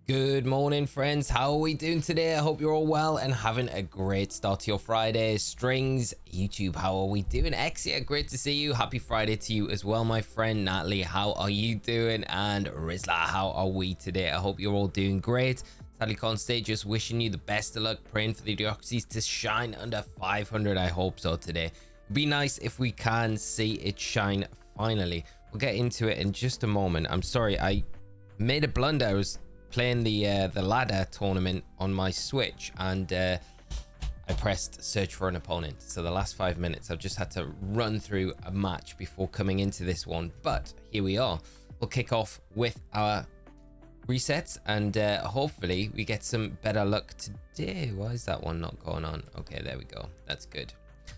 Good morning, friends. How are we doing today? I hope you're all well and having a great start to your Friday. Strings, YouTube, how are we doing? Exia, great to see you. Happy Friday to you as well, my friend. Natalie, how are you doing? And Rizla, how are we today? I hope you're all doing great. Sadly can't stay, just wishing you the best of luck, praying for the Deoxys to shine under 500. I hope so today. It'd be nice if we can see it shine finally. We'll get into it in just a moment. I'm sorry, I made a blunder. I was playing the ladder tournament on my Switch, and I pressed search for an opponent. So the last 5 minutes I've just had to run through a match before coming into this one, but here we are. We'll kick off with our resets, and hopefully we get some better luck today. Why is that one not going on? Okay, there we go. That's good.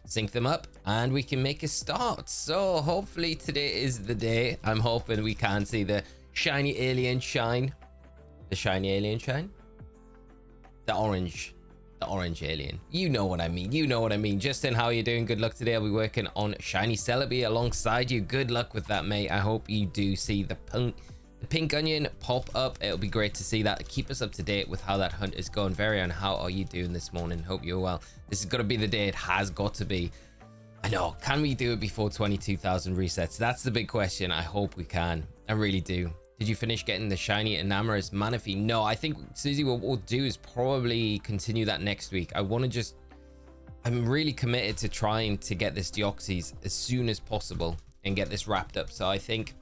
Sync them up and we can make a start. So hopefully today is the day. I'm hoping we can see the shiny alien shine. The shiny alien shine? The orange alien. You know what I mean. You know what I mean. Justin, how are you doing? Good luck today. I'll be working on shiny Celebi alongside you. Good luck with that, mate. I hope you do see the pink onion pop up. It'll be great to see that. Keep us up to date with how that hunt is going. Varian, how are you doing this morning? Hope you're well. This is going to be the day. It has got to be. I know. Can we do it before 22,000 resets? That's the big question. I hope we can. I really do. Did you finish getting the shiny Enamorous Manaphy? No, I think, Susie, what we'll do is probably continue that next week. I'm really committed to trying to get this Deoxys as soon as possible and get this wrapped up. So I think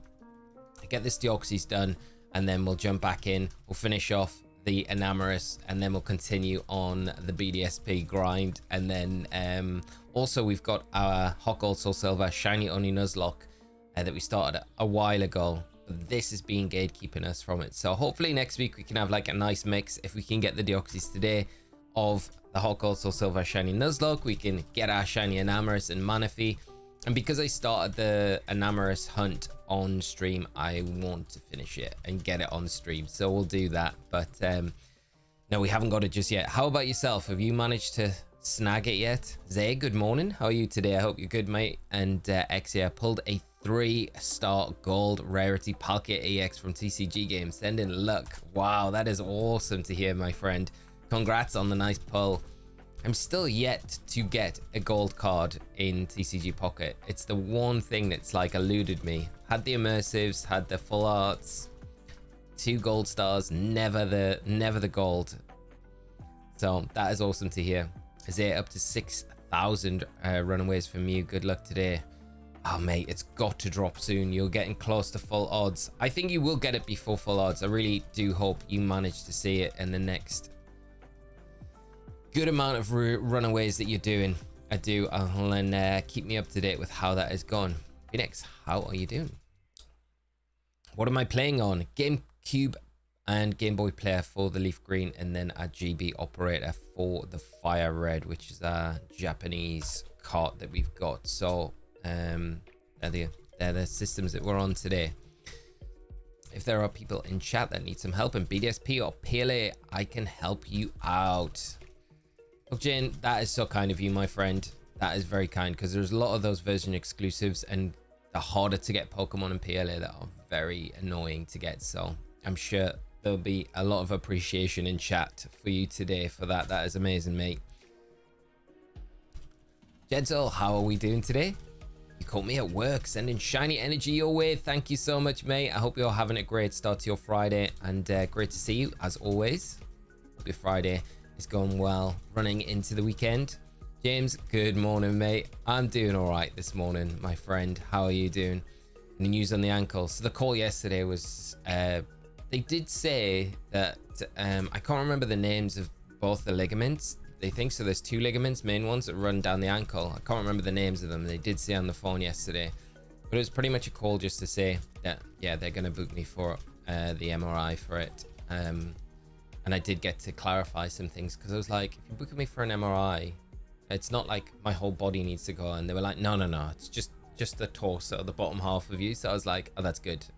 I get this Deoxys done and then we'll jump back in. We'll finish off the Enamorous and then we'll continue on the BDSP grind. And then also we've got our Hot Gold Soul Silver Shiny Oni Nuzlocke that we started a while ago. This is being gatekeeping us from it, so hopefully next week we can have like a nice mix. If we can get the Deoxys today of the Hot Gold Soul Silver Shiny Nuzlocke, we can get our shiny Enamorous and Manaphy. And because I started the Enamorous hunt on stream, I want to finish it and get it on stream, so we'll do that. But no, we haven't got it just yet. How about yourself? Have you managed to snag it yet? Zay, good morning. How are you today? I hope you're good, mate. And Exia pulled a 3-star gold rarity Palkia EX from TCG Games. Sending luck. Wow, that is awesome to hear, my friend. Congrats on the nice pull. I'm still yet to get a gold card in TCG Pocket. It's the one thing that's like eluded me. Had the immersives, had the full arts, 2 gold stars, never the gold. So that is awesome to hear. Is it up to 6,000 runaways from you? Good luck today. Oh, mate, it's got to drop soon. You're getting close to full odds. I think you will get it before full odds. I really do hope you manage to see it in the next good amount of runaways that you're doing. I do. And keep me up to date with how that is gone. Phoenix, how are you doing? What am I playing on? GameCube and Game Boy Player for the Leaf Green, and then a GB operator for the Fire Red, which is a Japanese cart that we've got. So they're the systems that we're on today. If there are people in chat that need some help in BDSP or PLA, I can help you out. Look, Jane, that is so kind of you, my friend. That is very kind, because there's a lot of those version exclusives and the harder to get Pokemon and PLA that are very annoying to get. So I'm sure there'll be a lot of appreciation in chat for you today for that. That is amazing, mate. Jedzo, how are we doing today? You caught me at work, sending shiny energy your way. Thank you so much, mate. I hope you're having a great start to your Friday, and great to see you as always. Hope your Friday is going well, running into the weekend. James, good morning, mate. I'm doing all right this morning, my friend. How are you doing? Any news on the ankle? So the call yesterday was, they did say that, I can't remember the names of both the ligaments. They think so. There's 2 ligaments, main ones that run down the ankle. I can't remember the names of them. They did say on the phone yesterday, but it was pretty much a call just to say that, yeah, they're going to book me for the MRI for it. And I did get to clarify some things, because I was like, if you're booking me for an MRI, it's not like my whole body needs to go. And they were like, no, it's just the torso, the bottom half of you. So I was like, oh, that's good. So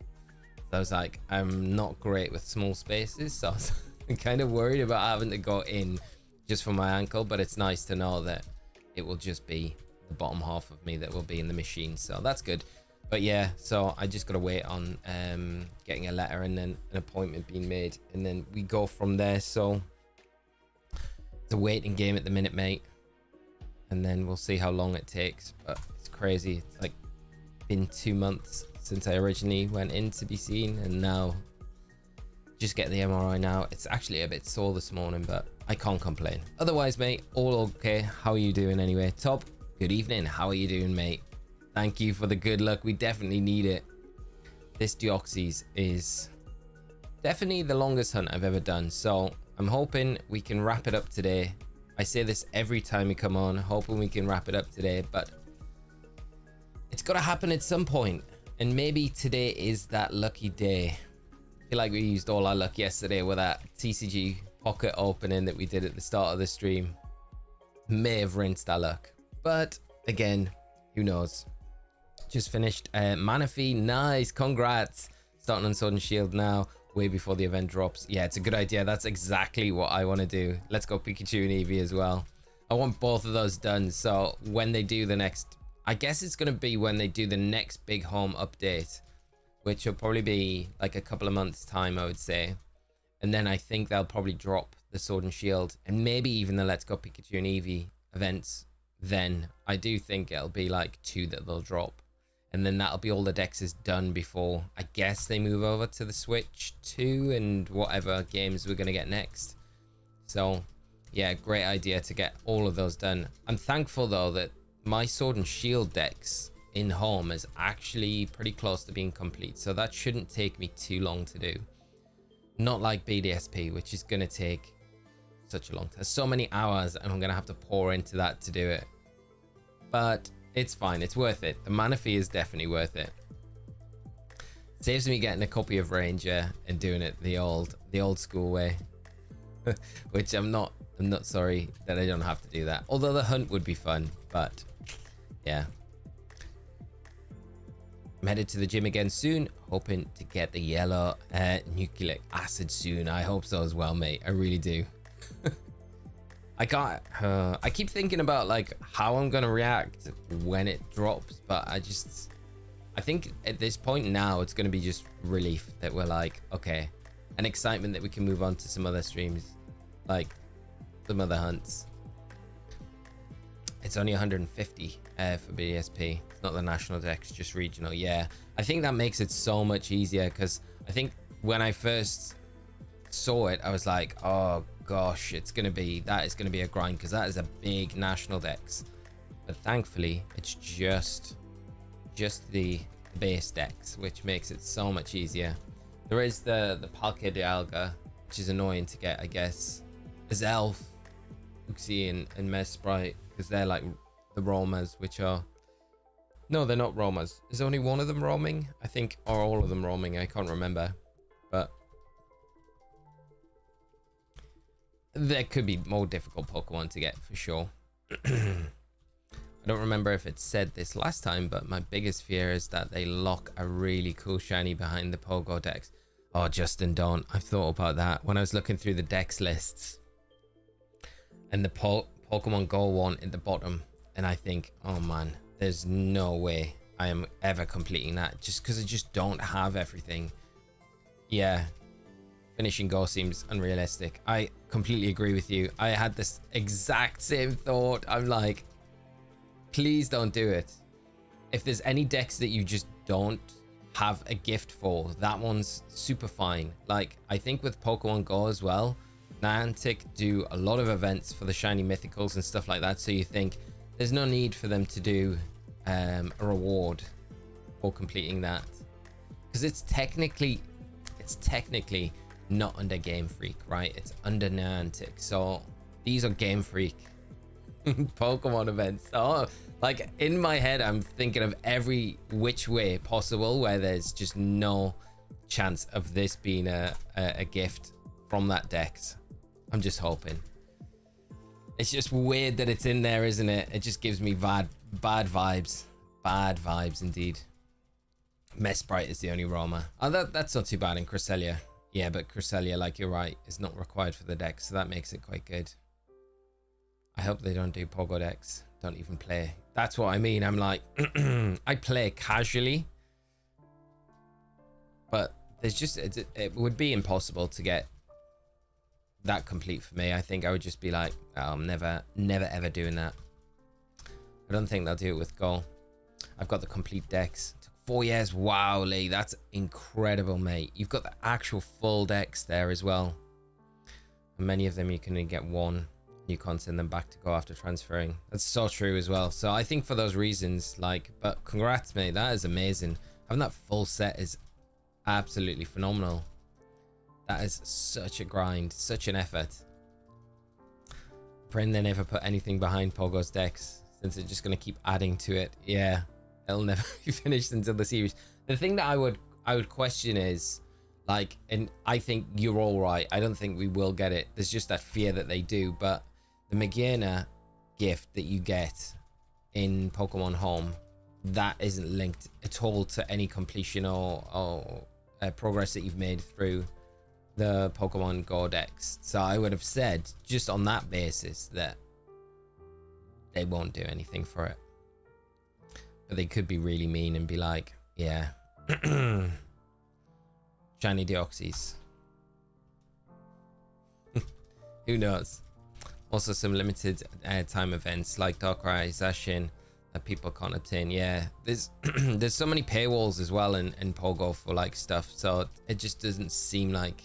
I was like, I'm not great with small spaces, so I was kind of worried about having to go in just for my ankle, but it's nice to know that it will just be the bottom half of me that will be in the machine, so that's good. But yeah, so I just gotta wait on getting a letter and then an appointment being made, and then we go from there. So it's a waiting game at the minute, mate, and then we'll see how long it takes. But it's crazy. It's like been 2 months since I originally went in to be seen, and now just get the MRI now. It's actually a bit sore this morning, but I can't complain. Otherwise, mate, all okay. How are you doing anyway? Top, good evening. How are you doing, mate? Thank you for the good luck. We definitely need it. This Deoxys is definitely the longest hunt I've ever done, so I'm hoping we can wrap it up today. I say this every time we come on, hoping we can wrap it up today, but it's got to happen at some point, and maybe today is that lucky day. I feel like we used all our luck yesterday with that TCG pocket opening that we did at the start of the stream. May have rinsed our luck, but again, who knows. Just finished Manaphy. Nice, congrats. Starting on Sword and Shield now, way before the event drops. Yeah, it's a good idea. That's exactly what I want to do. Let's go Pikachu and Eevee as well. I want both of those done, so when they do the next, I guess it's going to be when they do the next big home update, which will probably be like a couple of months time, I would say. And then I think they'll probably drop the Sword and Shield, and maybe even the Let's Go Pikachu and Eevee events. Then I do think it'll be like 2 that they'll drop, and then that'll be all the Dexes done before I guess they move over to the Switch 2 and whatever games we're gonna get next. So yeah, great idea to get all of those done. I'm thankful though that my Sword and Shield Dex in home is actually pretty close to being complete, so that shouldn't take me too long to do. Not like BDSP, which is gonna take such a long time, so many hours, and I'm gonna have to pour into that to do it. But it's fine, it's worth it. The Manaphy is definitely worth it. Saves me getting a copy of Ranger and doing it the old school way. Which I'm not sorry that I don't have to do that. Although the hunt would be fun, but yeah. I'm headed to the gym again soon, hoping to get the yellow nucleic acid soon. I hope so as well, mate. I really do. I keep thinking about like how I'm gonna react when it drops, but I think at this point now it's gonna be just relief that we're like, okay, and excitement that we can move on to some other streams, like some other hunts. It's only 150 for BSP. It's not the national dex, just regional. Yeah, I think that makes it so much easier, because I think when I first saw it I was like, oh gosh, that is gonna be a grind, because that is a big national dex. But thankfully it's just the base dex, which makes it so much easier. There is the Pokedex, which is annoying to get, I guess, as Elf, Uxie and Mesprite, because they're like the roamers, which are, no, they're not roamers. Is only one of them roaming, I think, or all of them roaming? I can't remember, but there could be more difficult Pokemon to get for sure. I don't remember if it said this last time, but my biggest fear is that they lock a really cool shiny behind the Pokedex. Oh, Justin, don't. I've thought about that when I was looking through the dex lists, and the Pokemon Go one at the bottom, and I think, oh man, there's no way I am ever completing that, just because I just don't have everything. Yeah, finishing Go seems unrealistic. I completely agree with you. I had this exact same thought. I'm like, please don't do it. If there's any decks that you just don't have a gift for, that one's super fine. Like, I think with Pokemon Go as well, Niantic do a lot of events for the shiny mythicals and stuff like that, so you think there's no need for them to do a reward for completing that, because it's technically not under Game Freak, right? It's under Niantic, so these are Game Freak Pokemon events. Oh, like in my head I'm thinking of every which way possible where there's just no chance of this being a gift from that dex. I'm just hoping. It's just weird that it's in there, isn't it? It just gives me bad vibes. Bad vibes indeed. Mesprite is the only roamer. Oh, that's not too bad in Cresselia. Yeah, but Cresselia, like you're right, is not required for the deck, so that makes it quite good. I hope they don't do Pokedex. Don't even play. That's what I mean. I'm like, I play casually, there's just it would be impossible to get that complete for me. I think I would just be like, oh, I'm never ever doing that. I don't think they'll do it with Go. I've got the complete dex. Took 4 years. Wow, Lee, that's incredible, mate. You've got the actual full dex there as well. And many of them you can only get one. You can't send them back to Go after transferring. That's so true as well. So I think for those reasons, like, but congrats, mate. That is amazing. Having that full set is absolutely phenomenal. That is such a grind, such an effort. Praying they never put anything behind Pogo's decks, since they're just going to keep adding to it. Yeah, it'll never be finished until the series. The thing that I would question is, like, and I think you're all right. I don't think we will get it. There's just that fear that they do. But the Magearna gift that you get in Pokemon Home, that isn't linked at all to any completion or progress that you've made through the Pokemon Go Dex. So I would have said, just on that basis, that they won't do anything for it. But they could be really mean and be like, yeah, shiny Deoxys. Who knows? Also some limited time events like Darkrai, Zacian, that people can't obtain. Yeah, there's there's so many paywalls as well in Pogo for like stuff, so it just doesn't seem like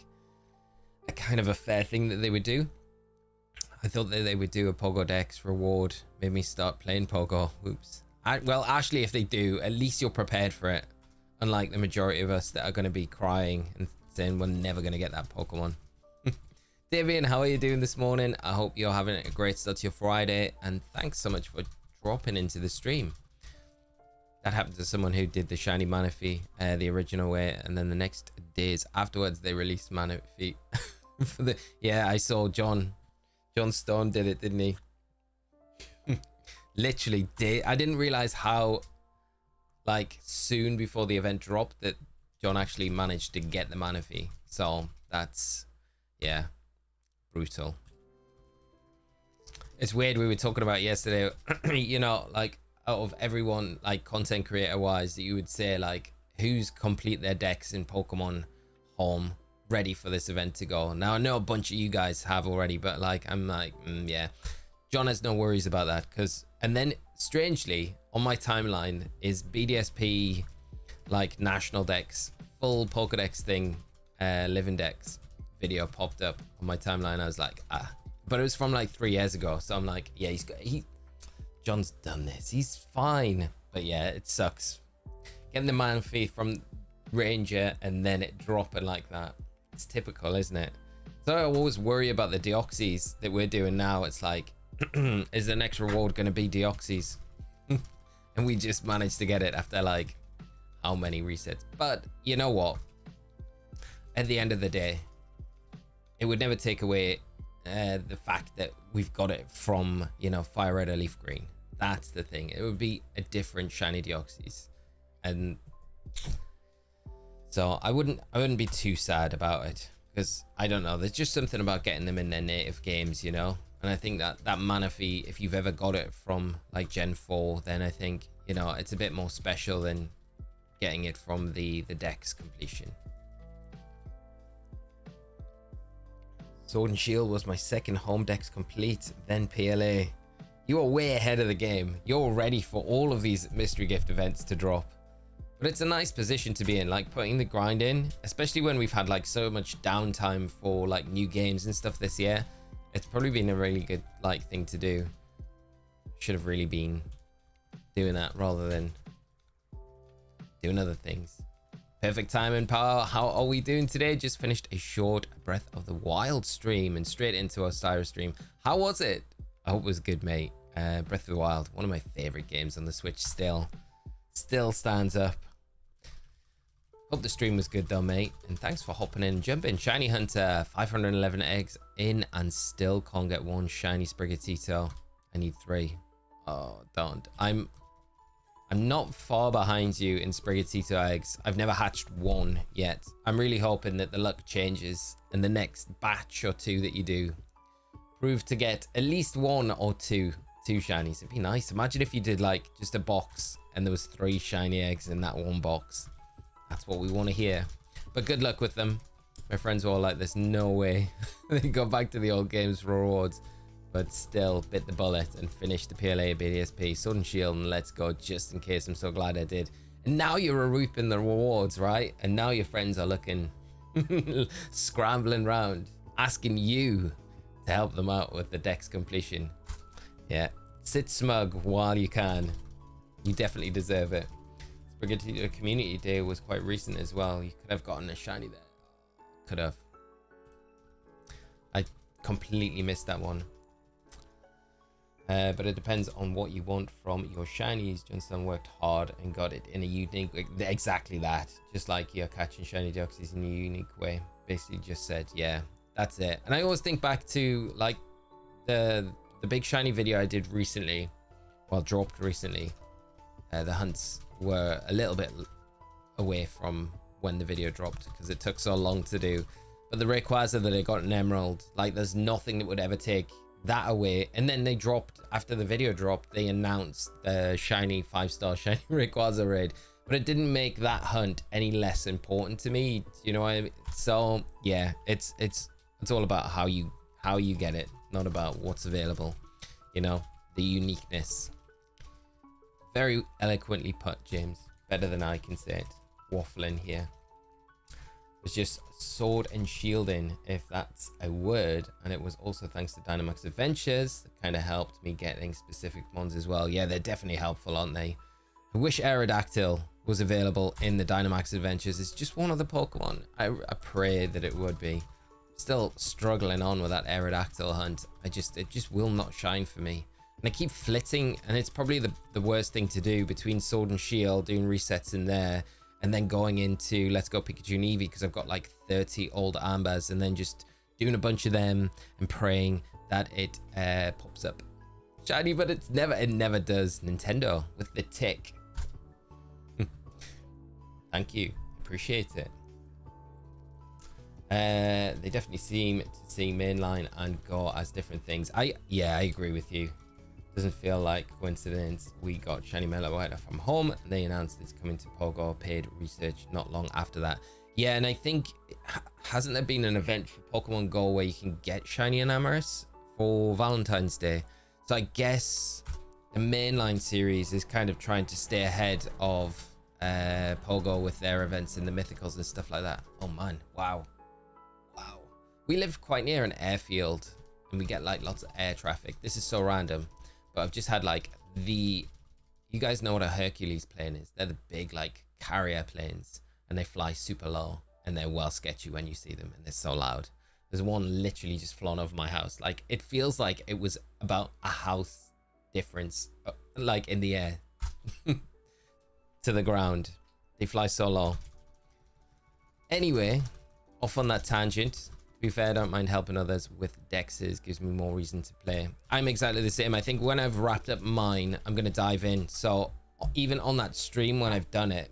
a kind of a fair thing that they would do. I thought that they would do a Pokedex reward, made me start playing Pogo. Oops. Well, actually, if they do, at least you're prepared for it, unlike the majority of us that are going to be crying and saying we're never going to get that Pokemon. Davian, how are you doing this morning? I hope you're having a great start to your Friday, and thanks so much for dropping into the stream. That happened to someone who did the shiny Manaphy the original way, and then the next days afterwards they released Manaphy for the, yeah, I saw John Stone did it, didn't he? Literally did. I didn't realize how like soon before the event dropped that John actually managed to get the Manaphy. So that's, yeah, brutal. It's weird, we were talking about yesterday, you know, like out of everyone, like content creator wise, that you would say like who's complete their decks in Pokemon Home ready for this event to go. Now I know a bunch of you guys have already, but like I'm like, yeah, John has no worries about that. Because, and then strangely on my timeline is BDSP like national decks, full Pokedex thing, living decks video popped up on my timeline. I was like, ah, but it was from like 3 years ago, so I'm like, yeah, John's done this, he's fine. But yeah, it sucks getting the Manaphy from Ranger and then it dropping like that. It's typical, isn't it? So I always worry about the Deoxys that we're doing now. It's like, is the next reward going to be Deoxys? And we just managed to get it after like how many resets. But you know what, at the end of the day, it would never take away the fact that we've got it from, you know, Fire Red or Leaf Green. That's the thing. It would be a different shiny Deoxys, and so I wouldn't be too sad about it, because I don't know, there's just something about getting them in their native games, you know. And I think that Manaphy, if you've ever got it from like Gen 4, then I think, you know, it's a bit more special than getting it from the Dex completion. Sword and Shield was my second home Dex complete, then PLA. You are way ahead of the game. You're ready for all of these mystery gift events to drop. But it's a nice position to be in, like putting the grind in, especially when we've had like so much downtime for like new games and stuff this year. It's probably been a really good like thing to do. Should have really been doing that rather than doing other things. Perfect time and power. How are we doing today? Just finished a short Breath of the Wild stream and straight into our Osirus stream. How was it? I hope it was good, mate. Breath of the Wild, one of my favorite games on the Switch still stands up. Hope the stream was good though, mate. And thanks for hopping in and jumping. Shiny Hunter, 511 eggs in and still can't get one shiny Sprigatito. I need 3. Oh, don't. I'm not far behind you in Sprigatito eggs. I've never hatched one yet. I'm really hoping that the luck changes and the next batch or 2 that you do prove to get at least 1 or 2 shinies. It'd be nice. Imagine if you did like just a box and there was 3 shiny eggs in that one box. That's what we want to hear. But good luck with them. My friends were all like, there's no way they go back to the old games for rewards, but still bit the bullet and finished the PLA BDSP Sword and Shield and let's go just in case. I'm so glad I did. And now you're reaping the rewards, right? And now your friends are looking scrambling around asking you to help them out with the dex completion. Yeah, sit smug while you can. You definitely deserve it. Spaghetti Community Day was quite recent as well. You could have gotten a shiny there. Could have. I completely missed that one. But it depends on what you want from your shinies. Johnson worked hard and got it in a unique way. Exactly that. Just like you're catching shiny Deoxys in a unique way. Basically just said, yeah, that's it. And I always think back to like the big shiny video I did recently. Well, dropped recently. The hunts were a little bit away from when the video dropped because it took so long to do. But the Rayquaza that I got in Emerald, like there's nothing that would ever take that away. And then they dropped, after the video dropped, they announced the shiny 5-star shiny Rayquaza raid, but it didn't make that hunt any less important to me, you know what I mean? So yeah, it's all about how you get it, not about what's available, you know, the uniqueness. Very eloquently put, James, better than I can say it. Waffling here. It was just sword and shielding, if that's a word, and it was also thanks to Dynamax Adventures that kind of helped me getting specific mons as well. Yeah, they're definitely helpful, aren't they? I wish Aerodactyl was available in the Dynamax Adventures. It's just one of the Pokemon. I pray that it would be. Still struggling on with that Aerodactyl hunt. It just will not shine for me. And I keep flitting, and it's probably the worst thing to do between Sword and Shield, doing resets in there, and then going into Let's Go Pikachu and Eevee, because I've got like 30 old Ambers, and then just doing a bunch of them and praying that it pops up shiny, but it never does. Nintendo with the tick. Thank you, appreciate it. They definitely seem to see mainline and Go as different things. I agree with you. Doesn't feel like coincidence. We got shiny Meloetta from home and they announced it's coming to Pogo. Paid research not long after that. Yeah, and I think hasn't there been an event for Pokemon Go where you can get shiny Enamorus for Valentine's Day? So I guess the mainline series is kind of trying to stay ahead of Pogo with their events in the mythicals and stuff like that. Oh man, wow. We live quite near an airfield and we get like lots of air traffic. This is so random, but I've just had like you guys know what a Hercules plane is? They're the big like carrier planes and they fly super low and they're well sketchy when you see them and they're so loud. There's one literally just flown over my house. Like it feels like it was about a house difference, like in the air to the ground. They fly so low. Anyway, off on that tangent. To be fair, I don't mind helping others with dexes. Gives me more reason to play. I'm exactly the same. I think when I've wrapped up mine, I'm going to dive in. So even on that stream when I've done it,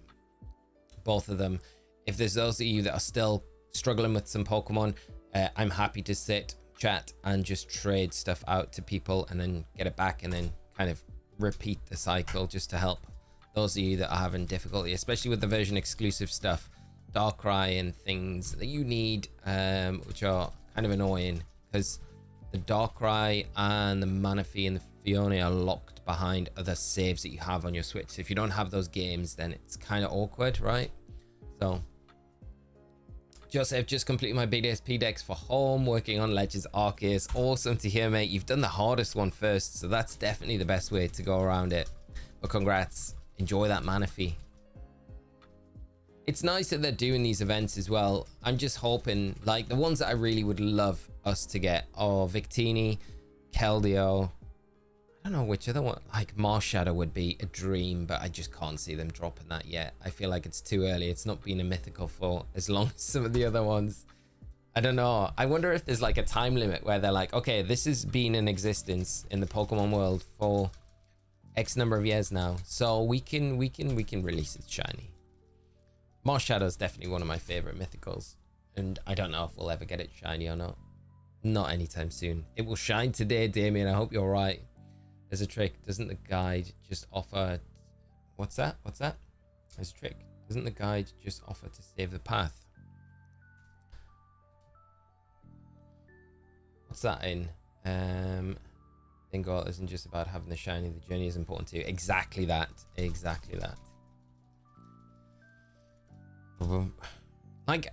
both of them, if there's those of you that are still struggling with some Pokemon, I'm happy to sit, chat, and just trade stuff out to people and then get it back and then kind of repeat the cycle just to help those of you that are having difficulty, especially with the version exclusive stuff. Darkrai and things that you need, which are kind of annoying because the Darkrai and the Manaphy and the Fione are locked behind other saves that you have on your Switch. So if you don't have those games, then it's kind of awkward, right? So Joseph, just completed my BDSP decks for home, working on Legends Arceus. Awesome to hear, mate. You've done the hardest one first, so that's definitely the best way to go around it. But congrats, enjoy that Manaphy. It's nice that they're doing these events as well. I'm just hoping, like, the ones that I really would love us to get are Victini, Keldeo. I don't know which other one. Like, Marshadow would be a dream, but I just can't see them dropping that yet. I feel like it's too early. It's not been a mythical for as long as some of the other ones. I don't know. I wonder if there's like a time limit where they're like, okay, this has been in existence in the Pokemon world for X number of years now, so we can release it shiny. Marshadow is definitely one of my favorite mythicals, and I don't know if we'll ever get it shiny or not. Not anytime soon. It will shine today, Damien. I hope you're right. There's a trick. Doesn't the guide just offer... What's that? There's a trick. Doesn't the guide just offer to save the path? What's that in? Dingle isn't just about having the shiny. The journey is important too. Exactly that. Exactly that. Like,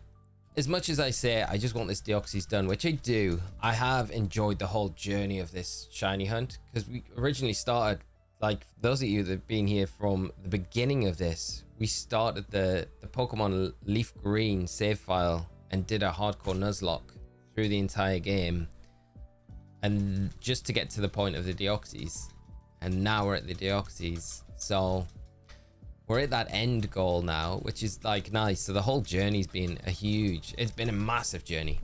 as much as I say I just want this Deoxys done, which I do, I have enjoyed the whole journey of this shiny hunt, because we originally started, like, those of you that have been here from the beginning of this, we started the Pokemon Leaf Green save file and did a hardcore Nuzlocke through the entire game, and just to get to the point of the Deoxys, and now we're at the Deoxys, so we're at that end goal now, which is like nice. So the whole journey's been it's been a massive journey.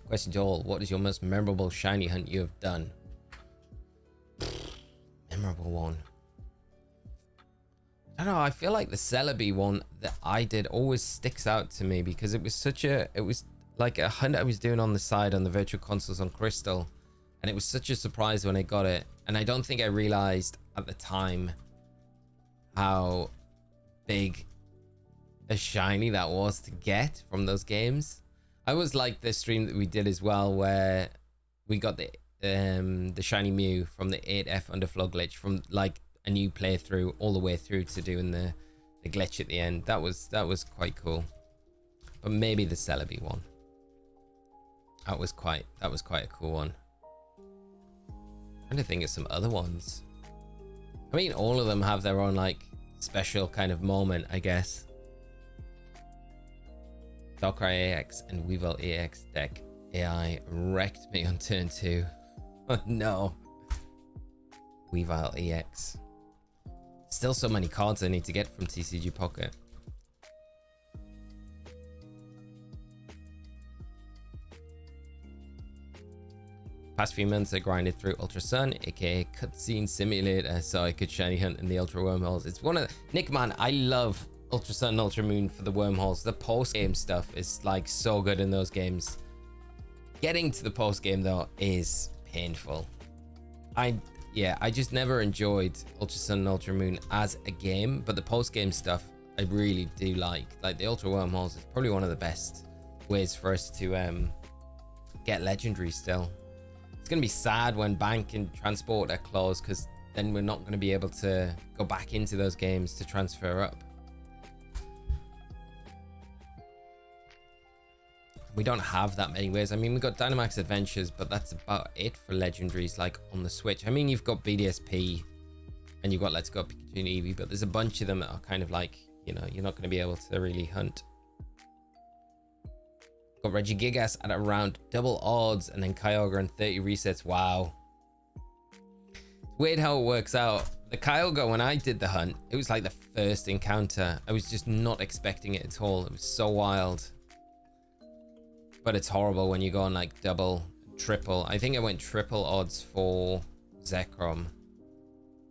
Question to all: what is your most memorable shiny hunt you have done? Memorable one. I don't know. I feel like the Celebi one that I did always sticks out to me, because it was like a hunt I was doing on the side on the virtual consoles on Crystal, and it was such a surprise when I got it, and I don't think I realized at the time how big a shiny that was to get from those games. I was like the stream that we did as well, where we got the shiny Mew from the 8F underflow glitch, from like a new playthrough all the way through to doing the glitch at the end. That was quite cool. But maybe the Celebi one. That was quite a cool one. I'm trying to think of some other ones. I mean, all of them have their own like special kind of moment, I guess. Darkrai AX and Weavile AX deck AI wrecked me on turn 2. Oh no. Weavile EX. Still so many cards I need to get from TCG Pocket. Past few months I grinded through Ultra Sun, aka Cutscene Simulator, so I could shiny hunt in the Ultra Wormholes. It's one of Nick, man, I love Ultra Sun and Ultra Moon for the wormholes. The post game stuff is like so good in those games. Getting to the post game though is painful. I just never enjoyed Ultra Sun and Ultra Moon as a game, but the post game stuff I really do like. Like the Ultra Wormholes is probably one of the best ways for us to get legendary still. It's gonna be sad when Bank and Transport are closed, because then we're not gonna be able to go back into those games to transfer up. We don't have that many ways. I mean, we got Dynamax Adventures, but that's about it for legendaries like on the Switch. I mean, you've got BDSP and you've got Let's Go Pikachu and Eevee, but there's a bunch of them that are kind of like, you know, you're not going to be able to really hunt. Got Regigigas at around double odds, and then Kyogre and 30 resets. Wow. It's weird how it works out. The Kyogre, when I did the hunt, it was like the first encounter. I was just not expecting it at all. It was so wild. But it's horrible when you go on like double, triple. I think I went triple odds for Zekrom.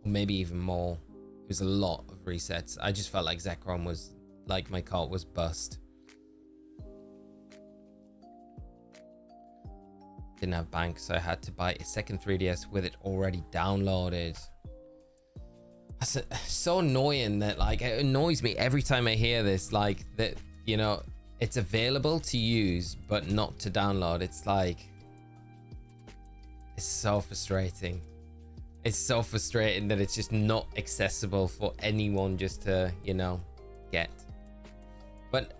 Or maybe even more. It was a lot of resets. I just felt like Zekrom was, like, my cart was bust. Didn't have Bank, so I had to buy a second 3DS with it already downloaded. That's so annoying that, like, it annoys me every time I hear this, like, that, you know, it's available to use, but not to download. It's like, it's so frustrating. It's so frustrating that it's just not accessible for anyone just to, you know, get. But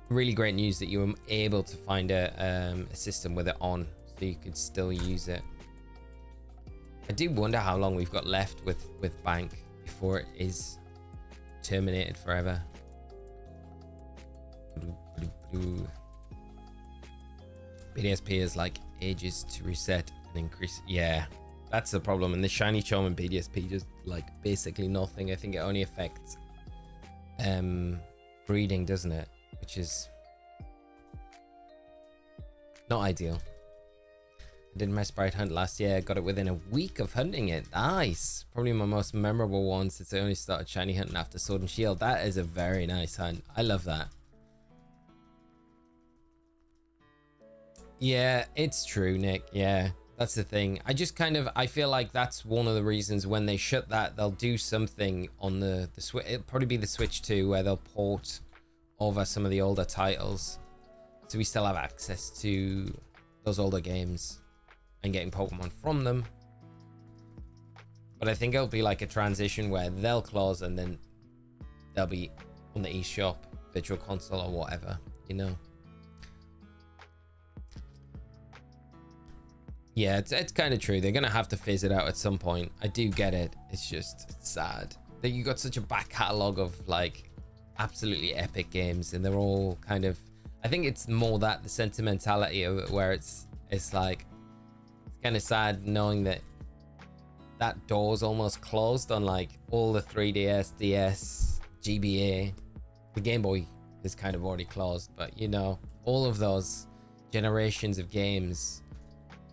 really great news that you were able to find a system with it on, so you could still use it. I do wonder how long we've got left with Bank before it is terminated forever. BDSP is like ages to reset and increase. Yeah, that's the problem. And the shiny charm and BDSP just like basically nothing. I think it only affects breeding, doesn't it? Which is not ideal. I did my Sprite hunt last year. Got it within a week of hunting it. Nice. Probably my most memorable one since I only started shiny hunting after Sword and Shield. That is a very nice hunt. I love that. Yeah, it's true, Nick. Yeah, that's the thing. I feel like that's one of the reasons when they shut that, they'll do something on the Switch. It'll probably be the Switch 2, where they'll port over some of the older titles, so we still have access to those older games. and getting Pokemon from them. But I think it'll be like a transition where they'll close and then they'll be on the eShop, Virtual Console, or whatever, you know. Yeah, it's kind of true. They're gonna have to phase it out at some point. I do get it. It's just sad that you got such a back catalog of like absolutely epic games, and they're all kind of, I think it's more that the sentimentality of it, where it's like, it's kind of sad knowing that that door's almost closed on like all the 3DS, DS, GBA. The Game Boy is kind of already closed, but you know, all of those generations of games,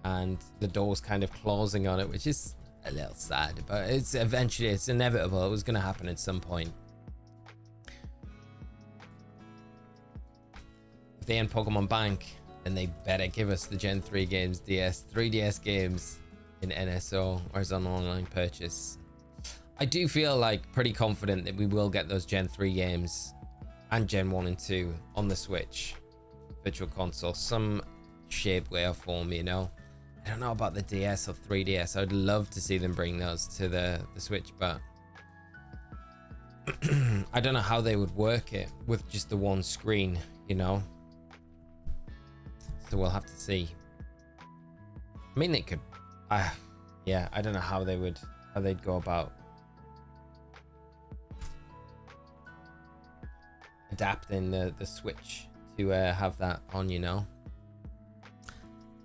and the door's kind of closing on it, which is a little sad, but it's eventually, it's inevitable. It was going to happen at some point. If they end Pokemon Bank, then they better give us the Gen 3 games, 3DS games in NSO or as an online purchase. I do feel like pretty confident that we will get those Gen 3 games and Gen 1 and 2 on the Switch Virtual Console, some shape, way, or form, you know. I don't know about the DS or 3DS. I'd love to see them bring those to the Switch, but I don't know how they would work it with just the one screen, you know. So we'll have to see. I mean, they could, yeah, I don't know how they'd go about adapting the Switch to have that on, you know.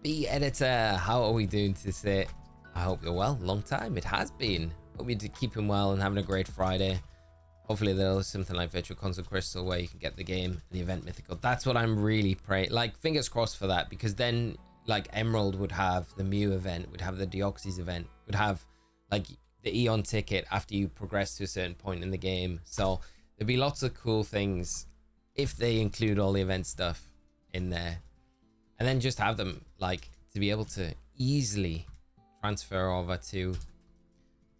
B Editor, how are we doing today? I hope you're well. Long time it has been. Hope you're keeping well and having a great Friday. Hopefully there's something like Virtual Console Crystal where you can get the game and the event mythical. That's what I'm really praying, like, fingers crossed for that, because then like Emerald would have the Mew event, would have the Deoxys event, would have like the Eon ticket after you progress to a certain point in the game. So there'd be lots of cool things if they include all the event stuff in there. And then just have them, like, to be able to easily transfer over to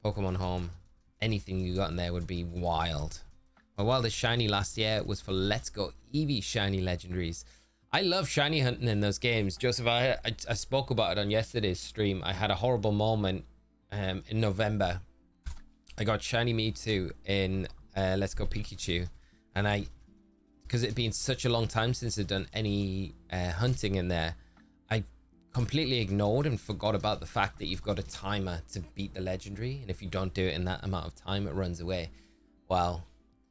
Pokemon Home. Anything you got in there would be wild. My wildest shiny last year was for Let's Go Eevee shiny legendaries. I love shiny hunting in those games. Joseph, I spoke about it on yesterday's stream. I had a horrible moment in November. I got shiny Mewtwo in Let's Go Pikachu. And because it had been such a long time since I'd done any hunting in there, I completely ignored and forgot about the fact that you've got a timer to beat the legendary, and if you don't do it in that amount of time, it runs away. Well,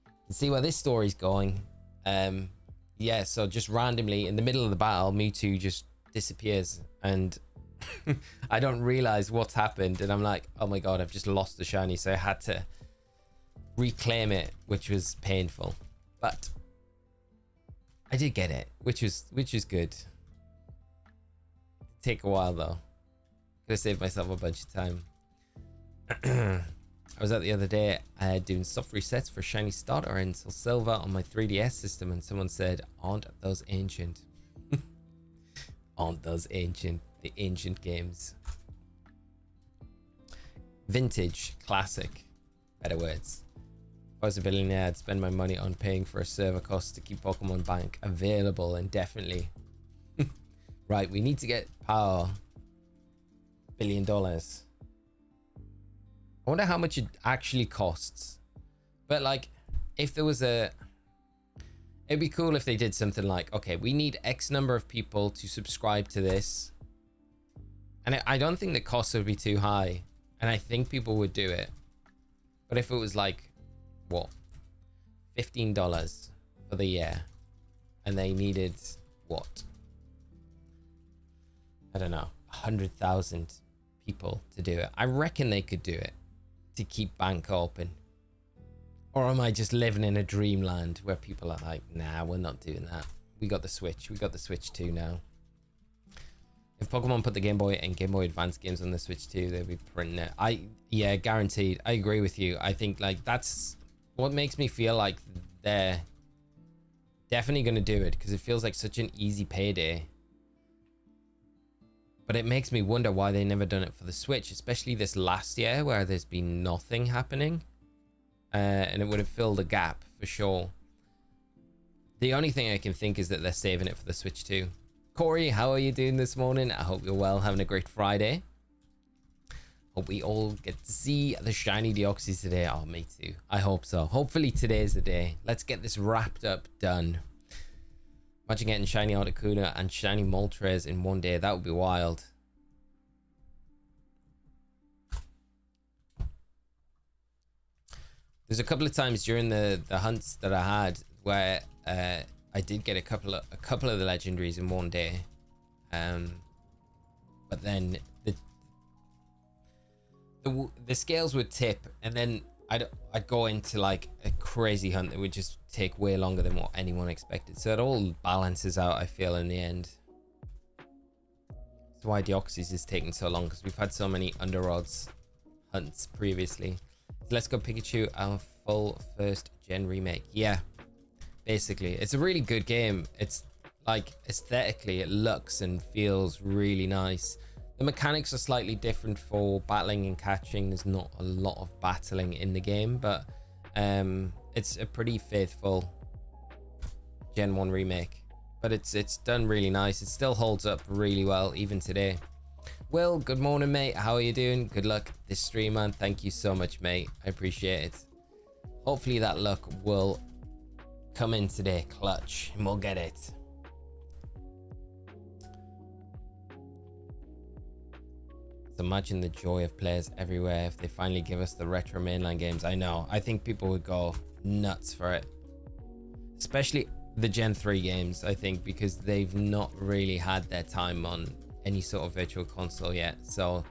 you can see where this story's going. Yeah, so just randomly in the middle of the battle, Mewtwo just disappears, and I don't realize what's happened, and I'm like, oh my god, I've just lost the shiny. So I had to reclaim it, which was painful, but I did get it, which was good. Take a while though. Could have saved myself a bunch of time. I was out the other day doing soft resets for shiny starter and Soul Silver on my 3DS system, and someone said, aren't those ancient? Aren't those ancient? The ancient games. Vintage, classic, better words. If I was a billionaire, I'd spend my money on paying for a server cost to keep Pokemon Bank available indefinitely. Right, we need to get power. $1 billion. I wonder how much it actually costs. But like, if there was it'd be cool if they did something like, okay, we need X number of people to subscribe to this. And I don't think the cost would be too high. And I think people would do it. But if it was like, what, $15 for the year, and they needed what, I don't know, 100,000 people to do it, I reckon they could do it to keep bank open. Or am I just living in a dreamland where people are like, nah, we're not doing that, we got the Switch, we got the Switch 2 now. If Pokemon put the Game Boy and Game Boy Advance games on the Switch 2, they'd be printing it. Yeah, guaranteed. I agree with you. I think like that's what makes me feel like they're definitely going to do it, because it feels like such an easy payday. But it makes me wonder why they never done it for the Switch, especially this last year where there's been nothing happening. And it would have filled a gap for sure. The only thing I can think is that they're saving it for the Switch 2. Corey, how are you doing this morning? I hope you're well, having a great Friday. Hope we all get to see the shiny Deoxys today. Oh, me too. I hope so. Hopefully today's the day. Let's get this wrapped up, done. Imagine getting shiny Articuno and shiny Moltres in one day. That would be wild. There's a couple of times during the hunts that I had where I did get a couple of the legendaries in one day, but then the scales would tip, and then I'd go into like a crazy hunt that would just take way longer than what anyone expected. So it all balances out, I feel, in the end. That's why Deoxys is taking so long, because we've had so many under odds hunts previously. Let's Go Pikachu, our full first gen remake. Yeah, basically it's a really good game. It's like aesthetically it looks and feels really nice. The mechanics are slightly different for battling and catching. There's not a lot of battling in the game, but it's a pretty faithful gen 1 remake, but it's done really nice. It still holds up really well even today. Will, good morning, mate. How are you doing? Good luck this stream, man. Thank you so much, mate. I appreciate it. Hopefully that luck will come in today, clutch, and we'll get it. So imagine the joy of players everywhere if they finally give us the retro mainline games. I know. I think people would go nuts for it. Especially the Gen 3 games, I think, because they've not really had their time on any sort of virtual console yet. So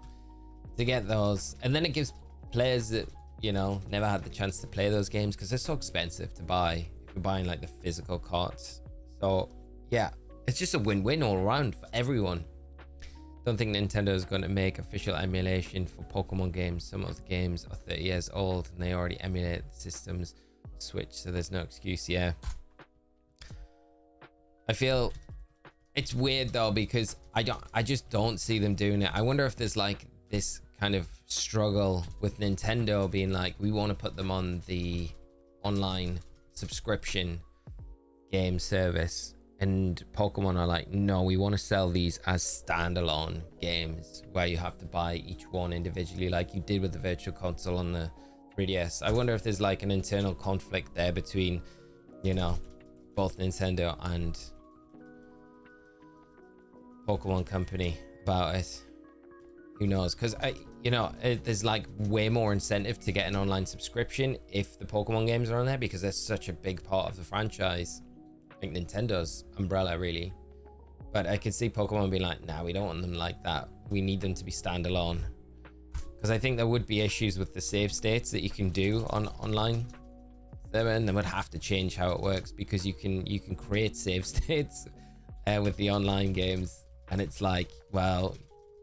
to get those, and then it gives players that, you know, never had the chance to play those games, because they're so expensive to buy if you're buying like the physical cards. So yeah, it's just a win-win all around for everyone. Don't think Nintendo is going to make official emulation for Pokemon games. Some of the games are 30 years old and they already emulate the systems Switch, so there's no excuse. Yeah, I feel it's weird though, because I just don't see them doing it. I wonder if there's like this kind of struggle with Nintendo being like, we want to put them on the online subscription game service, and Pokemon are like, no, we want to sell these as standalone games where you have to buy each one individually, like you did with the virtual console on the 3DS. I wonder if there's like an internal conflict there between, you know, both Nintendo and Pokemon Company about it. Who knows? Because there's like way more incentive to get an online subscription if the Pokemon games are on there, because they're such a big part of the franchise. I think Nintendo's umbrella, really. But I could see Pokemon being like, nah, we don't want them like that. We need them to be standalone. Because I think there would be issues with the save states that you can do on online. And they would have to change how it works, because you can create save states with the online games. And it's like, well,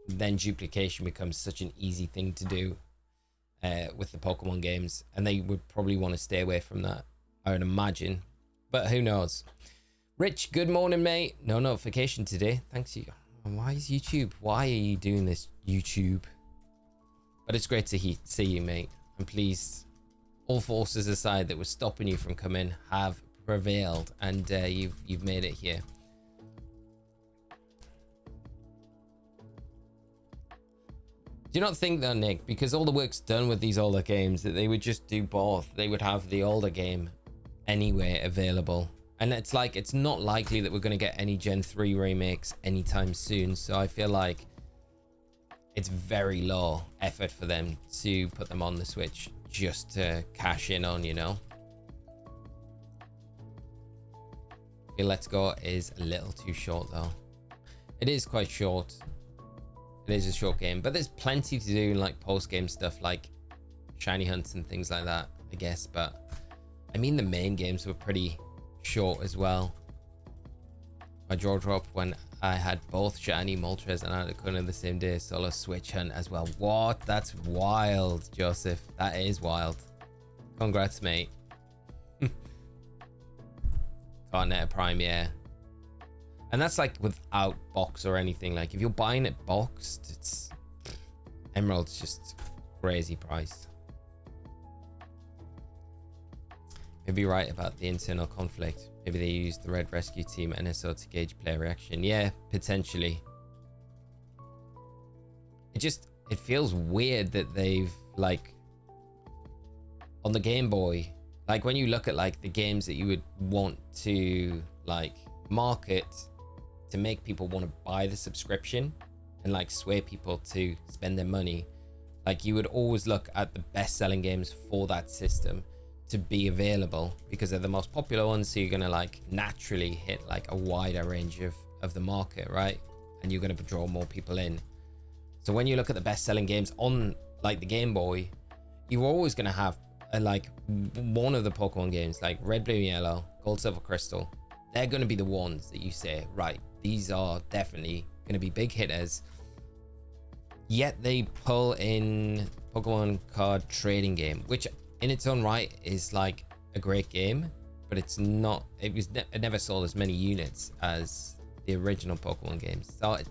then duplication becomes such an easy thing to do with the Pokemon games. And they would probably want to stay away from that, I would imagine. But who knows? Rich, good morning, mate. No notification today. Thanks you. Why is YouTube? Why are you doing this, YouTube? But it's great to see you, mate. I'm pleased all forces aside that were stopping you from coming have prevailed, and you've made it here. Do you not think though, Nick, because all the work's done with these older games, that they would just do both? They would have the older game anyway available, and it's like, it's not likely that we're going to get any Gen 3 remakes anytime soon. So I feel like it's very low effort for them to put them on the Switch just to cash in on, you know. I feel Let's Go is a little too short though. It is quite short. It is a short game, but there's plenty to do in like post-game stuff like shiny hunts and things like that, I guess. But I mean, the main games were pretty short as well. My jaw dropped when I had both shiny Moltres and Articuno the same day. Solo Switch hunt as well. What? That's wild, Joseph. That is wild. Congrats, mate. Continental Prime, yeah. And that's like without box or anything. Like if you're buying it boxed, it's Emerald's just crazy priced. Maybe you're right about the internal conflict. Maybe they used the Red Rescue Team NSO to gauge player reaction. Yeah, potentially. It feels weird that they've, like, on the Game Boy, like when you look at like the games that you would want to like market to make people want to buy the subscription and like sway people to spend their money, like you would always look at the best selling games for that system to be available because they're the most popular ones, so you're gonna like naturally hit like a wider range of the market, right? And you're gonna draw more people in. So when you look at the best selling games on like the Game Boy, you're always gonna have like one of the Pokemon games like Red, Blue, Yellow, Gold, Silver, Crystal. They're going to be the ones that you say, right, these are definitely going to be big hitters. Yet they pull in Pokemon card trading game, which in its own right is like a great game, but it's not, it never sold as many units as the original Pokemon games. So it,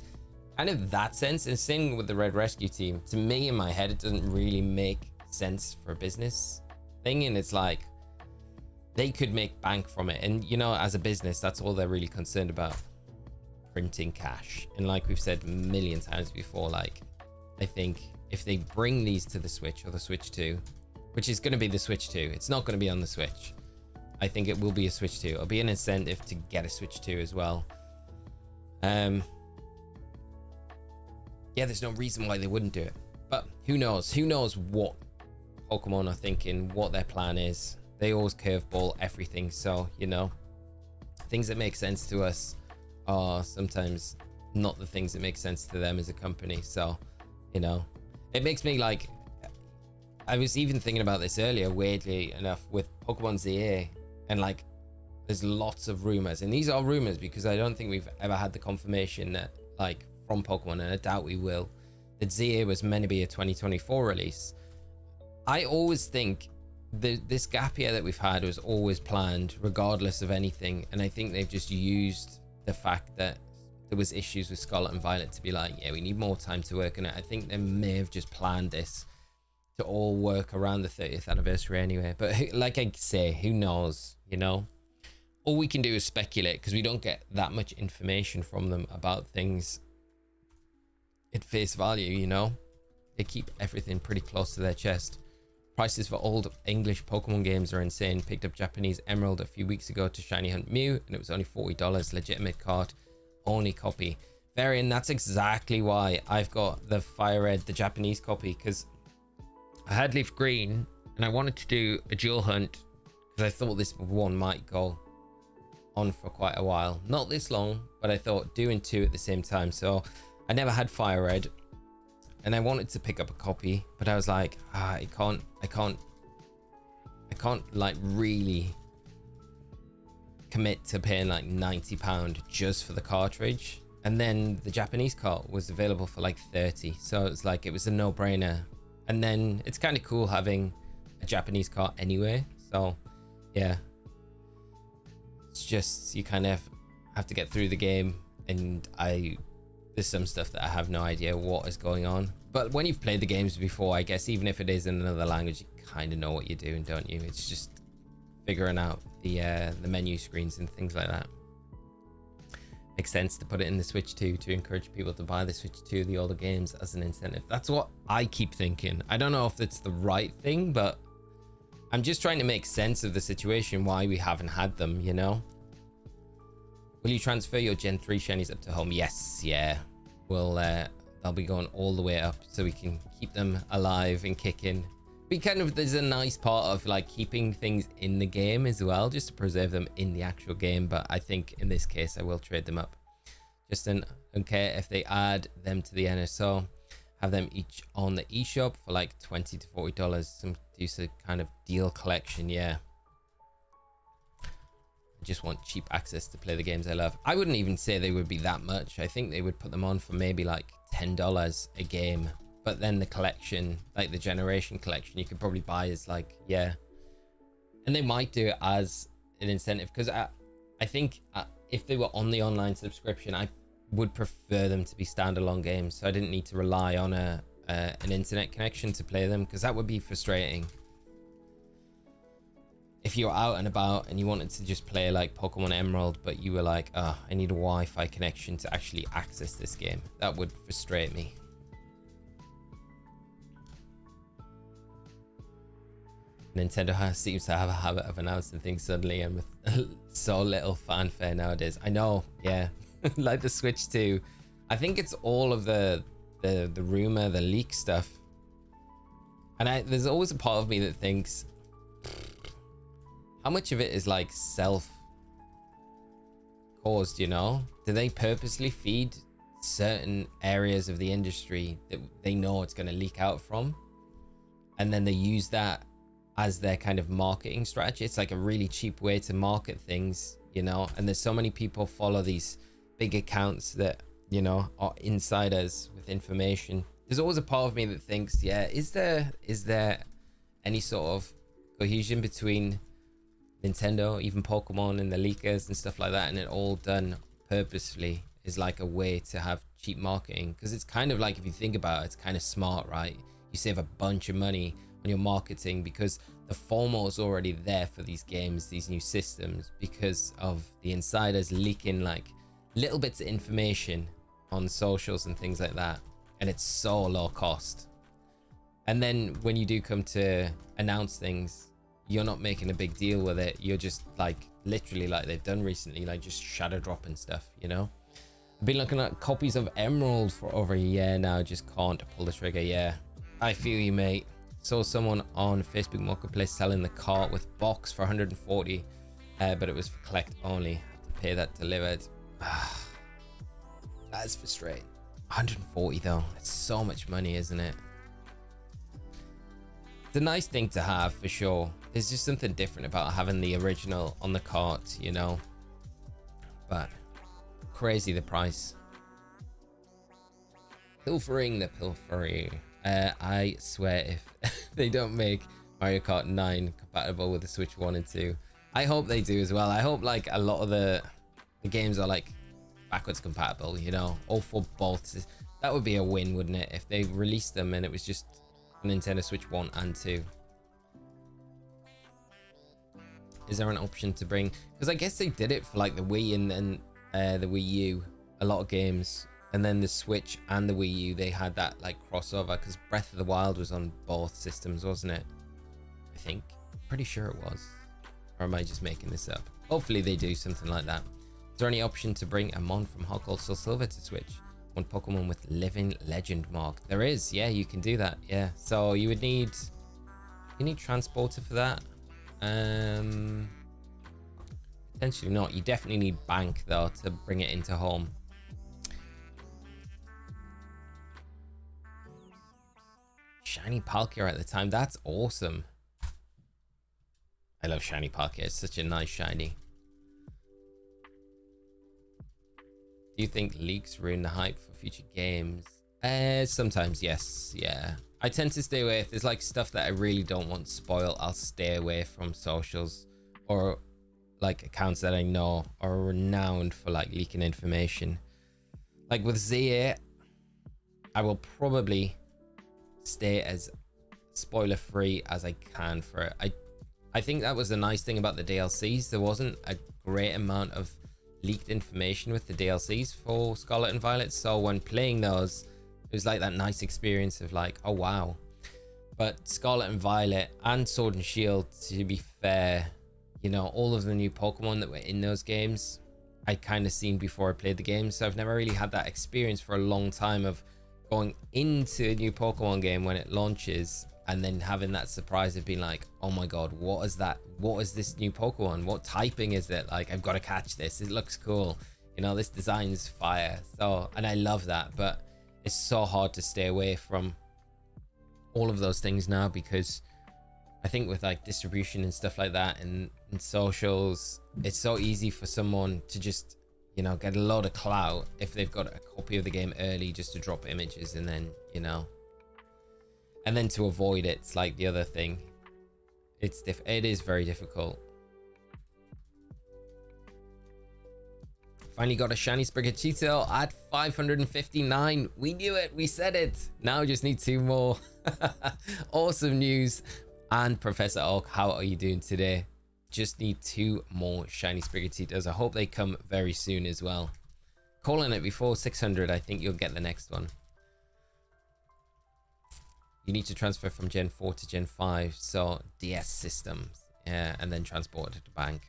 kind of that sense, and same with the Red Rescue Team, to me in my head it doesn't really make sense for a business thing, and it's like they could make bank from it, and you know, as a business that's all they're really concerned about, printing cash. And like we've said a million times before, like I think if they bring these to the Switch or the Switch 2, which is going to be the Switch 2, it's not going to be on the Switch, I think it will be a Switch 2. It'll be an incentive to get a Switch 2 as well. Yeah, there's no reason why they wouldn't do it, but who knows what Pokemon are thinking, what their plan is. They always curveball everything, so you know, things that make sense to us are sometimes not the things that make sense to them as a company. So you know, it makes me like, I was even thinking about this earlier, weirdly enough, with Pokemon ZA, and like there's lots of rumors, and these are rumors because I don't think we've ever had the confirmation that, like, from Pokemon, and I doubt we will, that ZA was meant to be a 2024 release. I always think this gap year that we've had was always planned regardless of anything, and I think they've just used the fact that there was issues with Scarlet and Violet to be like, yeah, we need more time to work on it. I think they may have just planned this to all work around the 30th anniversary anyway, but like I say, who knows, you know? All we can do is speculate because we don't get that much information from them about things at face value, you know? They keep everything pretty close to their chest. Prices for old English Pokemon games are insane. Picked up Japanese Emerald a few weeks ago to Shiny Hunt Mew, and it was only $40. Legitimate card, only copy. Varian, that's exactly why I've got the Fire Red, the Japanese copy, because I had Leaf Green, and I wanted to do a dual hunt, because I thought this one might go on for quite a while. Not this long, but I thought doing two at the same time. So I never had Fire Red, and I wanted to pick up a copy, but I was like, I can't like really commit to paying like £90 just for the cartridge. And then the Japanese cart was available for like 30, so it's like it was a no-brainer. And then it's kind of cool having a Japanese cart anyway, so yeah, it's just, you kind of have to get through the game, and there's some stuff that I have no idea what is going on. But when you've played the games before, I guess even if it is in another language, you kind of know what you're doing, don't you? It's just figuring out the menu screens and things like that. Makes sense to put it in the Switch 2 to encourage people to buy the Switch 2, the older games, as an incentive. That's what I keep thinking. I don't know if it's the right thing, but I'm just trying to make sense of the situation, why we haven't had them, you know? Will you transfer your Gen 3 shinies up to home? Yes, yeah. They'll be going all the way up so we can keep them alive and kicking. There's a nice part of like keeping things in the game as well, just to preserve them in the actual game. But I think in this case, I will trade them up. Just don't care if they add them to the NSO, have them each on the eShop for like $20 to $40. Some decent kind of deal collection, yeah. Just want cheap access to play the games I love. I wouldn't even say they would be that much. I think they would put them on for maybe like $10 a game, but then the collection, like the generation collection, you could probably buy as like, yeah. And they might do it as an incentive, because I think if they were on the online subscription, I would prefer them to be standalone games, so I didn't need to rely on an internet connection to play them, because that would be frustrating. if you're out and about and you wanted to just play like Pokemon Emerald, but you were like, oh, I need a Wi-Fi connection to actually access this game, that would frustrate me. Nintendo seems to have a habit of announcing things suddenly and with so little fanfare nowadays. I know, yeah. Like the Switch 2. I think it's all of the rumor, the leak stuff. And there's always a part of me that thinks, how much of it is like self-caused, you know? Do they purposely feed certain areas of the industry that they know it's going to leak out from? And then they use that as their kind of marketing strategy. It's like a really cheap way to market things, you know? And there's so many people follow these big accounts that, you know, are insiders with information. There's always a part of me that thinks, yeah, is there any sort of cohesion between Nintendo, even Pokemon and the leakers and stuff like that, and it all done purposefully is like a way to have cheap marketing? Because it's kind of like, if you think about it, it's kind of smart, right? You save a bunch of money on your marketing because the FOMO is already there for these games, these new systems, because of the insiders leaking like little bits of information on socials and things like that, and it's so low cost. And then when you do come to announce things, you're not making a big deal with it. You're just like literally, like they've done recently, like just shadow dropping stuff, you know? I've been looking at copies of Emerald for over a year now, just can't pull the trigger. Yeah, I feel you, mate. Saw someone on Facebook Marketplace selling the cart with box for 140, but it was for collect only. Had to pay that delivered. That is frustrating. 140 though, it's so much money, isn't it? It's a nice thing to have for sure. There's just something different about having the original on the cart, you know? But crazy the price. Pilfering the pilfery. I swear if they don't make Mario Kart 9 compatible with the Switch 1 and 2, I hope they do as well. I hope like a lot of the games are like backwards compatible, you know, all for both. That would be a win, wouldn't it, if they released them and it was just Nintendo Switch 1 and 2. Is there an option to bring, because I guess they did it for like the Wii and then the Wii U, a lot of games, and then the Switch and the Wii U, they had that like crossover because Breath of the Wild was on both systems, wasn't it? I think, pretty sure it was, or am I just making this up? Hopefully they do something like that. Is there any option to bring a Mon from Hot Gold Soul Silver to Switch? One Pokemon with Living Legend mark. There is, yeah, you can do that. Yeah, so you would need, transporter for that. Potentially not. You definitely need bank though to bring it into home. Shiny Palkia at the time. That's awesome. I love Shiny Palkia. It's such a nice shiny. Do you think leaks ruin the hype for future games? Sometimes, yes. Yeah. I tend to stay away. If there's like stuff that I really don't want spoiled, I'll stay away from socials or like accounts that I know are renowned for like leaking information. Like with Z8, I will probably stay as spoiler free as I can for it. I think that was the nice thing about the DLCs. There wasn't a great amount of leaked information with the DLCs for Scarlet and Violet, so when playing those, it was like that nice experience of like, oh wow. But Scarlet and Violet and Sword and Shield, to be fair, you know, all of the new Pokemon that were in those games I'd kind of seen before I played the game, so I've never really had that experience for a long time of going into a new Pokemon game when it launches and then having that surprise of being like, oh my god, what is that? What is this new Pokemon? What typing is it? Like, I've got to catch this. It looks cool. You know, this design's fire. So, and I love that, but it's so hard to stay away from all of those things now because I think with like distribution and stuff like that and socials, it's so easy for someone to just, you know, get a load of clout if they've got a copy of the game early just to drop images and then, you know, and then to avoid it, it's like the other thing. It is very difficult. Finally got a shiny Sprigatito at 559. We knew it. We said it. Now we just need 2 more. Awesome news. And Professor Oak, how are you doing today? Just need 2 more shiny Sprigatittas. I hope they come very soon as well. Calling it before 600, I think you'll get the next one. You need to transfer from Gen 4 to Gen 5, so DS systems, yeah, and then transport it to the bank.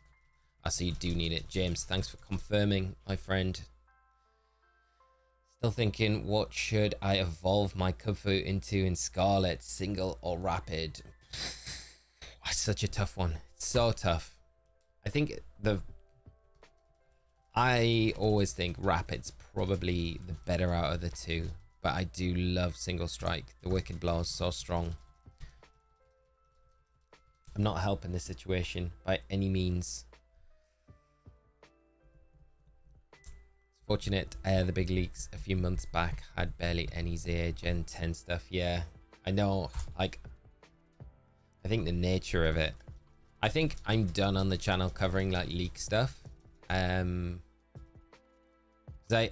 So you do need it. James, thanks for confirming, my friend. Still thinking, what should I evolve my Kubfu into in Scarlet, single or rapid? That's such a tough one. It's so tough. I think I always think rapid's probably the better out of the two, but I do love single strike. The Wicked Blow is so strong. I'm not helping the situation by any means. Fortunate, the big leaks a few months back had barely any ZA Gen 10 stuff. Yeah, I know, like, I think the nature of it, I think I'm done on the channel covering like leak stuff. I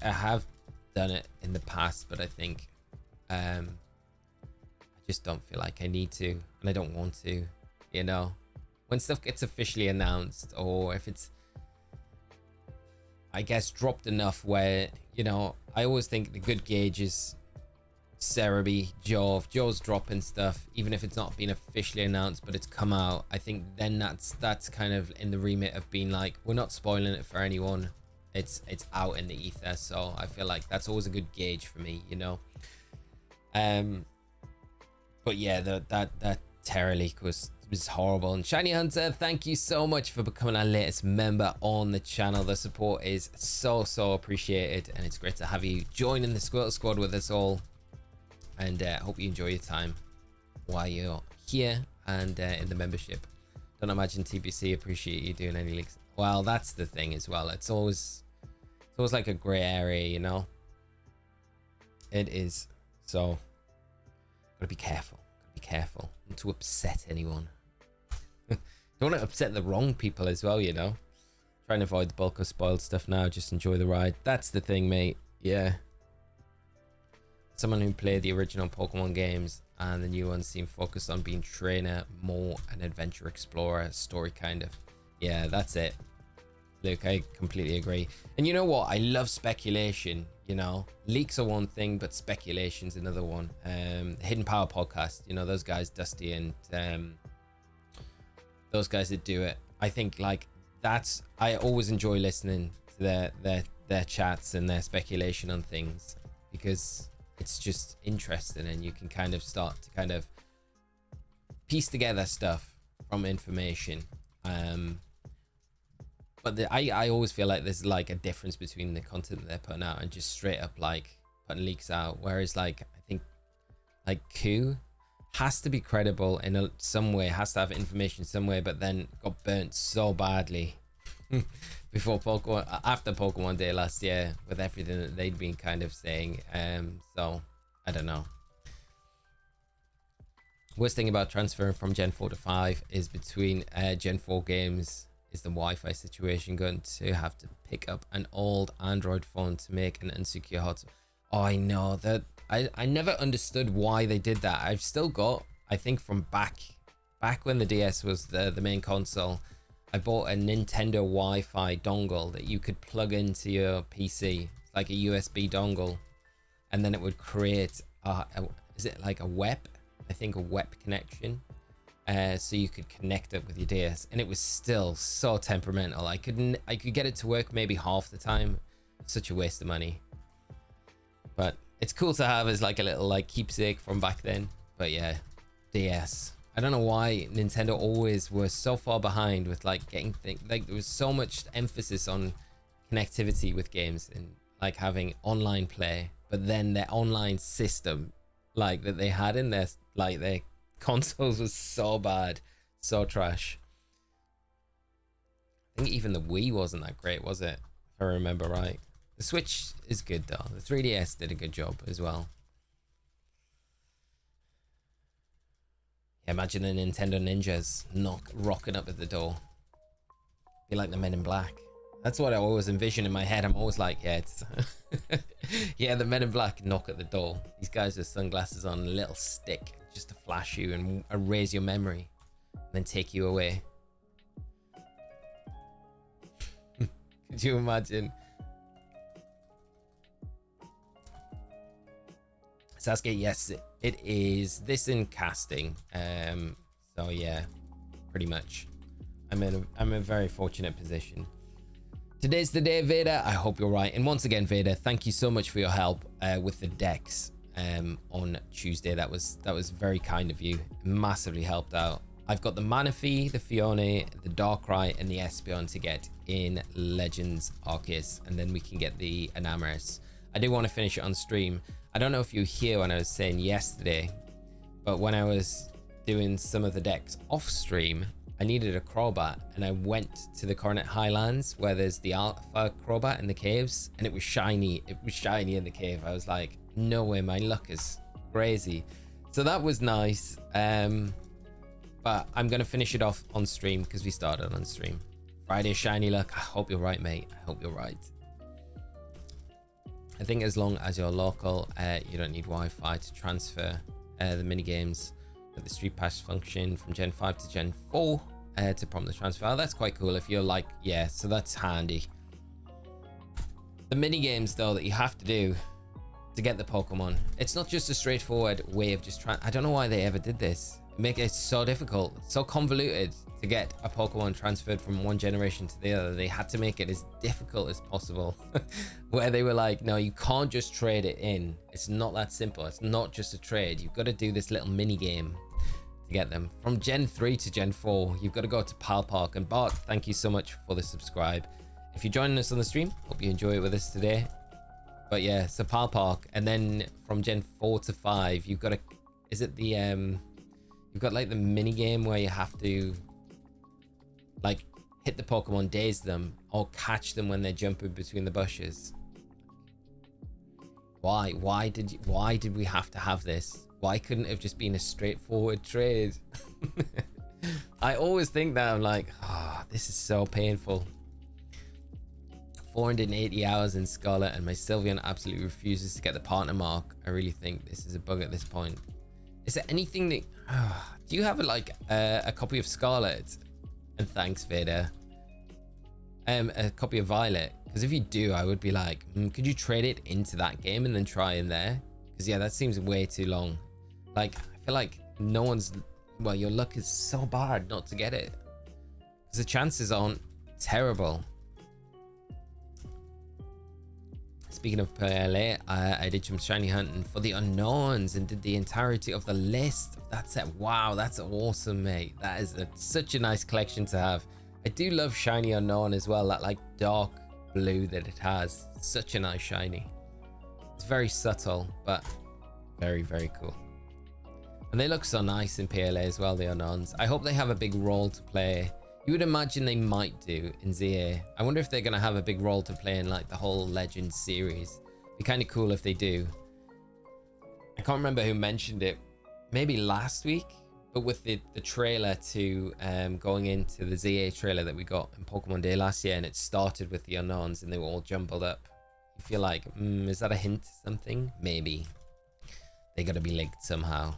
have done it in the past, but I think I just don't feel like I need to, and I don't want to, you know. When stuff gets officially announced, or if it's, I guess, dropped enough where, you know, I always think the good gauge is Cerebi, Jove. Joe's dropping stuff, even if it's not been officially announced, but it's come out. I think then that's kind of in the remit of being like, we're not spoiling it for anyone. It's out in the ether, so I feel like that's always a good gauge for me, you know. But yeah, that Terra leak was horrible. And Shiny Hunter, thank you so much for becoming our latest member on the channel. The support is so appreciated, and it's great to have you joining the Squirtle Squad with us all. And hope you enjoy your time while you're here and in the membership. Don't imagine TBC appreciate you doing any leaks. Well, that's the thing as well. It's always like a gray area, you know. It is. So gotta be careful. Gotta be careful not to upset anyone. Don't want to upset the wrong people as well, you know. Trying to avoid the bulk of spoiled stuff now. Just enjoy the ride. That's the thing, mate. Yeah. Someone who played the original Pokemon games and the new ones seem focused on being trainer, more an adventure explorer story kind of. Yeah, that's it. Luke, I completely agree. And you know what? I love speculation, you know. Leaks are one thing, but speculation's another one. Hidden Power podcast, you know, those guys, Dusty and those guys that do it. I think like that's, I always enjoy listening to their chats and their speculation on things, because it's just interesting, and you can kind of start to kind of piece together stuff from information. But I always feel like there's like a difference between the content that they're putting out and just straight up like putting leaks out. Whereas like, I think like Q has to be credible in some way, has to have information somewhere, but then got burnt so badly before Pokemon, after Pokemon Day last year, with everything that they'd been kind of saying. So I don't know. Worst thing about transferring from Gen 4 to 5 is between Gen 4 games is the Wi-Fi situation. Going to have to pick up an old Android phone to make an unsecure hotspot. Oh, I know that. I never understood why they did that. I've still got, I think from back when the DS was the main console, I bought a Nintendo Wi-Fi dongle that you could plug into your PC, like a USB dongle, and then it would create is it like a WEP? I think a WEP connection. So you could connect it with your DS, and it was still so temperamental. I could get it to work maybe half the time. Such a waste of money, but it's cool to have as like a little like keepsake from back then. But yeah, DS. I don't know why Nintendo always were so far behind with like getting things. Like there was so much emphasis on connectivity with games and like having online play, but then their online system, like that they had in their like their consoles, was so bad, so trash. I think even the Wii wasn't that great, was it? If I remember right. The Switch is good though. The 3DS did a good job as well. Yeah, imagine the Nintendo ninjas rocking up at the door. Be like the Men in Black. That's what I always envision in my head. I'm always like, yeah, it's yeah, the Men in Black knock at the door. These guys with sunglasses on, a little stick just to flash you and erase your memory, and then take you away. Could you imagine? Sasuke, yes, it is. This in casting. So yeah, pretty much. I'm in a very fortunate position. Today's the day, Vader. I hope you're right. And once again, Vader, thank you so much for your help with the decks on Tuesday. That was very kind of you. Massively helped out. I've got the Manaphy, the Fione, the Darkrai, and the Espeon to get in Legends Arceus, and then we can get the Anamoris. I do want to finish it on stream. I don't know if you were here when I was saying yesterday, but when I was doing some of the decks off stream, I needed a Crobat, and I went to the Coronet Highlands where there's the Alpha Crobat in the caves, and it was shiny. It was shiny in the cave. I was like, no way, my luck is crazy. So that was nice. But I'm going to finish it off on stream because we started on stream. Friday shiny luck. I hope you're right, mate. I hope you're right. I think as long as you're local, you don't need Wi-Fi to transfer the mini games. But the Street Pass function from Gen 5 to Gen 4 to prompt the transfer. Oh, that's quite cool if you're like, yeah, so that's handy. The mini games though that you have to do to get the Pokemon, it's not just a straightforward way of just trying. I don't know why they ever did this. Make it so difficult, so convoluted to get a Pokemon transferred from one generation to the other. They had to make it as difficult as possible where they were like, no, you can't just trade it in. It's not that simple. It's not just a trade. You've got to do this little mini game to get them from Gen 3 to Gen 4. You've got to go to Pal Park. And Bart, thank you so much for the subscribe. If you're joining us on the stream, hope you enjoy it with us today. But yeah, so Pal Park, and then from Gen 4 to 5, you've got to, is it the you've got like the mini game where you have to like hit the Pokemon, daze them, or catch them when they're jumping between the bushes. Why did we have to have this? Why couldn't it have just been a straightforward trade? I always think that. I'm like, this is so painful. 480 hours in Scarlet, and my Sylveon absolutely refuses to get the partner mark. I really think this is a bug at this point. Is there anything that do you have a copy of Scarlet? And thanks, Vader. A copy of Violet, because if you do, I would be like, could you trade it into that game and then try in there? Because yeah, that seems way too long. Like, I feel like no one's, well, your luck is so bad not to get it because the chances aren't terrible. Speaking of PLA, I did some shiny hunting for the unknowns and did the entirety of the list of that set. Wow, that's awesome, mate. That is such a nice collection to have. I do love shiny unknown as well. That like dark blue that it has. Such a nice shiny. It's very subtle, but very, very cool. And they look so nice in PLA as well, the unknowns. I hope they have a big role to play. You would imagine they might do in ZA. I wonder if they're going to have a big role to play in like the whole Legends series. It'd be kind of cool if they do. I can't remember who mentioned it. Maybe last week, but with the trailer to going into the ZA trailer that we got in Pokemon Day last year, and it started with the unknowns and they were all jumbled up. You feel like, is that a hint to something? Maybe. They got to be linked somehow.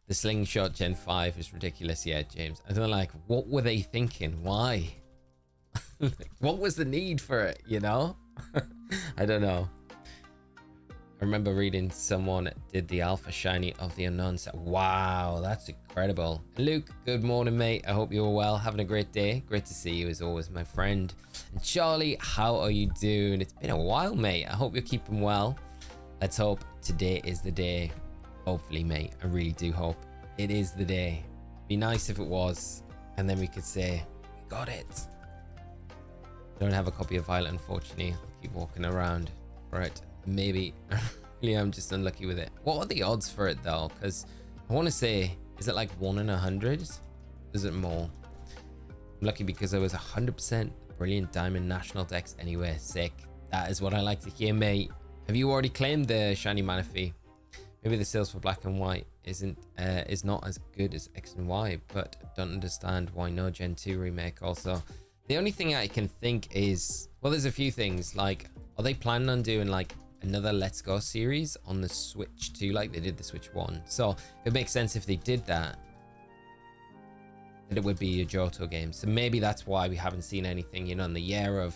The Slingshot Gen 5 is ridiculous. Yeah, James. I don't know, like, what were they thinking? Why? What was the need for it, you know? I don't know. I remember reading someone did the Alpha Shiny of the Unknown set. Wow, that's incredible. Luke, good morning, mate. I hope you're well. Having a great day. Great to see you as always, my friend. And Charlie, how are you doing? It's been a while, mate. I hope you're keeping well. Let's hope today is the day. Hopefully, mate. I really do hope it is the day. Be nice if it was, and then we could say we got it. Don't have a copy of Violet, unfortunately. I'll keep walking around for it. Maybe. Really, I'm just unlucky with it. What are the odds for it though? Because I want to say, is it like 1 in 100? Is it more? I'm lucky because I was 100% brilliant diamond national dex anyway. Sick. That is what I like to hear, mate. Have you already claimed the shiny Manaphy? Maybe the sales for black and white is not as good as X and Y, but don't understand why no Gen 2 remake also. The only thing I can think is, well, there's a few things. Like, are they planning on doing like another Let's Go series on the Switch 2 like they did the Switch 1? So it makes sense if they did that. that it would be a Johto game. So maybe that's why we haven't seen anything, you know, in the year of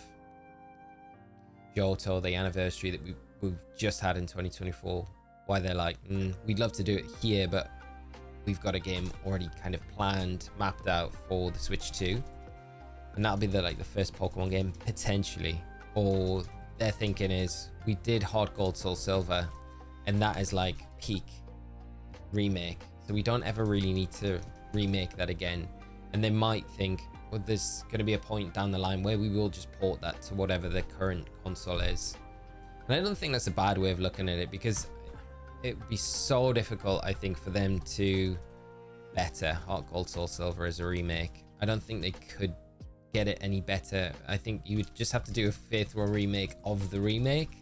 Johto, the anniversary that we've just had in 2024. Why they're like, we'd love to do it here, but we've got a game already kind of planned, mapped out for the Switch 2. And that'll be the first Pokemon game, potentially. Or their thinking is, we did Heart Gold, Soul Silver, and that is like peak remake. So we don't ever really need to remake that again. And they might think, well, there's going to be a point down the line where we will just port that to whatever the current console is. And I don't think that's a bad way of looking at it, because it would be so difficult, I think, for them to better Heart Gold, Soul Silver as a remake. I don't think they could get it any better. I think you would just have to do a faithful remake of the remake,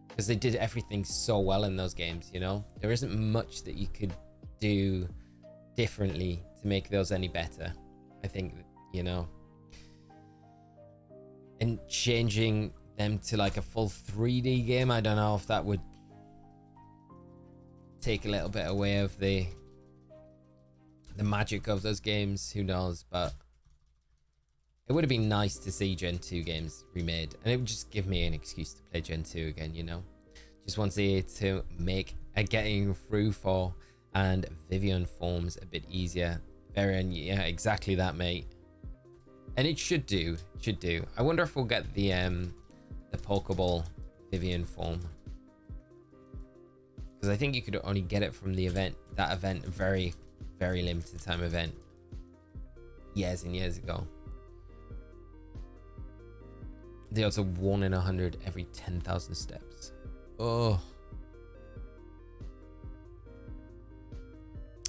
because they did everything so well in those games, you know? There isn't much that you could do differently to make those any better, I think, you know? And changing them to like a full 3D game, I don't know if that would take a little bit away of the magic of those games. Who knows? But it would have been nice to see Gen 2 games remade, and it would just give me an excuse to play Gen 2 again, you know? Just want to make a getting through for and Vivian forms a bit easier. Yeah, exactly that, mate. And it should do. I wonder if we'll get the Pokeball Vivian form, because I think you could only get it from the event, very, very limited time event, years and years ago. The odds are 1 in 100 every 10,000 steps. Oh.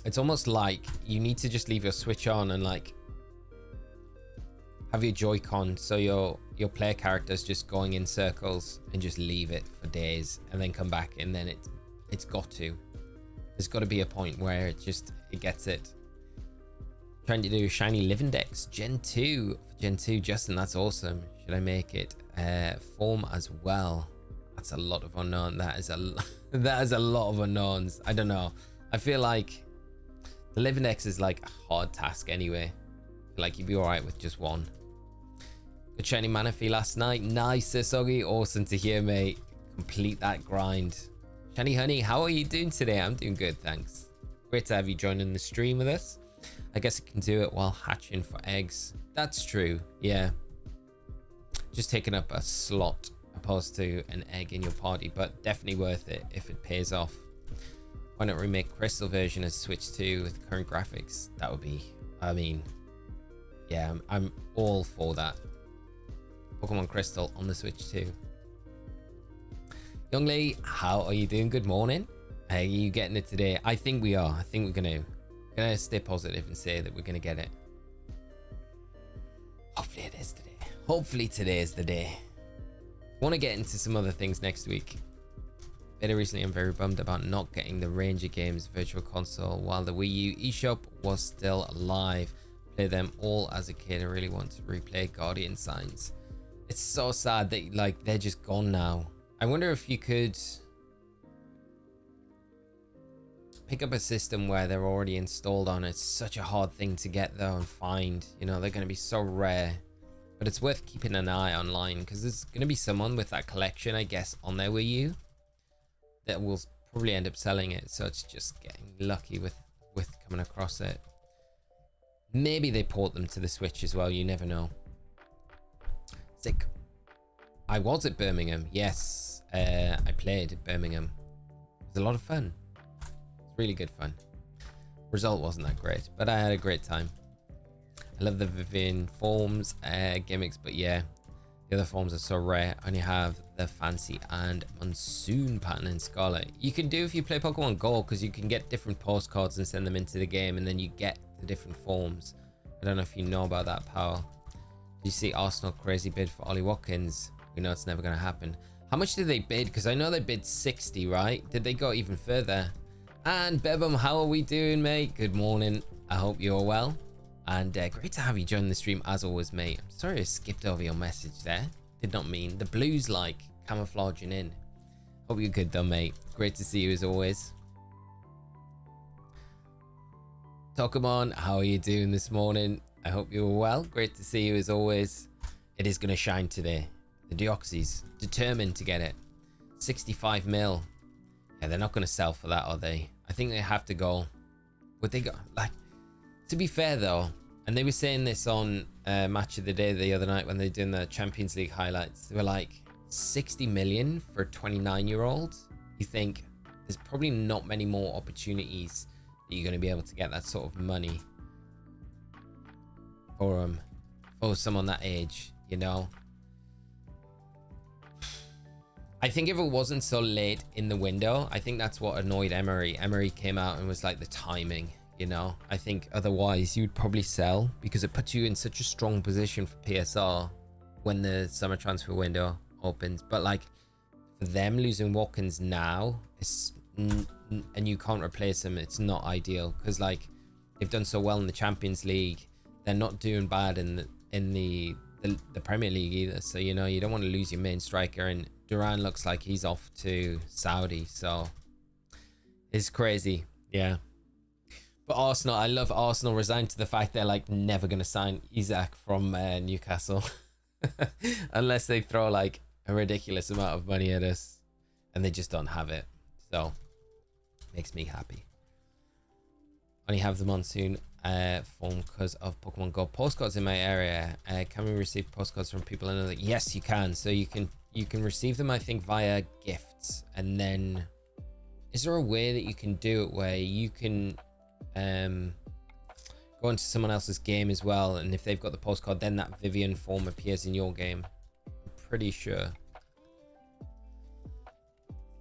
It's almost like you need to just leave your Switch on and like have your Joy-Con, so your player character's just going in circles, and just leave it for days and then come back, and then it's got to. There's got to be a point where it gets it. Trying to do Shiny Livindex Gen 2 for Gen 2. Justin, that's awesome. Should I make it form as well? That's a lot of unknown. That is a lot of unknowns. I don't know. I feel like the Livindex is like a hard task anyway. Like you'd be alright with just one. Good shiny Manaphy last night. Nice, Soggy. Awesome to hear, mate. Complete that grind. Shiny Honey, how are you doing today? I'm doing good, thanks. Great to have you joining the stream with us. I guess I can do it while hatching for eggs. That's true, yeah. Just taking up a slot opposed to an egg in your party, but definitely worth it if it pays off. Why not remake Crystal version as Switch 2 with current graphics? That would be, I mean, yeah, I'm all for that. Pokemon Crystal on the Switch 2. Young Lee, how are you doing? Good morning. Are you getting it today? I think we are. I think we're gonna stay positive and say that we're gonna get it. Hopefully it is today. Hopefully today is the day. Want to get into some other things next week. Very recently, I'm very bummed about not getting the Ranger Games Virtual Console while the Wii U eShop was still alive. Played them all as a kid. I really want to replay Guardian Signs. It's so sad that like they're just gone now. I wonder if you could pick up a system where they're already installed on. It's such a hard thing to get though and find. You know, they're going to be so rare. But it's worth keeping an eye online, because there's going to be someone with that collection, I guess, on their Wii U that will probably end up selling it. So it's just getting lucky with coming across it. Maybe they port them to the Switch as well. You never know. Sick. I was at Birmingham. Yes, I played at Birmingham. It was a lot of fun. It's really good fun. Result wasn't that great, but I had a great time. I love the Vivian forms gimmicks, but yeah, the other forms are so rare. I only have the Fancy and Monsoon pattern in Scarlet. You can do if you play Pokemon Go, because you can get different postcards and send them into the game, and then you get the different forms. I don't know if you know about that, Power. Did you see Arsenal crazy bid for Ollie Watkins? We know it's never going to happen. How much did they bid? Because I know they bid 60, right? Did they go even further? And Bebum, how are we doing, mate? Good morning. I hope you're well. And great to have you join the stream as always, mate. I'm sorry I skipped over your message there. Did not mean. The blues like camouflaging in. Hope you're good though, mate. Great to see you as always. Tokamon, how are you doing this morning? I hope you're well. Great to see you as always. It is going to shine today. The Deoxys, determined to get it. 65 mil. Yeah, they're not going to sell for that, are they? I think they have to go. Would they go? Like, to be fair though, and they were saying this on Match of the Day the other night when they were doing the Champions League highlights. They were like, 60 million for a 29-year-old? You think there's probably not many more opportunities that you're going to be able to get that sort of money for someone that age, you know? I think if it wasn't so late in the window, I think that's what annoyed Emery. Emery came out and was like the timing, you know? I think otherwise you'd probably sell because it puts you in such a strong position for PSR when the summer transfer window opens. But like for them losing Watkins now, and you can't replace him, it's not ideal because like they've done so well in the Champions League. They're not doing bad in the Premier League either. So, you know, you don't want to lose your main striker, and Duran looks like he's off to Saudi, so it's crazy. Yeah. But Arsenal, I love Arsenal resigned to the fact they're like never going to sign Isak from Newcastle unless they throw like a ridiculous amount of money at us, and they just don't have it. So makes me happy. Only have the monsoon form because of Pokemon Go. Postcards in my area. Can we receive postcards from people in other? Yes, you can. So you can receive them, I think, via gifts. And then is there a way that you can do it where you can go into someone else's game as well, and if they've got the postcard, then that Vivian form appears in your game? I'm pretty sure.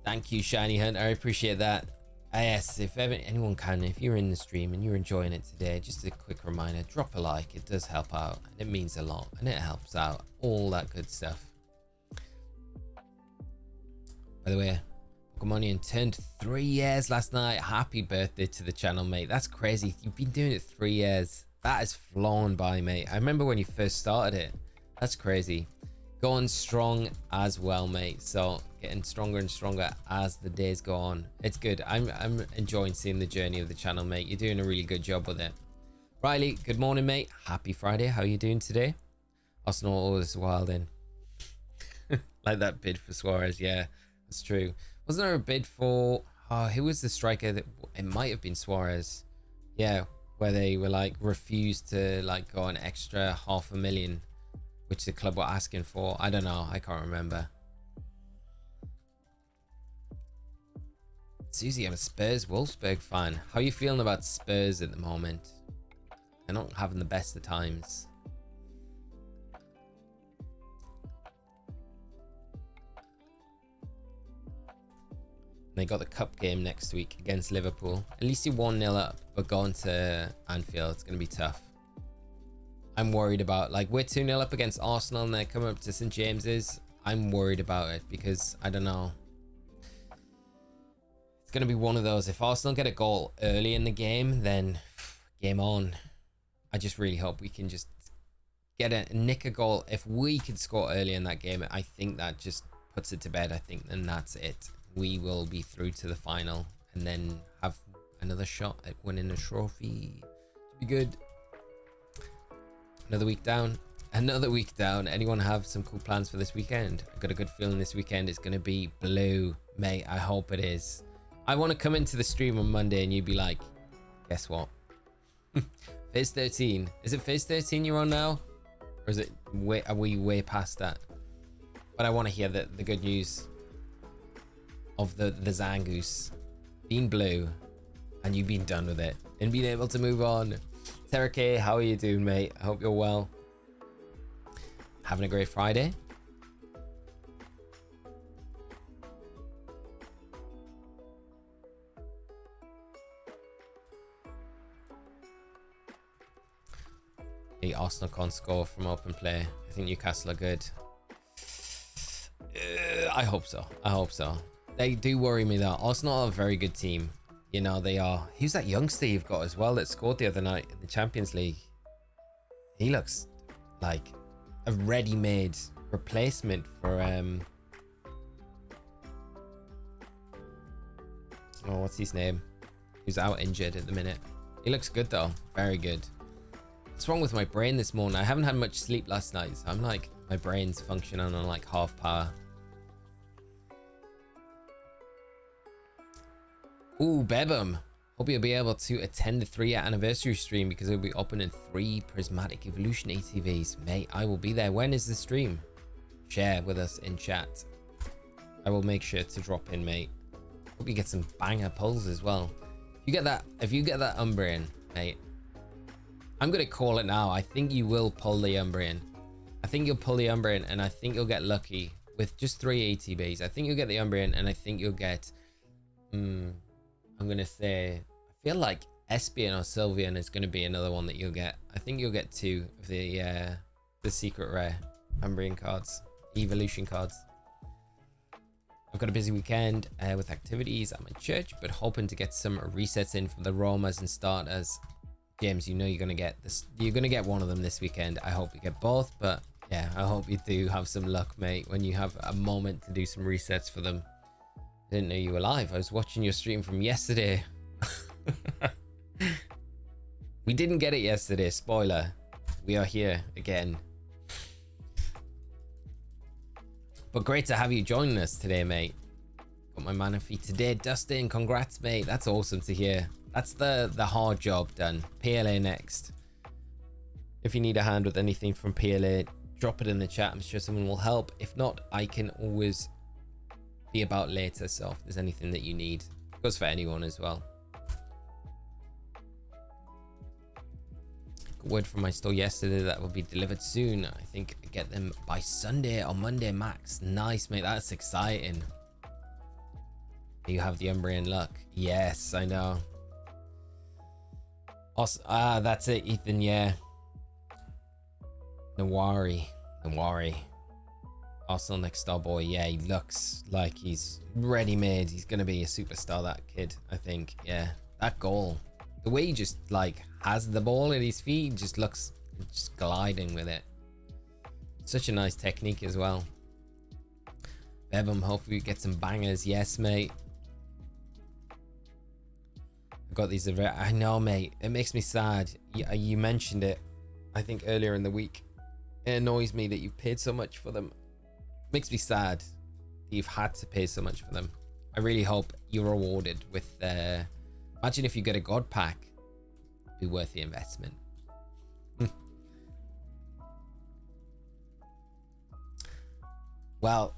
Thank you, Shiny Hunt. I appreciate that. Yes, if ever anyone can, if you're in the stream and you're enjoying it today, just a quick reminder, drop a like. It does help out, and it means a lot, and it helps out. All that good stuff. By the way, Pokemonian turned 3 years last night. Happy birthday to the channel, mate. That's crazy. You've been doing it 3 years. That has flown by, mate. I remember when you first started it. That's crazy. Going strong as well, mate. So getting stronger and stronger as the days go on. It's good. I'm enjoying seeing the journey of the channel, mate. You're doing a really good job with it. Riley, good morning, mate. Happy Friday. How are you doing today? Arsenal always wild in. Like that bid for Suarez. Yeah, that's true. Wasn't there a bid for who was the striker that it might have been Suarez? Yeah, where they were like refused to like go an extra $500,000, which the club were asking for. I don't know. I can't remember. Susie, I'm a Spurs Wolfsburg fan. How are you feeling about Spurs at the moment? They're not having the best of times. They got the cup game next week against Liverpool. At least you're 1-0 up, but going to Anfield, it's going to be tough. I'm worried about, like, we're 2-0 up against Arsenal and they're coming up to St. James's. I'm worried about it because, I don't know. It's going to be one of those. If Arsenal get a goal early in the game, then game on. I just really hope we can just nick a goal. If we could score early in that game, I think that just puts it to bed. I think then that's it. We will be through to the final and then have another shot at winning a trophy. Be good. Another week down. Another week down. Anyone have some cool plans for this weekend? I've got a good feeling this weekend is going to be blue, mate. I hope it is. I want to come into the stream on Monday and you'd be like, guess what? Phase 13. Is it Phase 13 you're on now? Or is it are we way past that? But I want to hear the good news of the Zangoose being blue and you being done with it and being able to move on. Terra K, how are you doing, mate? I hope you're well. Having a great Friday. Hey, Arsenal can't score from open play. I think Newcastle are good. I hope so. I hope so. They do worry me though. Arsenal are a very good team. You know, they are. Who's that youngster you've got as well that scored the other night in the Champions League? He looks like a ready-made replacement for oh, what's his name? Who's out injured at the minute. He looks good though. Very good. What's wrong with my brain this morning? I haven't had much sleep last night, so I'm like, my brain's functioning on like half power. Ooh, Bebum. Hope you'll be able to attend the 3-year anniversary stream because it'll be opening 3 prismatic evolution ATVs. Mate, I will be there. When is the stream? Share with us in chat. I will make sure to drop in, mate. Hope you get some banger pulls as well. If you get that Umbreon, mate, I'm gonna call it now. I think you will pull the Umbreon. I think you'll pull the Umbreon, and I think you'll get lucky with just 3 ATBs. I think you'll get the Umbreon, and I think you'll get. I'm gonna say. I feel like Espeon or Sylveon is gonna be another one that you'll get. I think you'll get 2 of the secret rare Umbreon cards, evolution cards. I've got a busy weekend with activities at my church, but hoping to get some resets in for the roamers and starters. James, you know you're gonna get this. You're gonna get one of them this weekend. I hope you get both, but yeah, I hope you do have some luck, mate, when you have a moment to do some resets for them. I didn't know you were live. I was watching your stream from yesterday. We didn't get it yesterday. Spoiler. We are here again. But great to have you joining us today, mate. Got my mana feed today. Dustin, congrats, mate. That's awesome to hear. That's the hard job done. PLA next. If you need a hand with anything from PLA, drop it in the chat. I'm sure someone will help. If not, I can always be about later. So if there's anything that you need, goes for anyone as well. Word from my store yesterday that will be delivered soon. I think I get them by Sunday or Monday max. Nice, mate. That's exciting. You have the Umbreon luck. Yes, I know. That's it, Ethan. Yeah. Nawari. Arsenal next star boy. Yeah, he looks like he's ready-made. He's gonna be a superstar, that kid, I think. Yeah, that goal, the way he just like has the ball at his feet, just looks just gliding with it. Such a nice technique as well. Bebum, hopefully we get some bangers. Yes, mate. I got these. I know, mate. It makes me sad. You mentioned it, I think, earlier in the week. It annoys me that you've paid so much for them. Makes me sad that you've had to pay so much for them. I really hope you're rewarded with. Imagine if you get a god pack. It'd be worth the investment. Well,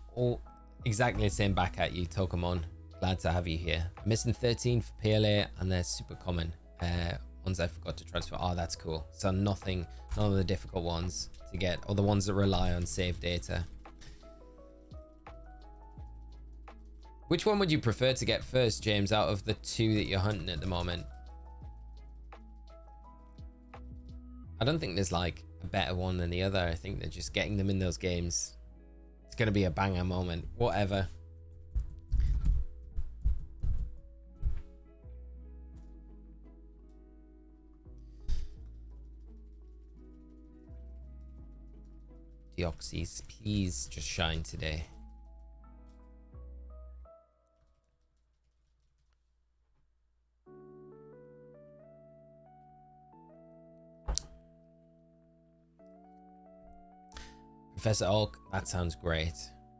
exactly the same back at you, Tokamon. Glad to have you here. I'm missing 13 for PLA, and they're super common. Ones I forgot to transfer. Oh, that's cool. So none of the difficult ones to get, or the ones that rely on save data. Which one would you prefer to get first, James, out of the 2 that you're hunting at the moment? I don't think there's like a better one than the other. I think they're just getting them in those games. It's going to be a banger moment. Whatever. Deoxys, please just shine today. Professor Oak, that sounds great.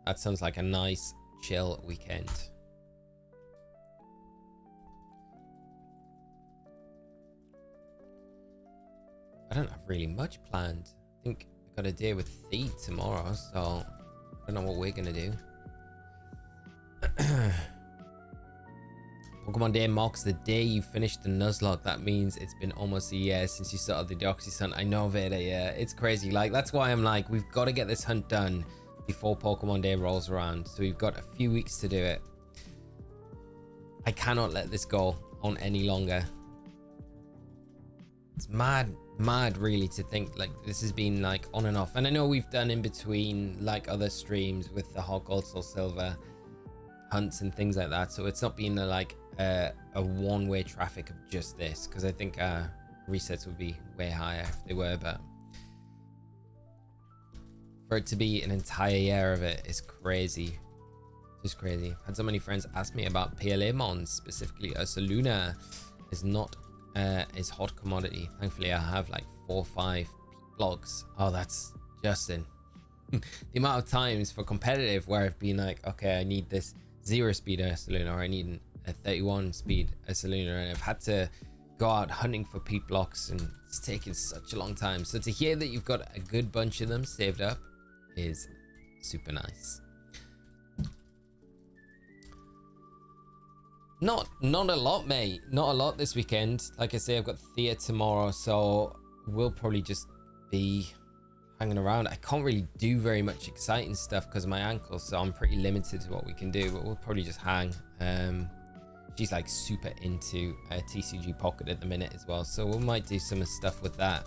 That sounds like a nice, chill weekend. I don't have really much planned. I think I got a day with Thee tomorrow, so I don't know what we're gonna do. Pokemon Day marks the day you finished the Nuzlocke. That means it's been almost a year since you started the Deoxys hunt. I know, Vader, yeah, it's crazy. Like, that's why I'm like, we've got to get this hunt done before Pokemon Day rolls around. So we've got a few weeks to do it. I cannot let this go on any longer. It's mad really to think like this has been like on and off. And I know we've done in between like other streams with the Hot Gold Soul Silver hunts and things like that. So it's not been like a one-way traffic of just this, because I think resets would be way higher if they were, but for it to be an entire year of it is crazy. Just crazy. Had so many friends ask me about PLA mons, specifically Ursaluna is not is hot commodity. Thankfully I have like 4 or 5 blocks. Oh, that's Justin. The amount of times for competitive where I've been like, okay, I need this 0 speed Ursaluna, or I need a 31 speed Ursaluna, and I've had to go out hunting for peak blocks, and it's taken such a long time. So to hear that you've got a good bunch of them saved up is super nice. Not a lot, mate. Not a lot this weekend. Like I say, I've got theatre tomorrow, so we'll probably just be hanging around. I can't really do very much exciting stuff because of my ankle, so I'm pretty limited to what we can do, but we'll probably just hang. She's like super into TCG Pocket at the minute as well, so we might do some stuff with that.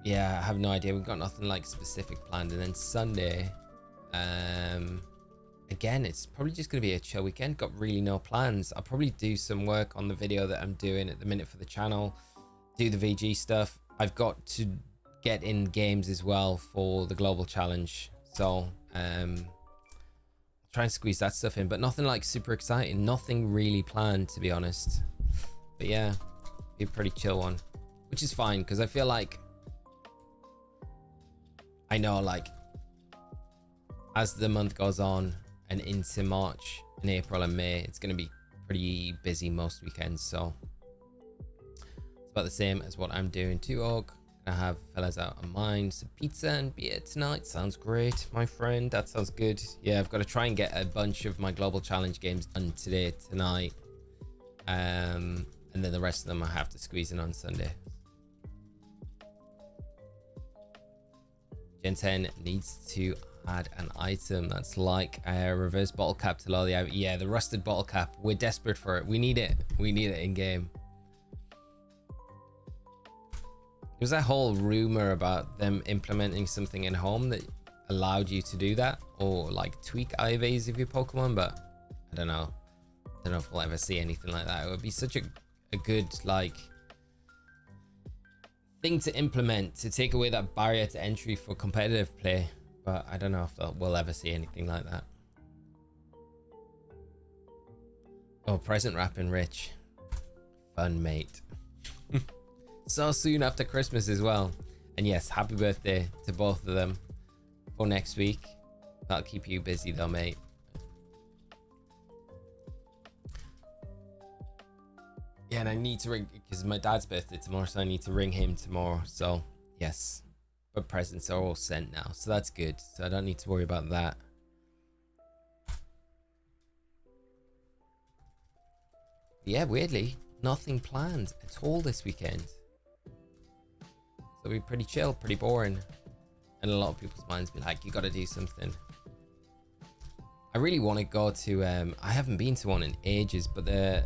Yeah, I have no idea. We've got nothing like specific planned. And then Sunday, again, it's probably just gonna be a chill weekend. Got really no plans. I'll probably do some work on the video that I'm doing at the minute for the channel, do the VG stuff. I've got to get in games as well for the global challenge, so try and squeeze that stuff in, but nothing like super exciting, nothing really planned, to be honest. But yeah, be a pretty chill one, which is fine, because I feel like I know, like, as the month goes on and into March and April and May, it's going to be pretty busy most weekends, so it's about the same as what I'm doing too. Gonna have fellas out on mine, some pizza and beer tonight. Sounds great, my friend. That sounds good. Yeah, I've got to try and get a bunch of my global challenge games done tonight, and then the rest of them I have to squeeze in on Sunday. Gen 10 needs to add an item that's like a reverse bottle cap to lower the, yeah, the rusted bottle cap. We're desperate for it. We need it in game. There's that whole rumor about them implementing something in home that allowed you to do that, or like tweak IVs of your Pokemon, but I don't know. I don't know if we'll ever see anything like that. It would be such a good like thing to implement to take away that barrier to entry for competitive play, but I don't know if we'll ever see anything like that. Oh, present wrapping Rich. Fun, mate. So soon after Christmas as well. And yes, happy birthday to both of them for next week. That'll keep you busy though, mate. Yeah, and I need to ring, because my dad's birthday tomorrow, so I need to ring him tomorrow. So yes, but presents are all sent now, so that's good. So I don't need to worry about that. Yeah, weirdly, nothing planned at all this weekend. So it'll be pretty chill, pretty boring. And a lot of people's minds be like, you gotta do something. I really want to go to, I haven't been to one in ages, but they're,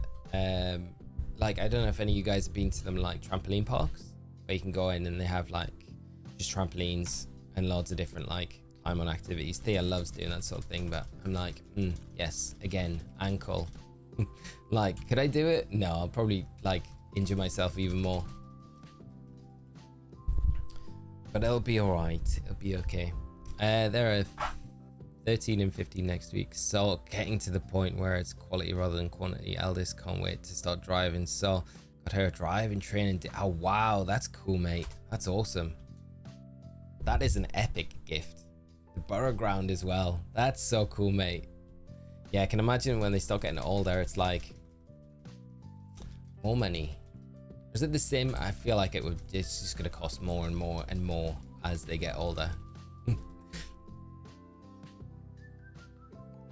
like, I don't know if any of you guys have been to them, like trampoline parks, where you can go in and they have like just trampolines and loads of different like climb on activities. Thea loves doing that sort of thing, but I'm like, yes, again, ankle. Like, could I do it? No, I'll probably like injure myself even more. But it'll be all right. It'll be okay. There are 13 and 15 next week, so getting to the point where it's quality rather than quantity. Eldest can't wait to start driving, so got her driving training. Oh wow, that's cool, mate. That's awesome. That is an epic gift. The borough ground as well. That's so cool, mate. Yeah, I can imagine when they start getting older, it's like more money. Is it the same? I feel like it's just gonna cost more and more and more as they get older.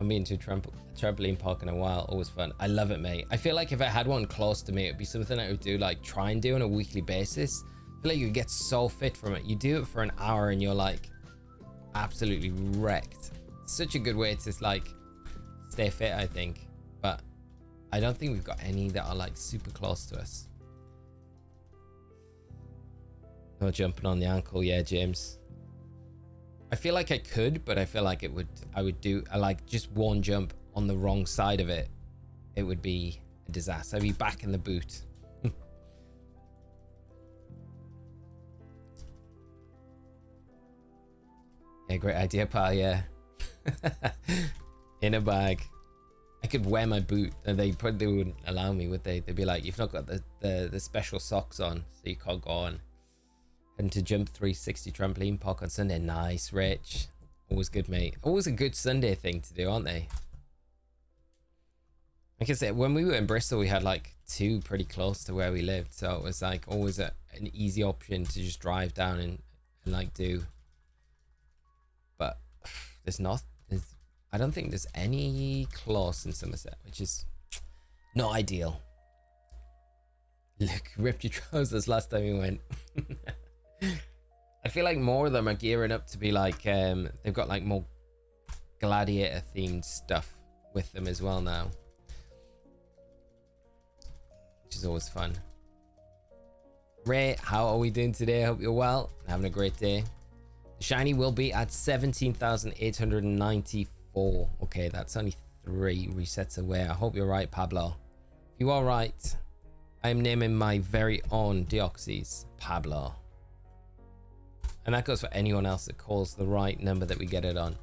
I've been to a trampoline park in a while. Always fun. I love it, mate. I feel like if I had one close to me, it'd be something I would do, like try and do on a weekly basis. I feel like you get so fit from it. You do it for an hour and you're like absolutely wrecked. Such a good way to like stay fit, I think. But I don't think we've got any that are like super close to us. No jumping on the ankle, yeah, James. I feel like I could, but I feel like I would do like just one jump on the wrong side of it. It would be a disaster. I'd be back in the boot. Yeah, great idea, pal. Yeah. In a bag. I could wear my boot, and they wouldn't allow me, would they? They'd be like, you've not got the special socks on, so you can't go on. And to jump 360 trampoline park on Sunday. Nice, Rich. Always good, mate. Always a good Sunday thing to do, aren't they? Like I said, when we were in Bristol, we had like 2 pretty close to where we lived, so it was like always an easy option to just drive down and like do. But I don't think there's any close in Somerset, which is not ideal. Look, ripped your trousers last time we went. I feel like more of them are gearing up to be like, they've got like more gladiator themed stuff with them as well now, which is always fun. Ray, how are we doing today? I hope you're well, having a great day. The shiny will be at 17,894. Okay, that's only 3 resets away. I hope you're right, Pablo. If you are right, I am naming my very own Deoxys Pablo. And that goes for anyone else that calls the right number that we get it on.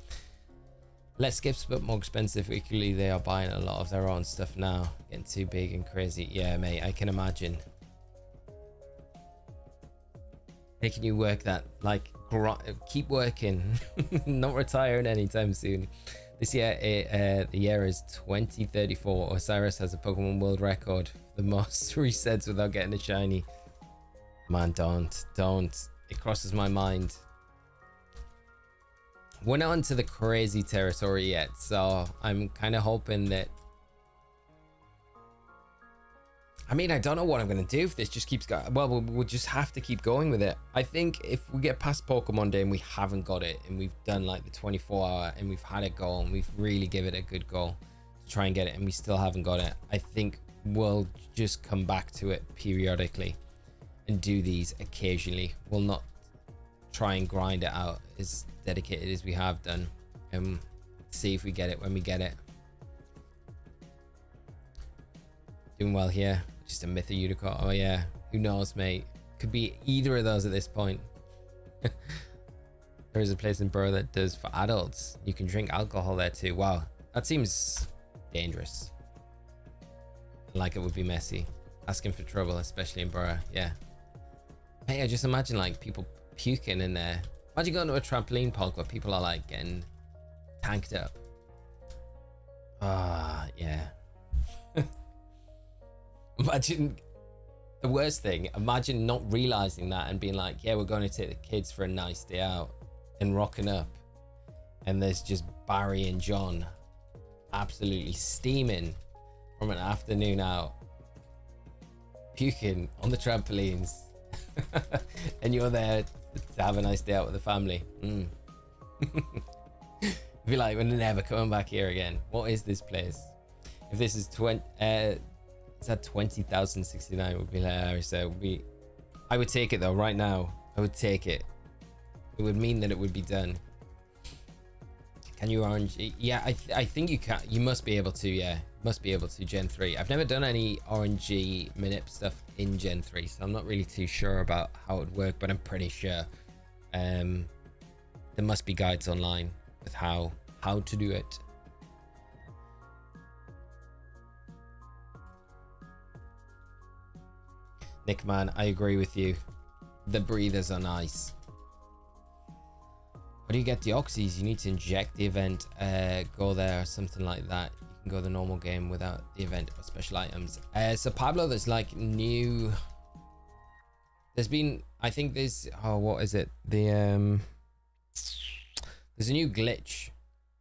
Less skips, but more expensive. Equally, they are buying a lot of their own stuff now. Getting too big and crazy. Yeah, mate, I can imagine. Making you work that, like, keep working. Not retiring anytime soon. This year, the year is 2034. Osirus has a Pokemon world record for the most resets without getting a shiny. Man, don't. It crosses my mind. We're not into the crazy territory yet, so I'm kind of hoping that... I mean, I don't know what I'm going to do if this just keeps going. Well, we'll just have to keep going with it. I think if we get past Pokemon Day and we haven't got it, and we've done like the 24-hour, and we've had it go, and we've really given it a good go to try and get it, and we still haven't got it, I think we'll just come back to it periodically and do these occasionally. We'll not try and grind it out as dedicated as we have done, and see if we get it when we get it. Doing well here. Just a Mytho Unicorn. Oh yeah, who knows, mate? Could be either of those at this point. There is a place in Borough that does for adults. You can drink alcohol there too. Wow, that seems dangerous. Like it would be messy. Asking for trouble, especially in Borough. Yeah. Hey, I just imagine like people puking in there. Imagine going to a trampoline park where people are like getting tanked up. Ah, yeah. Imagine the worst thing. Imagine not realizing that and being like, yeah, we're going to take the kids for a nice day out, and rocking up, and there's just Barry and John absolutely steaming from an afternoon out, puking on the trampolines. And you're there to have a nice day out with the family. Be like, we're never coming back here again. What is this place? If this is it's at 20,069, would be hilarious. So I would take it though right now. I would take it. It would mean that it would be done. Can you RNG? Yeah, I think you can. You must be able to. Yeah, must be able to. Gen 3. I've never done any RNG manip stuff in Gen 3, so I'm not really too sure about how it would work, but I'm pretty sure there must be guides online with how to do it. Nick, man, I agree with you. The breathers are nice. How do you get Deoxys? You need to inject the event, go there or something like that. You can go the normal game without the event or special items. So Pablo, there's like new... There's been... I think there's... Oh, what is it? The... There's a new glitch.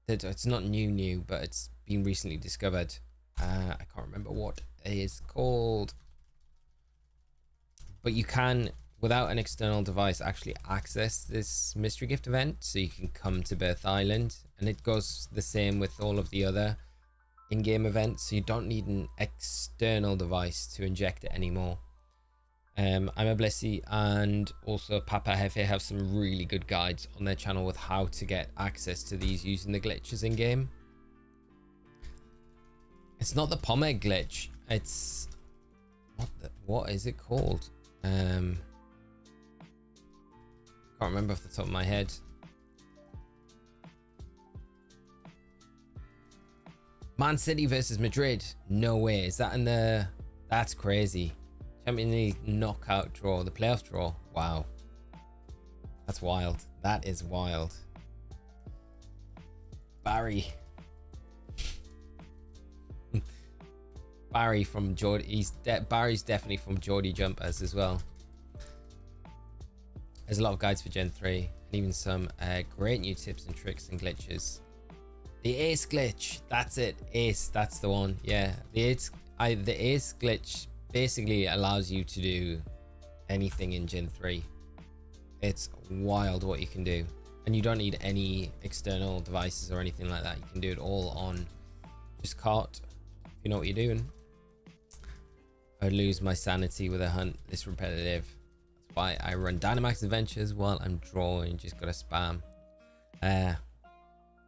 It's not new, but it's been recently discovered. I can't remember what it is called. But you can, without an external device, actually access this mystery gift event. So you can come to Birth Island, and it goes the same with all of the other in-game events. So you don't need an external device to inject it anymore. I'm a Blissey and also Papa Hefe have some really good guides on their channel with how to get access to these using the glitches in game. It's not the pomade glitch. It's what is it called? Can't remember off the top of my head. Man City versus Madrid. No way. Is that in the... That's crazy. Champions League knockout draw. The playoff draw. Wow. That's wild. That is wild. Barry. Barry from Geordie. Barry's definitely from Geordie Jumpers as well. There's a lot of guides for Gen 3 and even some great new tips and tricks and glitches. The Ace glitch, that's it. Ace, that's the one. Yeah, the Ace glitch basically allows you to do anything in Gen 3. It's wild what you can do, and you don't need any external devices or anything like that. You can do it all on just cart, if you know what you're doing. I'd lose my sanity with a hunt this repetitive. That's why I run Dynamax adventures while I'm drawing. Just gotta spam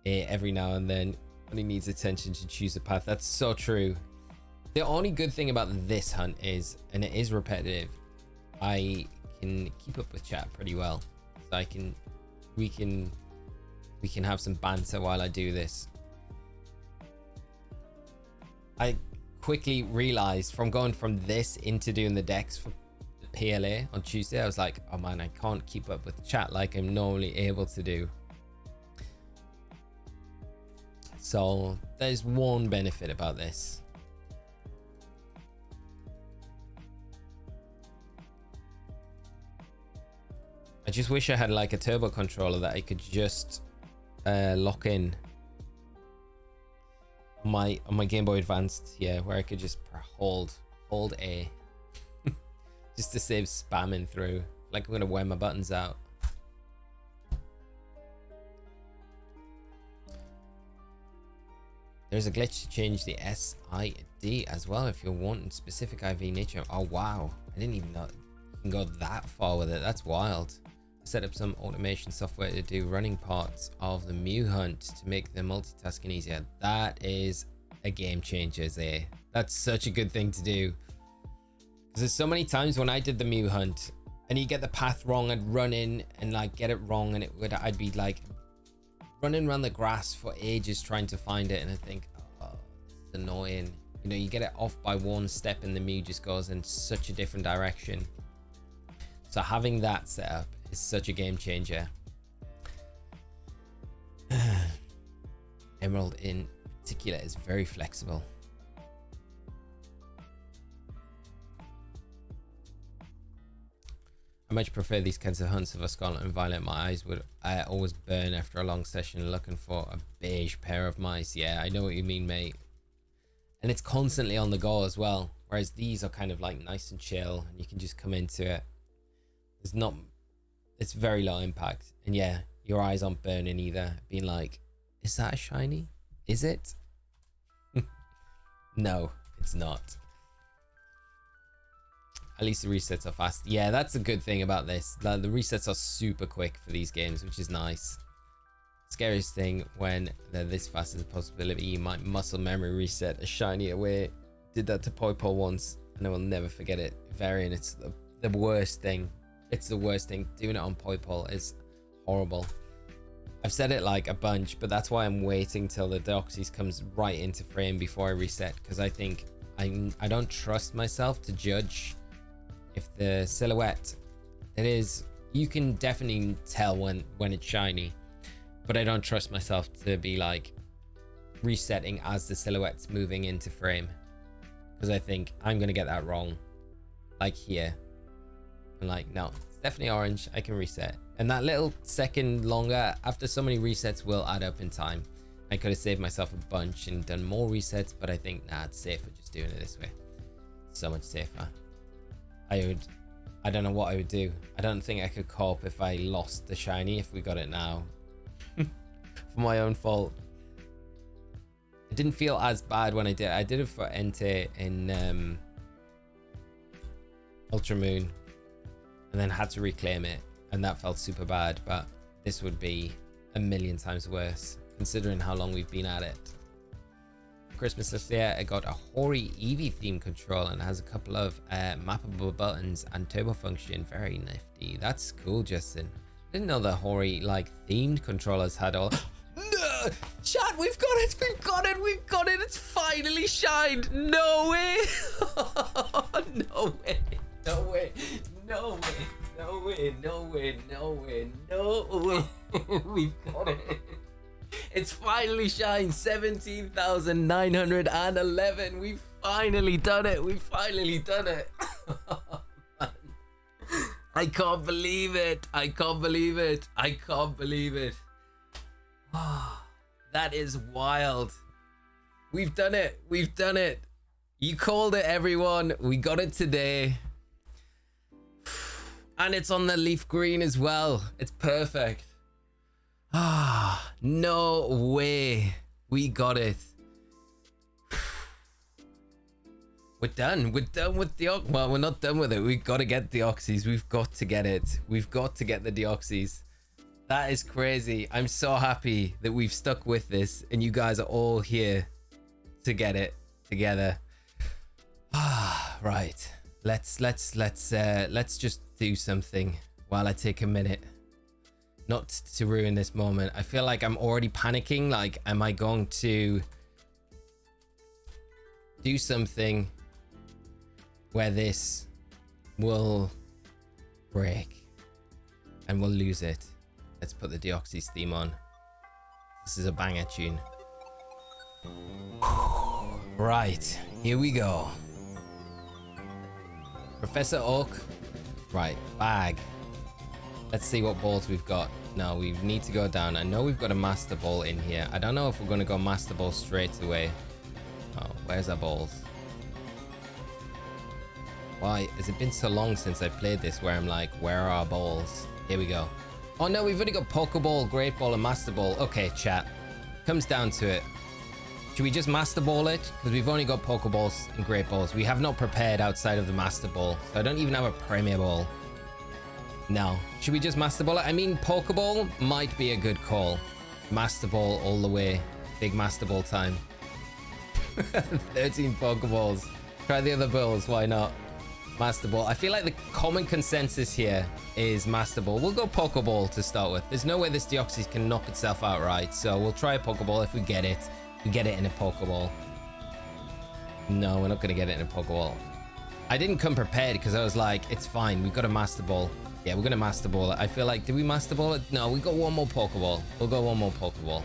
every now and then when he needs attention to choose a path. That's so true. The only good thing about this hunt is, and it is repetitive, I can keep up with chat pretty well. So we can have some banter while I do this. I quickly realized from going from this into doing the decks for the PLA on Tuesday, I was like, oh man, I can't keep up with chat like I'm normally able to do. So there's one benefit about this. I just wish I had like a turbo controller that I could just lock in on my Game Boy Advanced, yeah, where I could just hold A just to save spamming through. Like I'm gonna wear my buttons out. There's a glitch to change the SID as well if you're wanting specific IV nature. Oh wow, I didn't even know you can go that far with it. That's wild. Set up some automation software to do running parts of the Mew hunt to make the multitasking easier. That is a game changer there. That's such a good thing to do, because there's so many times when I did the Mew hunt and you get the path wrong, I'd run in and like get it wrong, and I'd be like running around the grass for ages trying to find it, and I think, oh, it's annoying. You know, you get it off by one step and the Mew just goes in such a different direction. So having that set up is such a game changer. Emerald in particular is very flexible. I much prefer these kinds of hunts over Scarlet and Violet. My eyes would always burn after a long session looking for a beige pair of mice. Yeah, I know what you mean, mate. And it's constantly on the go as well, whereas these are kind of like nice and chill and you can just come into it. It's very low impact, and yeah, your eyes aren't burning either, being like, is that a shiny? Is it? No, it's not. At least the resets are fast. Yeah, that's a good thing about this. The resets are super quick for these games, which is nice. Scariest thing when they're this fast is a possibility you might muscle memory reset a shiny away. Did that to Poipole once, and I will never forget it. Variant, it's the worst thing. It's the worst thing. Doing it on Poipole is horrible. I've said it like a bunch, but that's why I'm waiting till the Deoxys comes right into frame before I reset, because I think I don't trust myself to judge if the silhouette, it is, you can definitely tell when it's shiny, but I don't trust myself to be like resetting as the silhouette's moving into frame, because I think I'm gonna get that wrong. Like here, I'm like, no, it's definitely orange, I can reset. And that little second longer after so many resets will add up in time. I could have saved myself a bunch and done more resets, but I think, nah, it's safer just doing it this way. So much safer. I don't know what I would do. I don't think I could cope if I lost the shiny if we got it now. For my own fault. It didn't feel as bad when I did. I did it for Entei in Ultra Moon, and then had to reclaim it, and that felt super bad, but this would be a million times worse considering how long we've been at it. Christmas this year I got a Hori Eevee theme control, and has a couple of mappable buttons and turbo function. Very nifty. That's cool, Justin. Didn't know the Hori like themed controllers had all. No! Chat, we've got it, we've got it, we've got it. It's finally shined. No way. No way, no way, no way, no way, no way, no way, no way. We've got it. It's finally shined. 17,911. We've finally done it. We've finally done it. I can't believe it. I can't believe it. I can't believe it. That is wild. We've done it. We've done it. You called it, everyone. We got it today. And it's on the leaf green as well. It's perfect. No way. We got it. We're done. We're done with the... Well, we're not done with it. We've got to get Deoxys. We've got to get it. We've got to get the Deoxys. That is crazy. I'm so happy that we've stuck with this and you guys are all here to get it together. Right. Let's just do something while I take a minute. Not to ruin this moment. I feel like I'm already panicking. Like, am I going to do something where this will break and we'll lose it? Let's put the Deoxys theme on. This is a banger tune. Right, here we go. Professor Oak. Right, bag. Let's see what balls we've got. No, we need to go down. I know we've got a Master Ball in here. I don't know if we're going to go Master Ball straight away. Oh, where's our balls? Why has it been so long since I played this where I'm like, where are our balls? Here we go. Oh no, we've only got Pokeball, Great Ball, and Master Ball. Okay, chat. Comes down to it. Should we just Master Ball it? Because we've only got Pokeballs and Great Balls. We have not prepared outside of the Master Ball. So I don't even have a Premier Ball. No. Should we just Master Ball it? I mean, Pokeball might be a good call. Master Ball all the way. Big Master Ball time. 13 Pokeballs. Try the other balls, why not? Master Ball. I feel like the common consensus here is Master Ball. We'll go Pokeball to start with. There's no way this Deoxys can knock itself out right. So we'll try a Pokeball if we get it. We get it in a Pokeball. No, we're not going to get it in a Pokeball. I didn't come prepared because I was like, it's fine. We've got a Master Ball. Yeah, we're going to Master Ball it. I feel like, did we Master Ball it? No, we got one more Pokeball. We'll go one more Pokeball.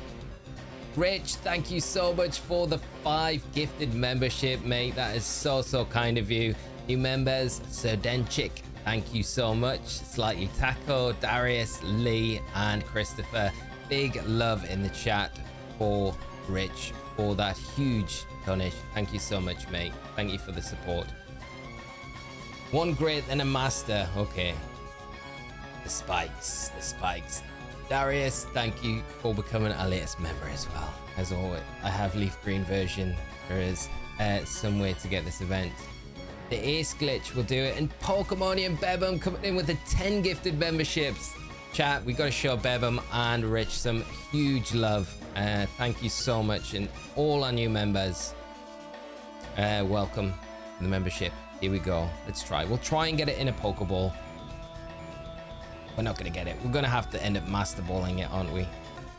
Rich, thank you so much for the 5 gifted membership, mate. That is so, so kind of you. New members, Sir Denchik, thank you so much. Slightly Taco, Darius, Lee, and Christopher. Big love in the chat for Rich for that huge donation. Thank you so much, mate. Thank you for the support. One great and a master. Okay. The spikes. The spikes. Darius, thank you for becoming our latest member as well. As always, I have leaf green version. There is some way to get this event. The Ace Glitch will do it. And Pokemonian Bebum coming in with the 10 gifted memberships. Chat, we got to show Bebum and Rich some huge love. Thank you so much. And all our new members, welcome to the membership. Here we go. Let's try. We'll try and get it in a Pokeball. We're not going to get it. We're going to have to end up Master Balling it, aren't we?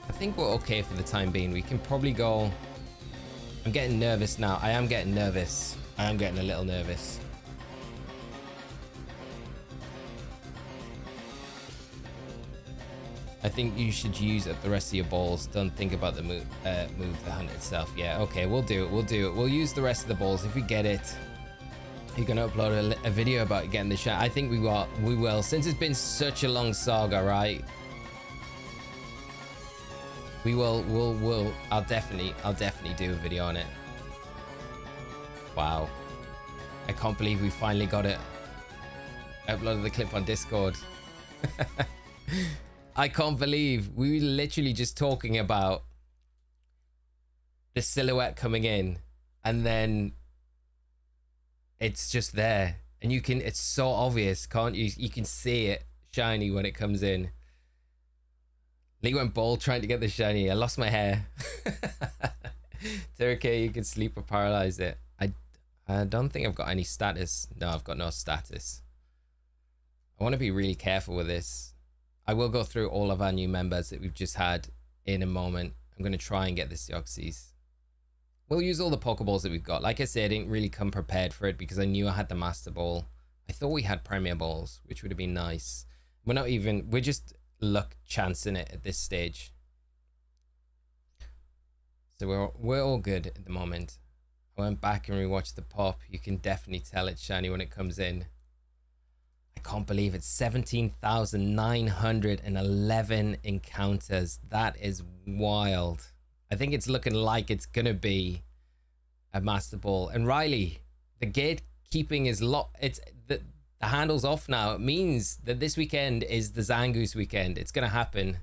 I think we're okay for the time being. We can probably go... I'm getting nervous now. I am getting nervous. I am getting a little nervous. I think you should use up the rest of your balls. Don't think about the move the hunt itself. Yeah, okay, we'll do it. We'll do it. We'll use the rest of the balls. If we get it, you're going to upload a video about getting the shot. I think we will. Since it's been such a long saga, right? I'll definitely do a video on it. Wow. I can't believe we finally got it. I uploaded the clip on Discord. I can't believe we were literally just talking about the silhouette coming in and then it's just there and it's so obvious, can't you? You can see it shiny when it comes in. Lee went bald trying to get the shiny. I lost my hair. Turkey, you can sleep or paralyze it. I don't think I've got any status. No, I've got no status. I want to be really careful with this. I will go through all of our new members that we've just had in a moment. I'm I'm going to try and get this Deoxys. We'll use all the Pokeballs that we've got. Like I said, I didn't really come prepared for it because I knew I had the Master Ball. I thought we had Premier Balls, which would have been nice. We're just luck chancing it at this stage. So we're all good at the moment. I went back and rewatched the pop. You can definitely tell it's shiny when it comes in. I can't believe it. 17,911 encounters. That is wild. I think it's looking like it's going to be a Master Ball. And Riley, the gatekeeping is locked. It's the handle's off now. It means that this weekend is the Zangoose weekend. It's going to happen.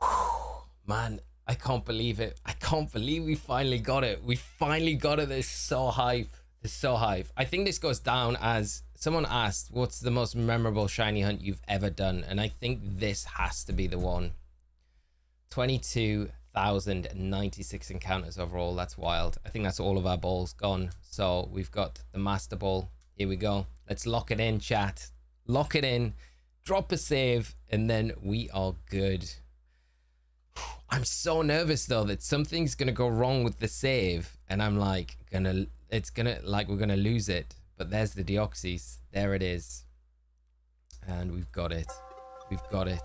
Whew, man, I can't believe it. I can't believe we finally got it. We finally got it. It's so hype. It's so hype. I think this goes down as someone asked, what's the most memorable shiny hunt you've ever done? And I think this has to be the one. 22,096 encounters overall. That's wild. I think that's all of our balls gone. So we've got the Master Ball. Here we go. Let's lock it in, chat. Lock it in. Drop a save. And then we are good. I'm so nervous though that something's gonna go wrong with the save, and I'm like we're gonna lose it. But there's the Deoxys. There it is, and we've got it. We've got it.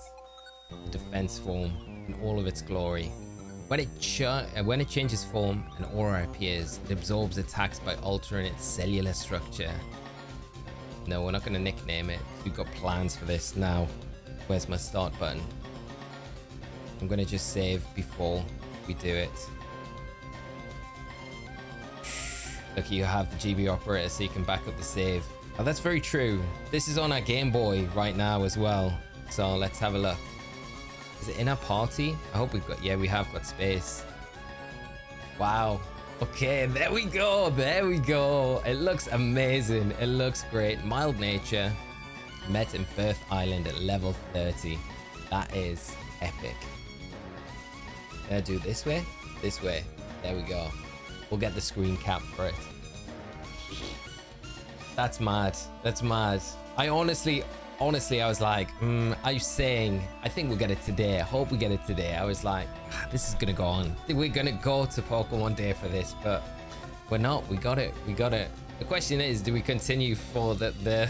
Defense form in all of its glory. When it changes form, an aura appears. It absorbs attacks by altering its cellular structure. No, we're not gonna nickname it. We've got plans for this now. Where's my start button? I'm gonna just save before we do it. Look, you have the GB operator so you can back up the save. Oh, that's very true. This is on our Game Boy right now as well. So let's have a look. Is it in our party? I hope we've got, yeah, we have got space. Wow. Okay, there we go. There we go. It looks amazing. It looks great. Mild nature. Met in Birth Island at level 30. That is epic. Can I do it this way? This way. There we go. We'll get the screen cap for it. That's mad. That's mad. I honestly, I was like, I think we'll get it today. I hope we get it today. I was like, this is gonna go on. We're gonna go to Pokemon Day for this, but we're not. We got it. We got it. The question is, do we continue for the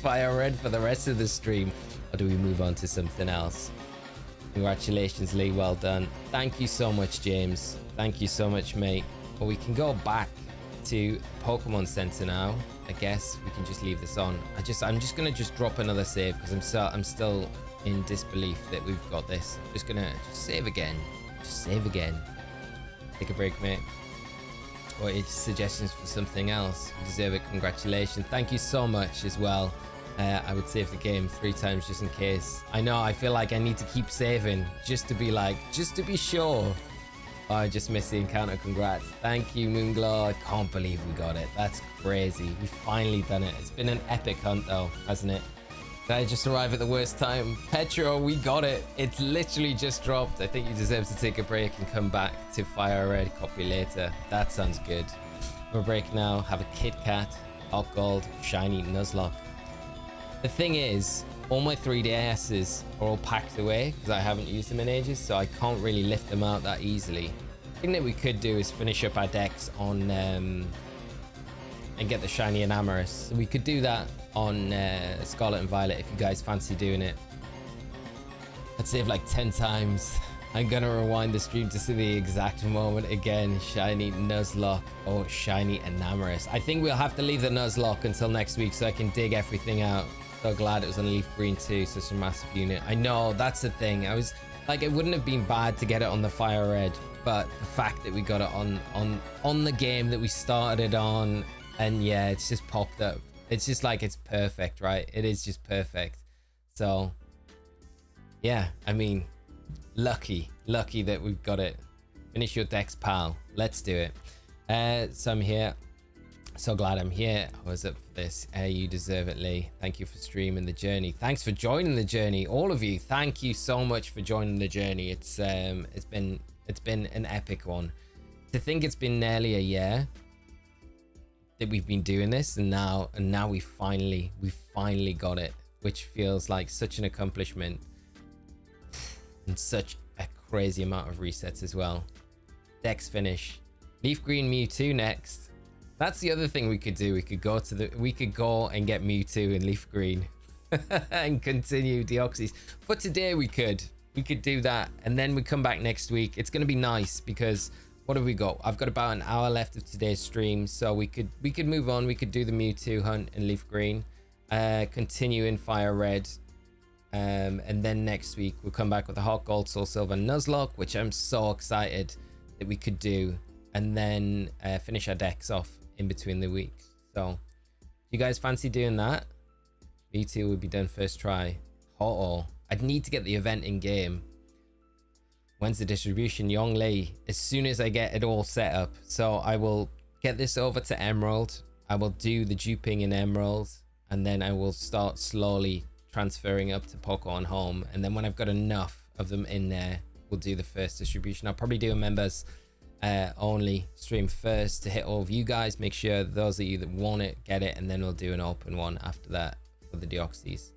Fire Red for the rest of the stream, or do we move on to something else? Congratulations, Lee. Well done. Thank you so much, James. Thank you so much, mate. Well, we can go back to Pokemon Center now. I guess we can just leave this on. I'm just gonna drop another save because I'm still in disbelief that we've got this. I'm just gonna save again. Just save again. Take a break, mate. Or suggestions for something else. You deserve it. Congratulations. Thank you so much as well. I would save the game 3 times just in case. I know, I feel like I need to keep saving just to be sure. Oh, I just missed the encounter. Congrats. Thank you, Moonglow. I can't believe we got it. That's crazy. We've finally done it. It's been an epic hunt though, hasn't it? Did I just arrive at the worst time? Petro, we got it. It's literally just dropped. I think you deserve to take a break and come back to Fire Red. Copy later. That sounds good. We're break now. Have a Kit Kat, Hot Gold, Shiny Nuzlocke. The thing is, all my 3DSs are all packed away because I haven't used them in ages, so I can't really lift them out that easily. The thing that we could do is finish up our decks on and get the shiny Enamorus. So we could do that on Scarlet and Violet if you guys fancy doing it. I'd save like 10 times. I'm gonna rewind the stream to see the exact moment again. Shiny Nuzlocke or shiny Enamorus. I think we'll have to leave the Nuzlocke until next week so I can dig everything out. So glad it was on Leaf Green too, such a massive unit. I know, that's the thing. I was like, it wouldn't have been bad to get it on the Fire Red, but the fact that we got it on the game that we started on, and yeah, it's just popped up. It's just like, it's perfect, right? It is just perfect. So yeah, I mean, lucky that we've got it. Finish your decks, pal. Let's do it. So I'm here. So glad I'm here. I was up for this. You deserve it, Lee. Thank you for streaming the journey. Thanks for joining the journey, all of you. Thank you so much for joining the journey. It's been an epic one. To think it's been nearly a year that we've been doing this, and now we finally got it, which feels like such an accomplishment and such a crazy amount of resets as well. Dex finish. Leaf Green Mewtwo next. That's the other thing we could do. We could go and get Mewtwo in Leaf Green and continue Deoxys. For today we could do that, and then we come back next week. It's going to be nice because what have we got? I've got about an hour left of today's stream, so we could move on. We could do the Mewtwo hunt in Leaf Green, continue in Fire Red, and then next week we'll come back with the Hot Gold, Soul Silver, Nuzlocke, which I'm so excited that we could do, and then finish our decks off in between the week. So you guys fancy doing that? Mewtwo would be done first try. I'd need to get the event in game. When's the distribution? Yongli, as soon as I get it all set up. So I will get this over to Emerald. I will do the duping in Emerald, and then I will start slowly transferring up to Pokemon Home. And then when I've got enough of them in there, we'll do the first distribution. I'll probably do a members only stream first to hit all of you guys. Make sure those of you that want it get it, and then we'll do an open one after that for the Deoxys.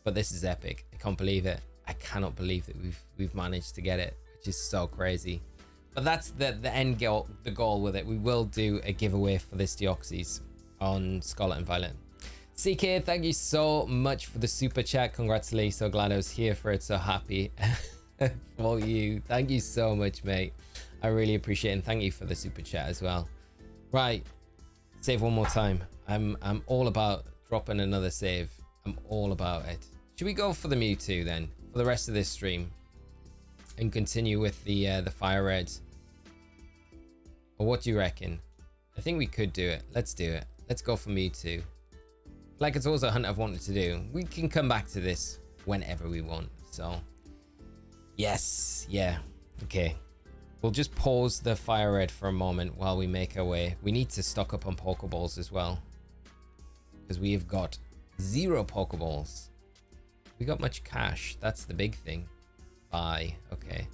But this is epic. I can't believe it. I cannot believe that we've managed to get it, which is so crazy. But that's the end goal, the goal with it. We will do a giveaway for this Deoxys on Scarlet and Violet. CK, thank you so much for the super chat. Congrats, Lee. So glad I was here for it. So happy for you. Thank you so much, mate. I really appreciate it, and thank you for the super chat as well. Right, save one more time. I'm all about dropping another save. I'm all about it. Should we go for the Mewtwo then for the rest of this stream and continue with the Fire Red? Or what do you reckon? I think we could do it. Let's do it. Let's go for Mewtwo. Like, it's always a hunt I've wanted to do. We can come back to this whenever we want. So yes, yeah, okay. We'll just pause the Fire Red for a moment while we make our way. We need to stock up on Pokeballs as well, because we have got 0 Pokeballs. We got much cash. That's the big thing. Buy. Okay.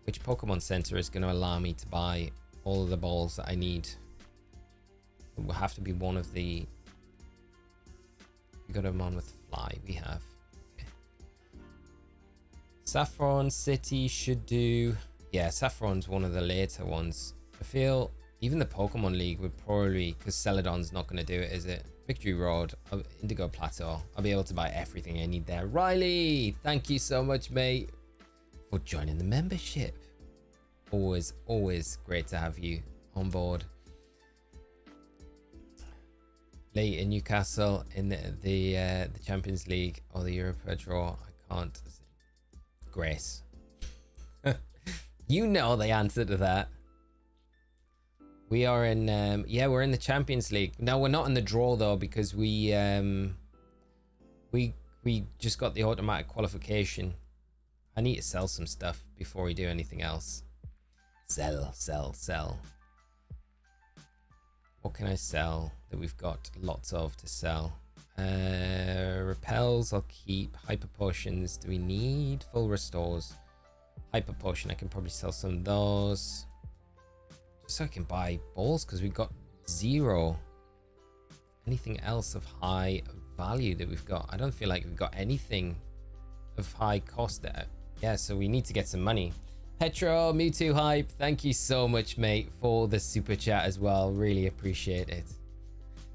Which Pokemon Center is going to allow me to buy all of the balls that I need? It will have to be one of the... We got them on with Fly. We have. Okay. Saffron City should do... Yeah, Saffron's one of the later ones. I feel even the Pokemon League would probably... Because Celadon's not going to do it, is it? Victory Road, Indigo Plateau. I'll be able to buy everything I need there. Riley, thank you so much, mate, for joining the membership. Always great to have you on board. Late in Newcastle in the Champions League or the Europa draw. I can't. Grace. You know the answer to that. We are in, yeah, we're in the Champions League. No, we're not in the draw though, because we just got the automatic qualification. I need to sell some stuff before we do anything else. Sell. What can I sell that we've got lots of to sell? Repels, I'll keep. Hyper Potions, do we need full restores? Hyper Potion, I can probably sell some of those. So I can buy balls, because we've got 0. Anything else of high value that we've got? I don't feel like we've got anything of high cost there. Yeah, so we need to get some money. Petro, Mewtwo Hype, thank you so much, mate, for the super chat as well. Really appreciate it.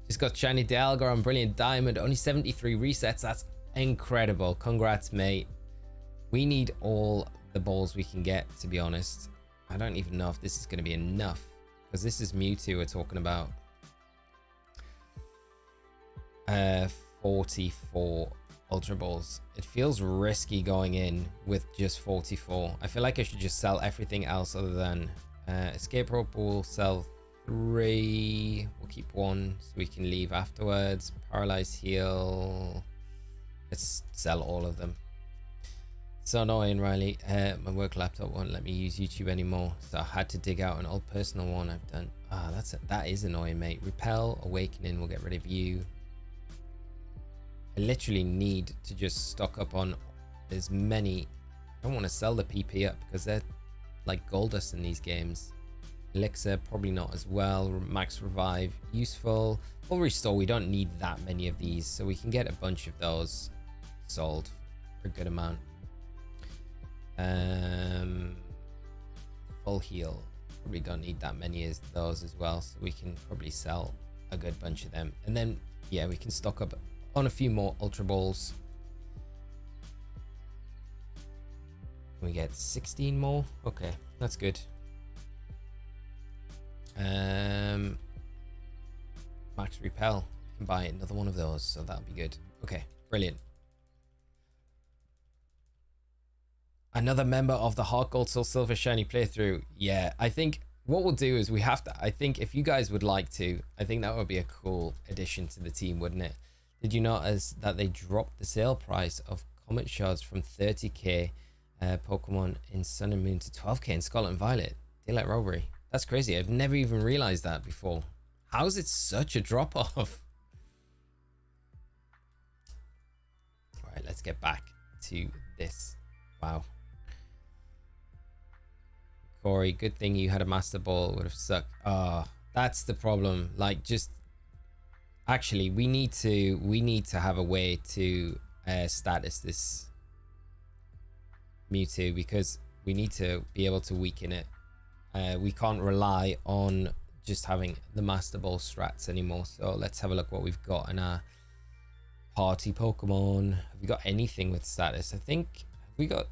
Just got Shiny Dialga on Brilliant Diamond. Only 73 resets. That's incredible. Congrats, mate. We need all the balls we can get, to be honest. I don't even know if this is going to be enough, because this is Mewtwo we're talking about. 44 Ultra Balls. It feels risky going in with just 44. I feel like I should just sell everything else other than Escape Rope. We'll sell 3. We'll keep 1 so we can leave afterwards. Paralyze Heal. Let's sell all of them. So annoying, Riley. My work laptop won't let me use YouTube anymore, so I had to dig out an old personal one I've done. That is annoying, mate. Repel, Awakening will get rid of you. I literally need to just stock up on as many. I don't want to sell the PP up because they're like gold dust in these games. Elixir, probably not as well. Max Revive, useful. Full Restore, we don't need that many of these, so we can get a bunch of those sold for a good amount. Full heal. Probably don't need that many as those as well, so we can probably sell a good bunch of them. And then, yeah, we can stock up on a few more Ultra Balls. Can we get 16 more? Okay, that's good. Max Repel. We can buy another one of those, so that'll be good. Okay, brilliant. Another member of the Heart Gold Soul Silver Shiny playthrough. Yeah, I think what we'll do is we have to, I think if you guys would like to, I think that would be a cool addition to the team, wouldn't it? Did you notice that they dropped the sale price of Comet Shards from 30k Pokemon in Sun and Moon to 12k in Scarlet and Violet? Daylight Robbery. That's crazy. I've never even realized that before. How is it such a drop off? All right, let's get back to this. Wow. Corey, good thing you had a Master Ball. Would have sucked. That's the problem. Like, just actually, we need to have a way to status this Mewtwo, because we need to be able to weaken it. We can't rely on just having the Master Ball strats anymore. So let's have a look what we've got in our party Pokemon. Have we got anything with status? I think, have we got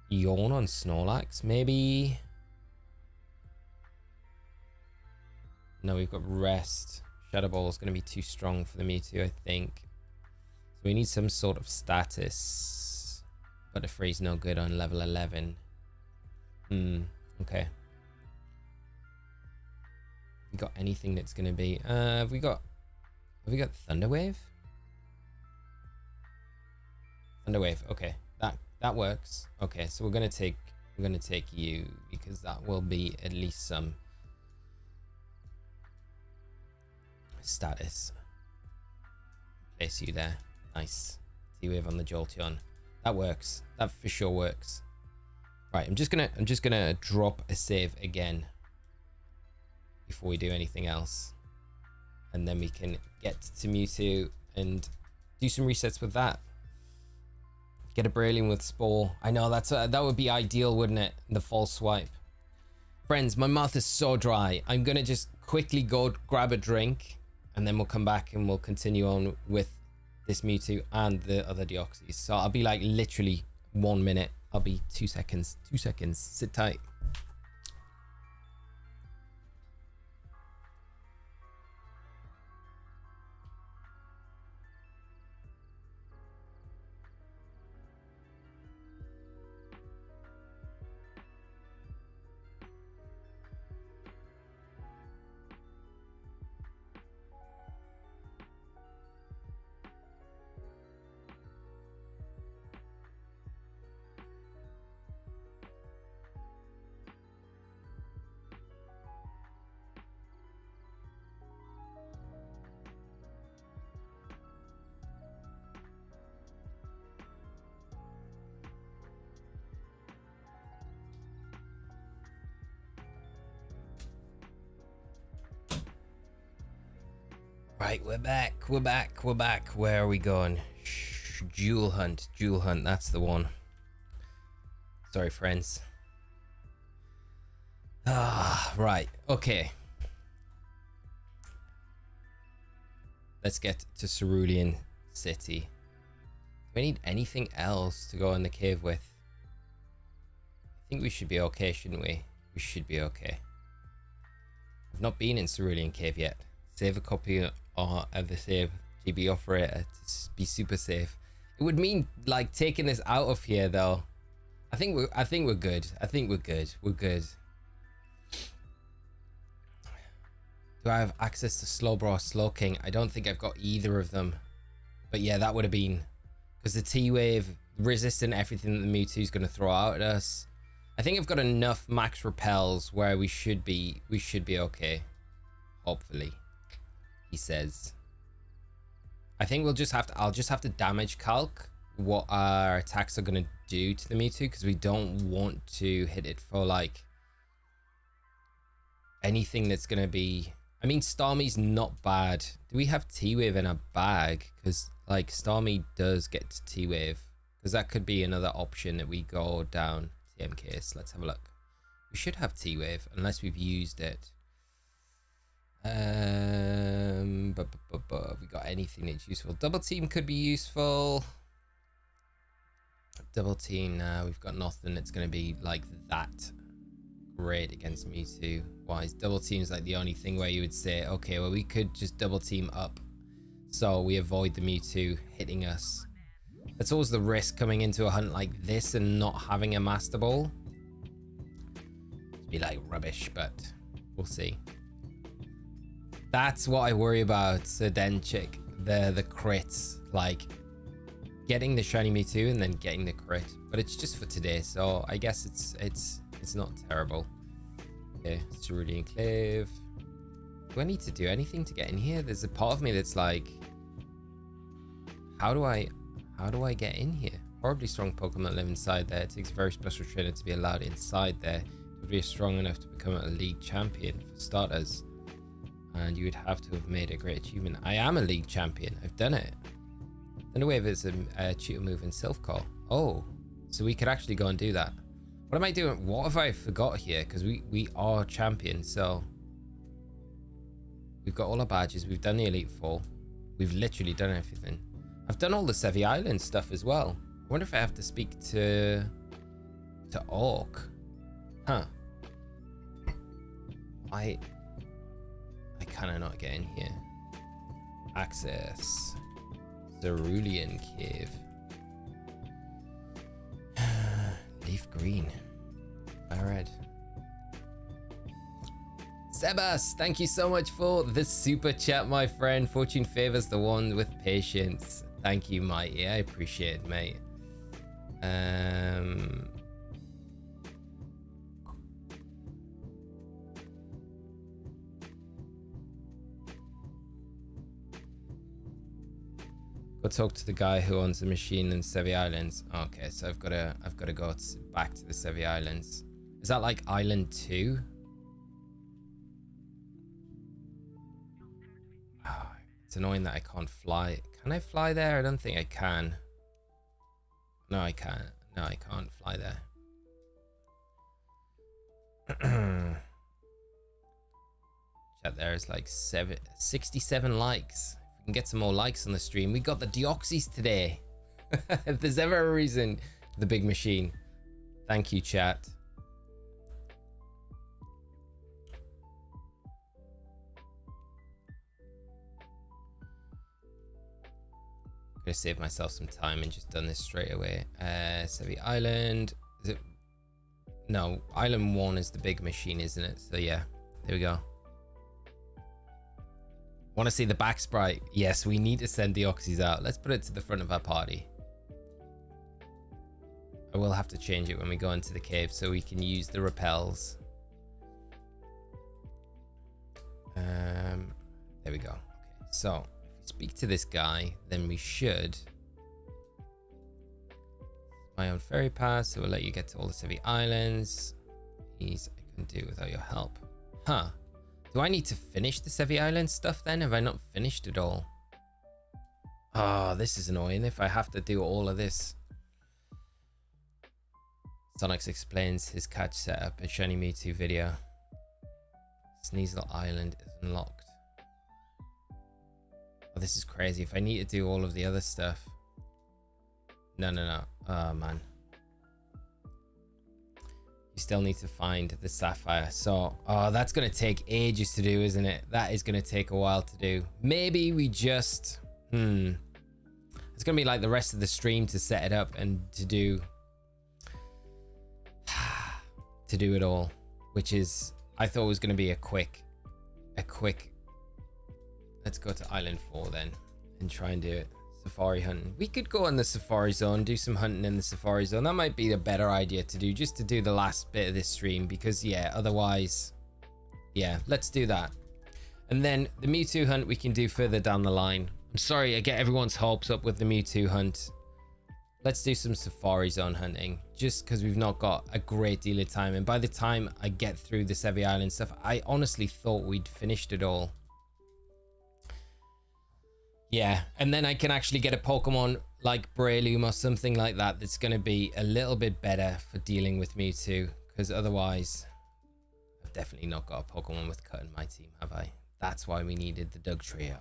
Yawn on Snorlax maybe? No, we've got Rest. Shadow Ball is going to be too strong for the Mewtwo, I think. So we need some sort of status. Butterfree's no good on level 11. Okay. Have we got anything that's going to be... have we got Thunderwave? Thunderwave, okay. That works. Okay, so we're going to take you, because that will be at least some status. Place you there. Nice. T-Wave on the Jolteon. That works. That for sure works. Right, I'm just gonna drop a save again before we do anything else, and then we can get to Mewtwo and do some resets with that. Get a Brilliant with Spore. I know that would be ideal, wouldn't it? The false swipe. Friends, my mouth is so dry. I'm gonna just quickly go grab a drink, and then we'll come back and we'll continue on with this Mewtwo and the other Deoxys. So I'll be like literally 1 minute. I'll be 2 seconds. 2 seconds. Sit tight. Right, we're back. Where are we going? Jewel Hunt, that's the one. Sorry, friends. Right, okay. Let's get to Cerulean City. Do we need anything else to go in the cave with? I think we should be okay, shouldn't we? We should be okay. I've not been in Cerulean Cave yet. Save a copy of the save GB operator to be super safe. It would mean like taking this out of here though. I think we're good. We're good. Do I have access to Slowbro or Slowking? I don't think I've got either of them. But yeah, that would have been, because the T-Wave resisting everything that the Mewtwo's going to throw out at us. I think I've got enough max repels where we should be okay. Hopefully. He says. I think I'll just have to damage calc what our attacks are going to do to the Mewtwo, because we don't want to hit it for like anything that's going to be... I mean, Starmie's not bad. Do we have T-Wave in our bag? Because like Starmie does get to T-Wave, because that could be another option that we go down. TM case. Let's have a look. We should have T-Wave unless we've used it. But we got anything that's useful. Double team could be useful. Double team now. We've got nothing that's going to be like that great against Mewtwo. Wise double team's like the only thing where you would say, okay, well we could just double team up so we avoid the Mewtwo hitting us. That's always the risk coming into a hunt like this and not having a Master Ball. It'd be like rubbish, but we'll see. That's what I worry about, Sedenchik. The crits, like getting the shiny Mewtwo and then getting the crit. But it's just for today, so I guess it's not terrible. Okay, Cerulean Clave. Do I need to do anything to get in here? There's a part of me that's like, how do I get in here? Horribly strong Pokemon live inside there. It takes a very special trainer to be allowed inside there. It would be strong enough to become a league champion for starters. And you would have to have made a great achievement. I am a league champion. I've done it. Then away if it's a tutor move in Self Call. Oh, so we could actually go and do that. What am I doing? What have I forgot here? Because we are champions, so we've got all our badges. We've done the Elite Four. We've literally done everything. I've done all the Sevy Island stuff as well. I wonder if I have to speak to Orc. Huh. I cannot not get in here. Access. Cerulean Cave. Leaf green. Fire red. Sebas, thank you so much for the super chat, my friend. Fortune favors the one with patience. Thank you, Mighty. I appreciate it, mate. Go talk to the guy who owns the machine in Sevy Islands. Okay, so I've got to go back to the Sevy Islands. Is that like Island 2? Oh, it's annoying that I can't fly. Can I fly there? I don't think I can. No, I can't. No, I can't fly there. Chat there is like 67 likes. And get some more likes on the stream. We got the Deoxys today. If there's ever a reason, the big machine. Thank you, chat. I'm gonna save myself some time and just done this straight away. Sevy Island. Is it? No, Island 1 is the big machine, isn't it? So yeah, there we go. Want to see the back sprite? Yes, we need to send Deoxys out. Let's put it to the front of our party. I will have to change it when we go into the cave so we can use the repels. There we go. Okay, so if we speak to this guy, then we should. My own ferry pass, so we'll let you get to all the Sevy Islands. These I can do without your help. Huh. Do I need to finish the Sevy Island stuff then? Have I not finished it all? Oh, this is annoying if I have to do all of this. Sonics explains his catch setup, a Shiny Mewtwo video. Sneasel Island is unlocked. Oh, this is crazy. If I need to do all of the other stuff. No. Oh, man. You still need to find the Sapphire. So, oh, that's going to take ages to do, isn't it? That is going to take a while to do. Maybe we just... It's going to be like the rest of the stream to set it up and to do... to do it all. Which is... I thought was going to be a quick... Let's go to Island 4 then. And try and do it. Safari hunting. We could go in the Safari Zone, do some hunting in the Safari Zone. That might be a better idea to do, just to do the last bit of this stream, because yeah, otherwise, yeah, let's do that. And then the Mewtwo hunt we can do further down the line. I'm sorry, I get everyone's hopes up with the Mewtwo hunt. Let's do some Safari Zone hunting, just because we've not got a great deal of time. And by the time I get through the Sevy Island stuff, I honestly thought we'd finished it all. Yeah, and then I can actually get a Pokemon like Breloom or something like that that's going to be a little bit better for dealing with Mewtwo, because otherwise I've definitely not got a Pokemon with cut in my team, have I? That's why we needed the Doug Trio.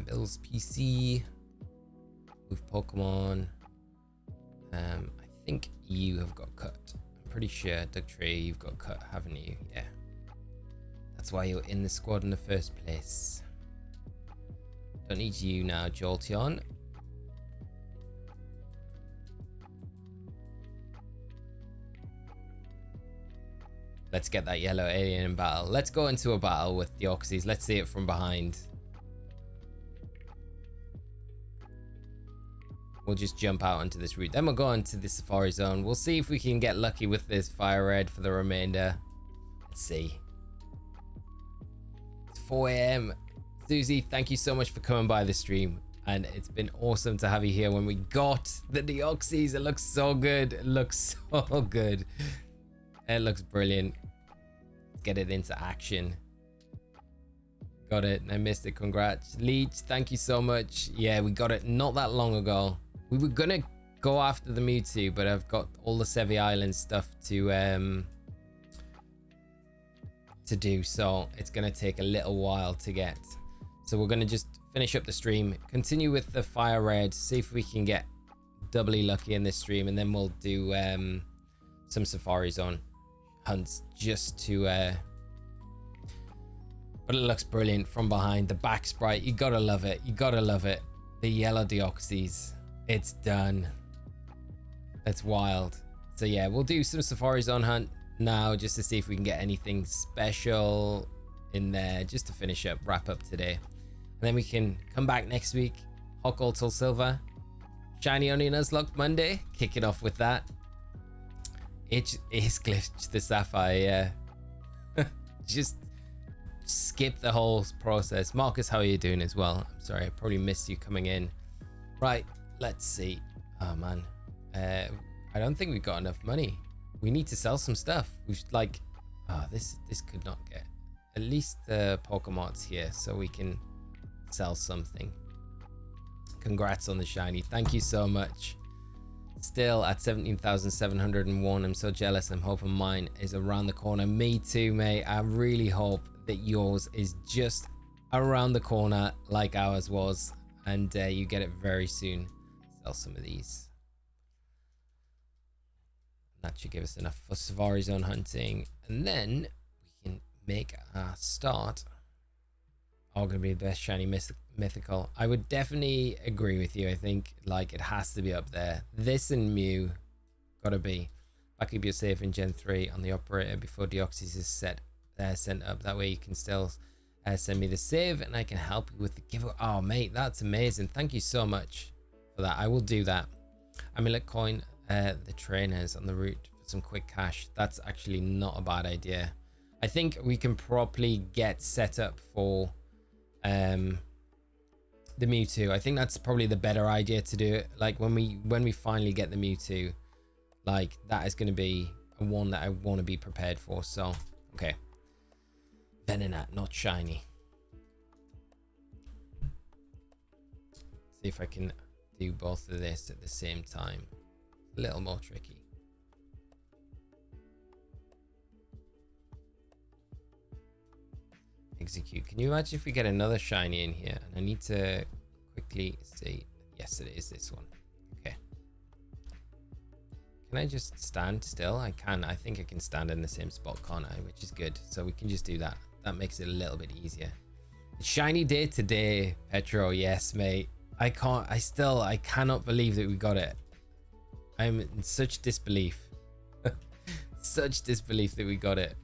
Bill's PC. Move Pokemon. I think you have got cut. I'm pretty sure, Doug Trio, you've got cut, haven't you? Yeah. That's why you're in the squad in the first place. Don't need you now, Jolteon. Let's get that yellow alien in battle. Let's go into a battle with Deoxys. Let's see it from behind. We'll just jump out onto this route. Then we'll go into the Safari Zone. We'll see if we can get lucky with this Fire Red for the remainder. Let's see. It's 4 a.m. Susie, thank you so much for coming by the stream. And it's been awesome to have you here when we got the Deoxys. It looks so good. It looks so good. It looks brilliant. Let's get it into action. Got it. I missed it. Congrats. Leech, thank you so much. Yeah, we got it not that long ago. We were gonna go after the Mewtwo, but I've got all the Sevy Island stuff to do, so it's gonna take a little while to get. So we're gonna just finish up the stream, continue with the Fire Red, see if we can get doubly lucky in this stream, and then we'll do some Safari Zone hunts just to but it looks brilliant from behind. The back sprite, you gotta love it. You gotta love it. The yellow Deoxys, it's done. That's wild. So yeah, we'll do some Safari Zone hunt now just to see if we can get anything special in there, just to finish up, wrap up today. And then we can come back next week. Hot Gold till Silver. Shiny only Nuzlocke Monday. Kick it off with that. It is glitched the Sapphire, yeah. Just skip the whole process. Marcus, how are you doing as well? I'm sorry, I probably missed you coming in. Right, let's see. Oh man, I don't think we've got enough money. We need to sell some stuff. We've like, oh, this could not get at least the Pokemots here so we can sell something. Congrats on the shiny. Thank you so much. Still at 17,701. I'm so jealous. I'm hoping mine is around the corner. Me too, mate. I really hope that yours is just around the corner like ours was, and you get it very soon. Sell some of these. That should give us enough for Safari Zone hunting, and then we can make our start. All gonna be the best shiny mythical. I would definitely agree with you. I think like it has to be up there. This and Mew gotta be. Back up your save in Gen 3 on the operator before Deoxys is sent up. That way you can still send me the save and I can help you with the giveaway. Oh mate, that's amazing. Thank you so much for that. I will do that. Amulet coin the trainers on the route for some quick cash. That's actually not a bad idea. I think we can properly get set up for the Mewtwo. I think that's probably the better idea to do it. Like when we finally get the Mewtwo, like that is going to be a one that I want to be prepared for. So okay, Venonat, not shiny. See if I can do both of this at the same time. A little more tricky. Execute. Can you imagine if we get another shiny in here? And I need to quickly see. Yes, it is this one. Okay. Can I just stand still? I can. I think I can stand in the same spot, can't I? Which is good. So we can just do that. That makes it a little bit easier. Shiny day today, Petro. Yes, mate. I cannot believe that we got it. I'm in such disbelief. Such disbelief that we got it.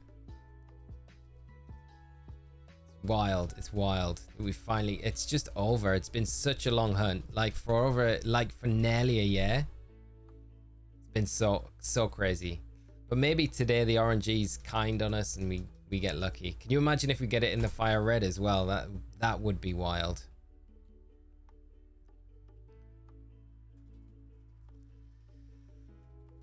Wild. It's wild. We finally, it's just over. It's been such a long hunt, like for nearly a year. It's been so crazy, but maybe today the RNG's kind on us and we get lucky. Can you imagine if we get it in the Fire Red as well? That would be wild.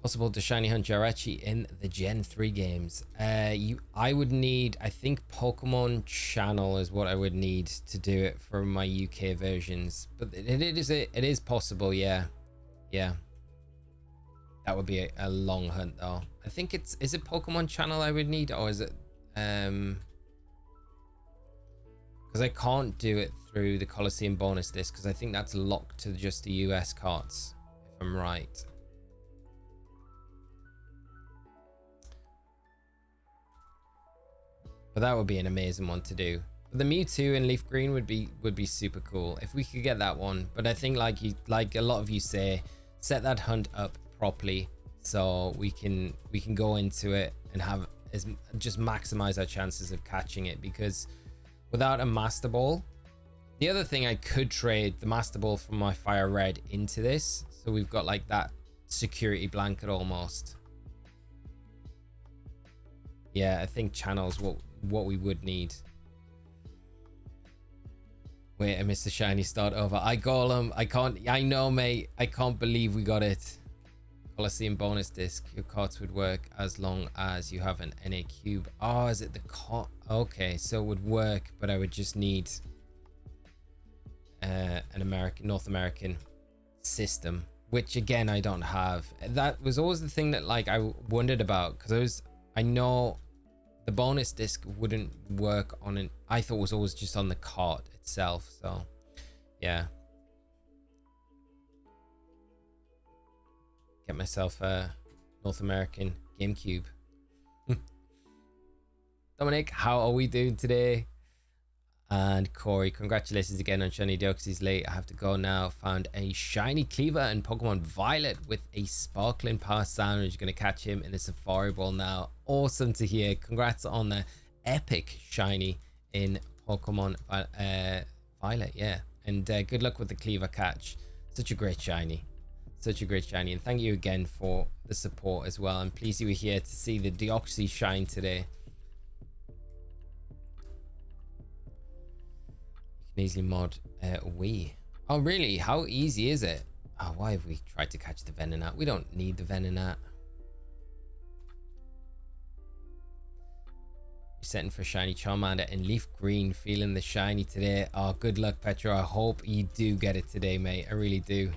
Possible to shiny hunt Jirachi in the Gen 3 games. I would need, I think Pokemon Channel is what I would need to do it for my UK versions. But it is possible, yeah. Yeah. That would be a long hunt though. I think is it Pokemon Channel I would need, or is it because I can't do it through the Coliseum bonus disc because I think that's locked to just the US cards, if I'm right. But that would be an amazing one to do. But the Mewtwo in Leaf Green would be super cool if we could get that one. But I think like a lot of you say, set that hunt up properly so we can go into it and have just maximize our chances of catching it, because without a Master Ball, the other thing I could trade the Master Ball from my Fire Red into this, so we've got like that security blanket almost. Yeah, I think Channel's what we would need. Wait, I missed the shiny start over. I Golem. I know, mate. I can't believe we got it. Coliseum bonus disc. Your cards would work as long as you have an NA cube. Oh, is it the okay, so it would work, but I would just need an North American system, which again I don't have. That was always the thing that like I wondered about, because I know the bonus disc wouldn't work on an, I thought it was always just on the card itself. So yeah, get myself a North American GameCube. Dominic, how are we doing today? And Corey, congratulations again on shiny Deoxys late. I have to go now. Found a shiny Cleaver and Pokemon Violet with a sparkling power sandwich. Going to catch him in a Safari Ball now. Awesome to hear. Congrats on the epic shiny in Pokemon Violet. Yeah, and good luck with the Cleaver catch. Such a great shiny. Such a great shiny. And thank you again for the support as well. I'm pleased you were here to see the Deoxys shine today. Easily mod Wii. Oh really? How easy is it? Oh, why have we tried to catch the Venonat? We don't need the Venonat. Setting for shiny Charmander in Leaf Green. Feeling the shiny today. Oh, good luck, Petro. I hope you do get it today, mate. I really do.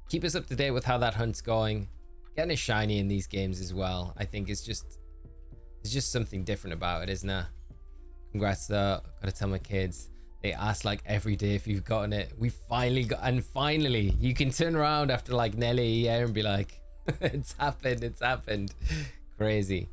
Keep us up to date with how that hunt's going. Getting a shiny in these games as well, I think it's just something different about it, isn't there? Congrats though. Gotta tell my kids. They ask like every day if you've gotten it. We finally got, and finally you can turn around after like nearly a year and be like, it's happened. Crazy.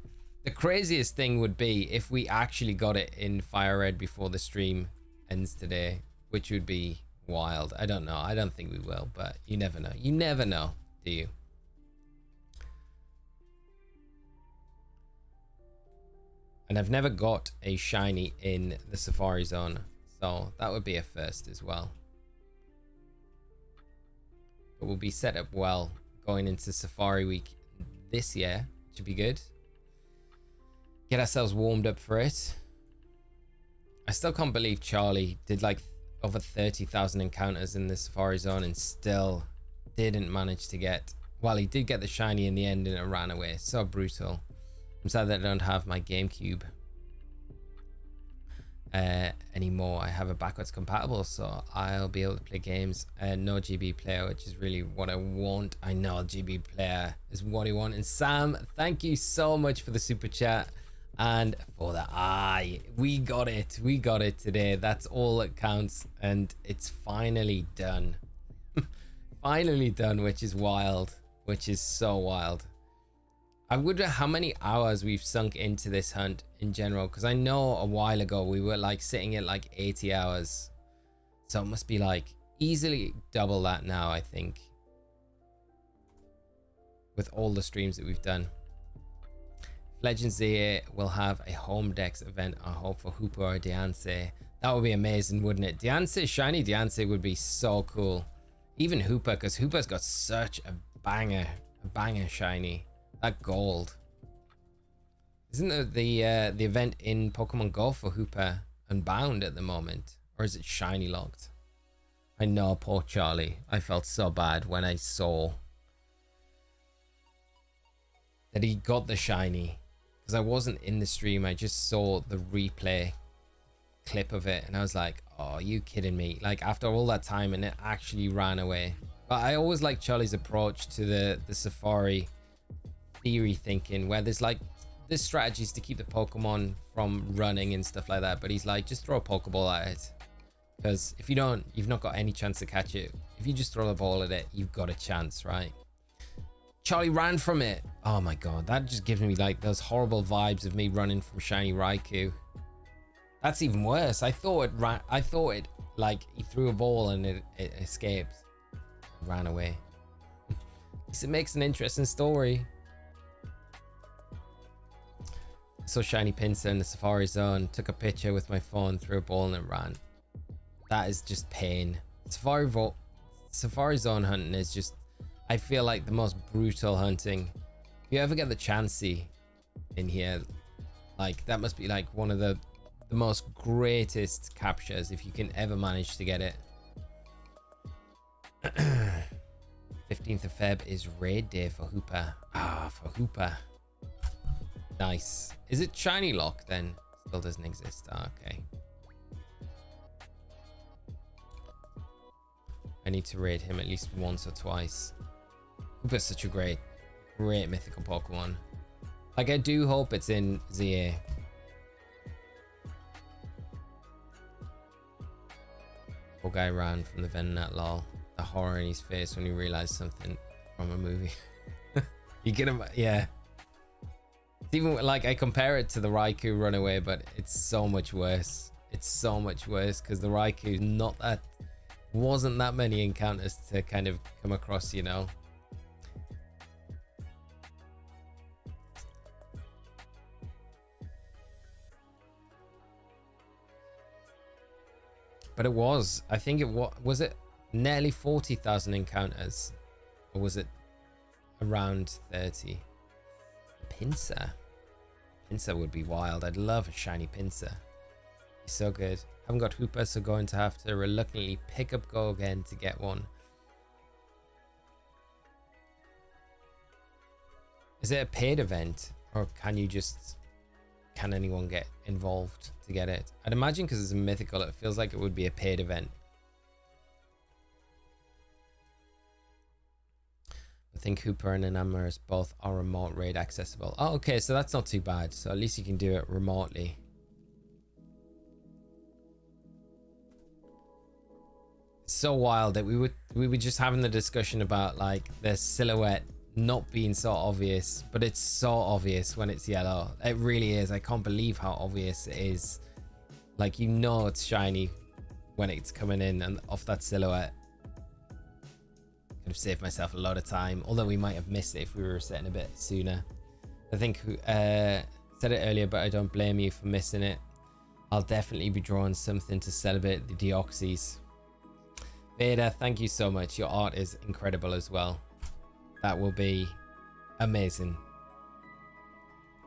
The craziest thing would be if we actually got it in Fire Red before the stream ends today, which would be wild. I don't know. I don't think we will, but you never know. You never know, do you? And I've never got a shiny in the Safari Zone. So that would be a first as well. But we'll be set up well going into Safari Week this year. Should be good. Get ourselves warmed up for it. I still can't believe Charlie did like over 30,000 encounters in the Safari Zone and still didn't manage to get... Well, he did get the shiny in the end and it ran away. So brutal. I'm sad that I don't have my GameCube anymore. I have a backwards compatible, so I'll be able to play games. No GB player, which is really what I want. I know GB player is what I want. And Sam, thank you so much for the super chat and for the we got it today. That's all that counts, and it's finally done. Finally done, which is wild, which is so wild. I wonder how many hours we've sunk into this hunt in general, because I know a while ago we were like sitting at like 80 hours. So it must be like easily double that now, I think, with all the streams that we've done. Legends Day will have a home decks event, I hope, for Hooper or Deoxys. That would be amazing, wouldn't it? Deoxys, shiny Deoxys would be so cool. Even Hooper, because Hooper's got such a banger shiny. That gold. Isn't the event in Pokemon Go for Hooper Unbound at the moment? Or is it shiny locked? I know, poor Charlie. I felt so bad when I saw that he got the shiny, because I wasn't in the stream. I just saw the replay clip of it and I was like, oh, are you kidding me? Like, after all that time, and it actually ran away. But I always like Charlie's approach to the safari theory thinking, where there's strategies to keep the Pokemon from running and stuff like that, but he's like, just throw a Pokeball at it, because if you don't, you've not got any chance to catch it. If you just throw the ball at it, you've got a chance, right? Charlie ran from it. Oh my god, that just gives me like those horrible vibes of me running from shiny Raikou. That's even worse. I thought it like he threw a ball and it escaped, ran away. It makes an interesting story. I saw shiny Pinsir in the Safari Zone, took a picture with my phone, threw a ball and it ran. That is just pain. Safari Zone hunting is just, I feel like, the most brutal hunting. If you ever get the Chansey in here, like, that must be like one of the most greatest captures if you can ever manage to get it. 15th of Feb is raid day for Hooper. Ah, for Hooper. Nice. Is it shiny lock then? Still doesn't exist. Ah, okay. I need to raid him at least once or twice. Hooper's such a great mythical Pokemon. Like, I do hope it's in ZA. Poor guy ran from the Venonat, lol. The horror in his face when he realized something from a movie. You get him, yeah. It's even like, I compare it to the Raikou runaway, but it's so much worse. It's so much worse because the Raikou wasn't that many encounters to kind of come across, you know. But it was, I think it was it nearly 40,000 encounters, or was it around 30? Pinsir would be wild. I'd love a shiny Pinsir. He's so good. Haven't got Hooper, so going to have to reluctantly pick up Go again to get one. Is it a paid event, or can anyone get involved to get it? I'd imagine because it's a mythical, it feels like it would be a paid event. I think Hooper and Enamorous both are remote raid accessible. Oh, okay, so that's not too bad. So at least you can do it remotely. It's so wild that we were just having the discussion about like the silhouette not being so obvious, but it's so obvious when it's yellow. It really is. I can't believe how obvious it is. Like, you know it's shiny when it's coming in and off that silhouette. Could have saved myself a lot of time, although we might have missed it if we were setting a bit sooner. I think said it earlier, but I don't blame you for missing it. I'll definitely be drawing something to celebrate the Deoxys. Veda, thank you so much. Your art is incredible as well. That will be amazing.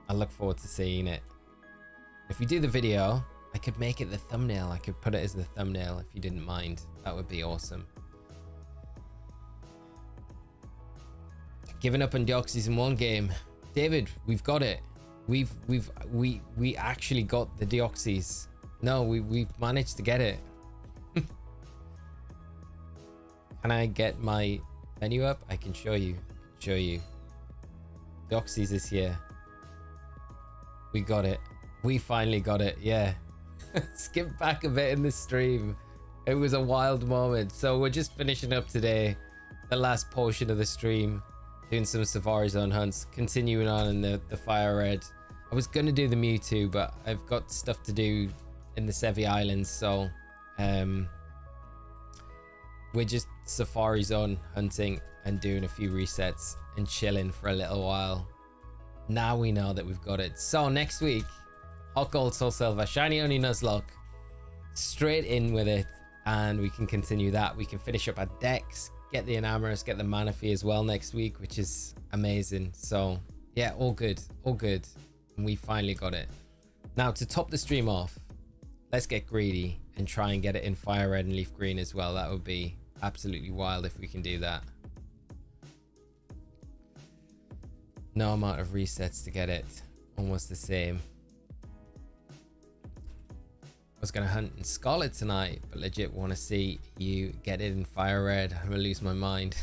I look forward to seeing it. If we do the video, I could make it the thumbnail. I could put it as the thumbnail if you didn't mind. That would be awesome. Giving up on Deoxys in one game. David, we've got it. We actually got the Deoxys. No, we've managed to get it. Can I get my menu up? I can show you. Deoxys is here. We got it. We finally got it. Yeah. Skip back a bit in the stream. It was a wild moment. So we're just finishing up today, the last portion of the stream, doing some Safari Zone hunts, continuing on in the Fire Red. I was gonna do the Mewtwo, but I've got stuff to do in the Sevy Islands, so we're just Safari Zone hunting and doing a few resets and chilling for a little while. Now we know that we've got it. So next week, Hot Gold, Soul Silver, Shiny Oni Nuzlocke, straight in with it, and we can continue that. We can finish up our decks, get the Enamorous, get the Manaphy as well next week, which is amazing. So yeah, all good, and we finally got it. Now to top the stream off, let's get greedy and try and get it in Fire Red and Leaf Green as well. That would be absolutely wild if we can do that. No amount of resets to get it. Almost the same. I was gonna hunt in Scarlet tonight, but legit want to see you get it in Fire Red. I'm gonna lose my mind.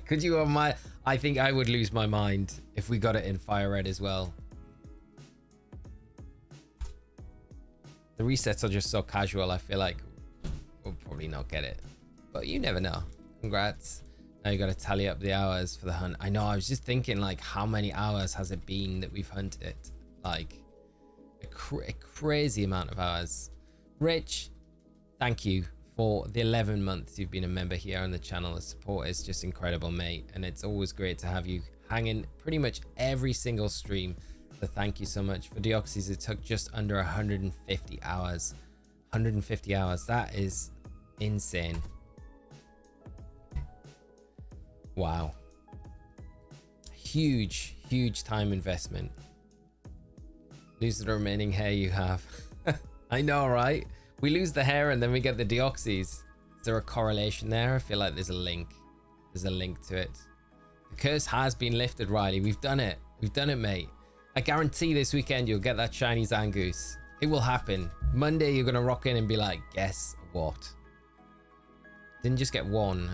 Could you on my... I think I would lose my mind if we got it in Fire Red as well. The resets are just so casual. I feel like we'll probably not get it, but you never know. Congrats. Now you got to tally up the hours for the hunt. I know, I was just thinking, like, how many hours has it been that we've hunted? Like a crazy amount of hours. Rich, thank you for the 11 months you've been a member here on the channel. The support is just incredible, mate, and it's always great to have you hanging pretty much every single stream. So thank you so much. For Deoxys, it took just under 150 hours. 150 hours. That is insane. Wow. Huge time investment. Lose the remaining hair you have. I know, right? We lose the hair and then we get the Deoxys. Is there a correlation there? I feel like there's a link. There's a link to it. The curse has been lifted, Riley. We've done it. We've done it, mate. I guarantee this weekend you'll get that shiny Zangoose. It will happen. Monday you're gonna rock in and be like, guess what? Didn't just get one.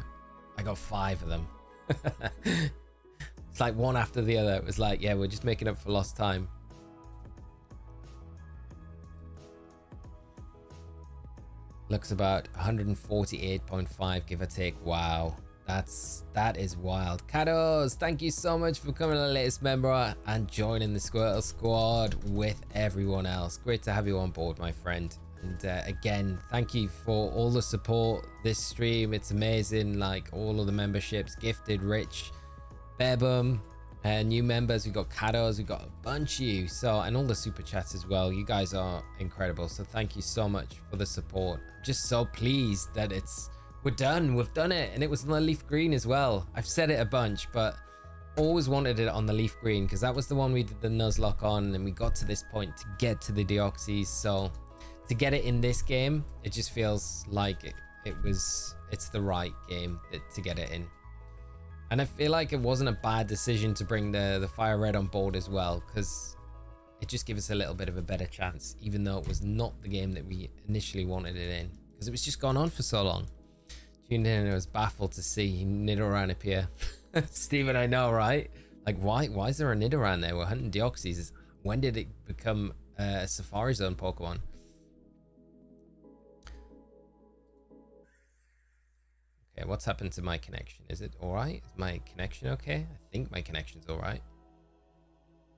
I got 5 of them. It's like one after the other. It was like, yeah, we're just making up for lost time. Looks about 148.5 give or take. Wow. That is wild. Kados, thank you so much for becoming the latest member and joining the Squirtle Squad with everyone else. Great to have you on board, my friend. And again, thank you for all the support this stream. It's amazing. Like all of the memberships, Gifted, Rich, Bebum, new members. We've got Kados, we've got a bunch of you. So, and all the super chats as well. You guys are incredible. So thank you so much for the support. I'm just so pleased that we're done. We've done it. And it was on the leaf green as well. I've said it a bunch, but always wanted it on the leaf green because that was the one we did the Nuzlocke on, and we got to this point to get to the Deoxys. So to get it in this game, it just feels like it's the right game to get it in. And I feel like it wasn't a bad decision to bring the Fire Red on board as well, because it just gives us a little bit of a better chance, even though it was not the game that we initially wanted it in, because it was just gone on for so long. Tuned in and I was baffled to see Nidoran appear. Steven, I know, right? Like, why is there a Nidoran there? We're hunting Deoxys. When did it become a Safari Zone Pokemon? Okay, what's happened to my connection? Is it alright? Is my connection okay? I think my connection's alright.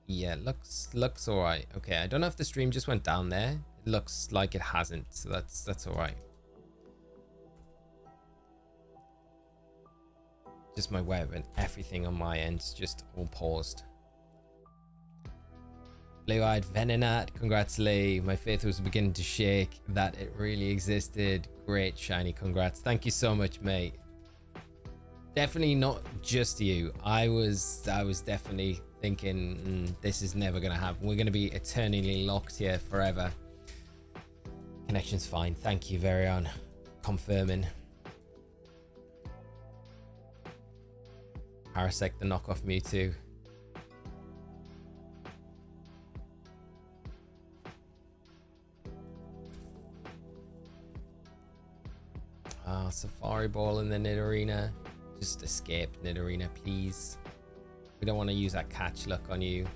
Yeah, looks alright. Okay, I don't know if the stream just went down there. It looks like it hasn't, so that's alright. Just my web and everything on my end's just all paused. Blue-eyed Venonat, congrats Lee. My faith was beginning to shake that it really existed. Great shiny, congrats. Thank you so much, mate. Definitely not just you. I was definitely thinking this is never gonna happen. We're gonna be eternally locked here forever. Connection's fine. Thank you, Varion, confirming. Parasect, the knockoff Mewtwo. Safari Ball in the Nidorina. Just escape Nidorina, please. We don't want to use that catch luck on you.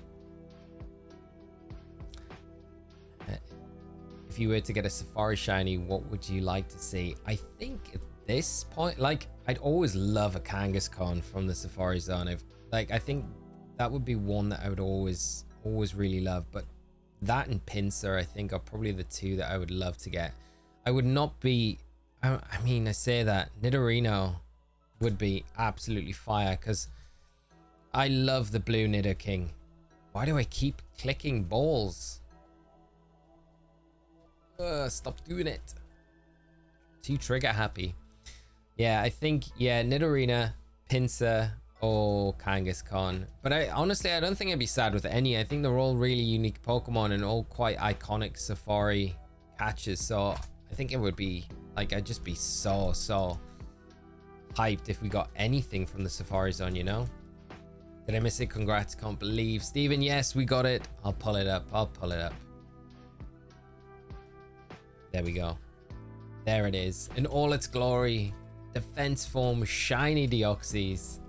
If you were to get a Safari Shiny, what would you like to see? I think at this point, like, I'd always love a Kangaskhan from the Safari Zone. I think that would be one that I would always really love. But that and Pinsir, I think, are probably the two that I would love to get. I would not be... I mean, I say that Nidorino would be absolutely fire because I love the blue Nidoking. Why do I keep clicking balls? Stop doing it. Too trigger happy. Yeah, I think, yeah, Nidorina, Pinsir, or Kangaskhan. But honestly, I don't think I'd be sad with any. I think they're all really unique Pokemon and all quite iconic Safari catches. So I think it would be, like, I'd just be so hyped if we got anything from the Safari Zone, you know? Did I miss it? Congrats. Can't believe. Steven, yes, we got it. I'll pull it up. I'll pull it up. There we go. There it is. In all its glory. Defense form, shiny Deoxys.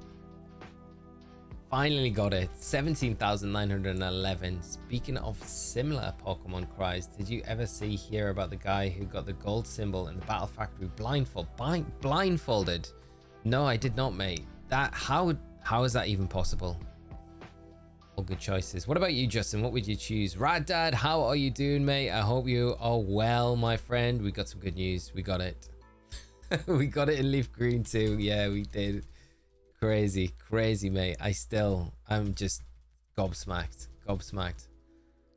Finally got it. 17,911. Speaking of similar Pokemon cries, did you ever hear about the guy who got the gold symbol in the Battle Factory blindfolded? No, I did not, mate. How is that even possible? All good choices. What about you, Justin? What would you choose? Rad Dad, how are you doing, mate? I hope you are well, my friend. We got some good news. We got it. We got it in Leaf Green too. Yeah, we did. Crazy, mate. I'm just gobsmacked.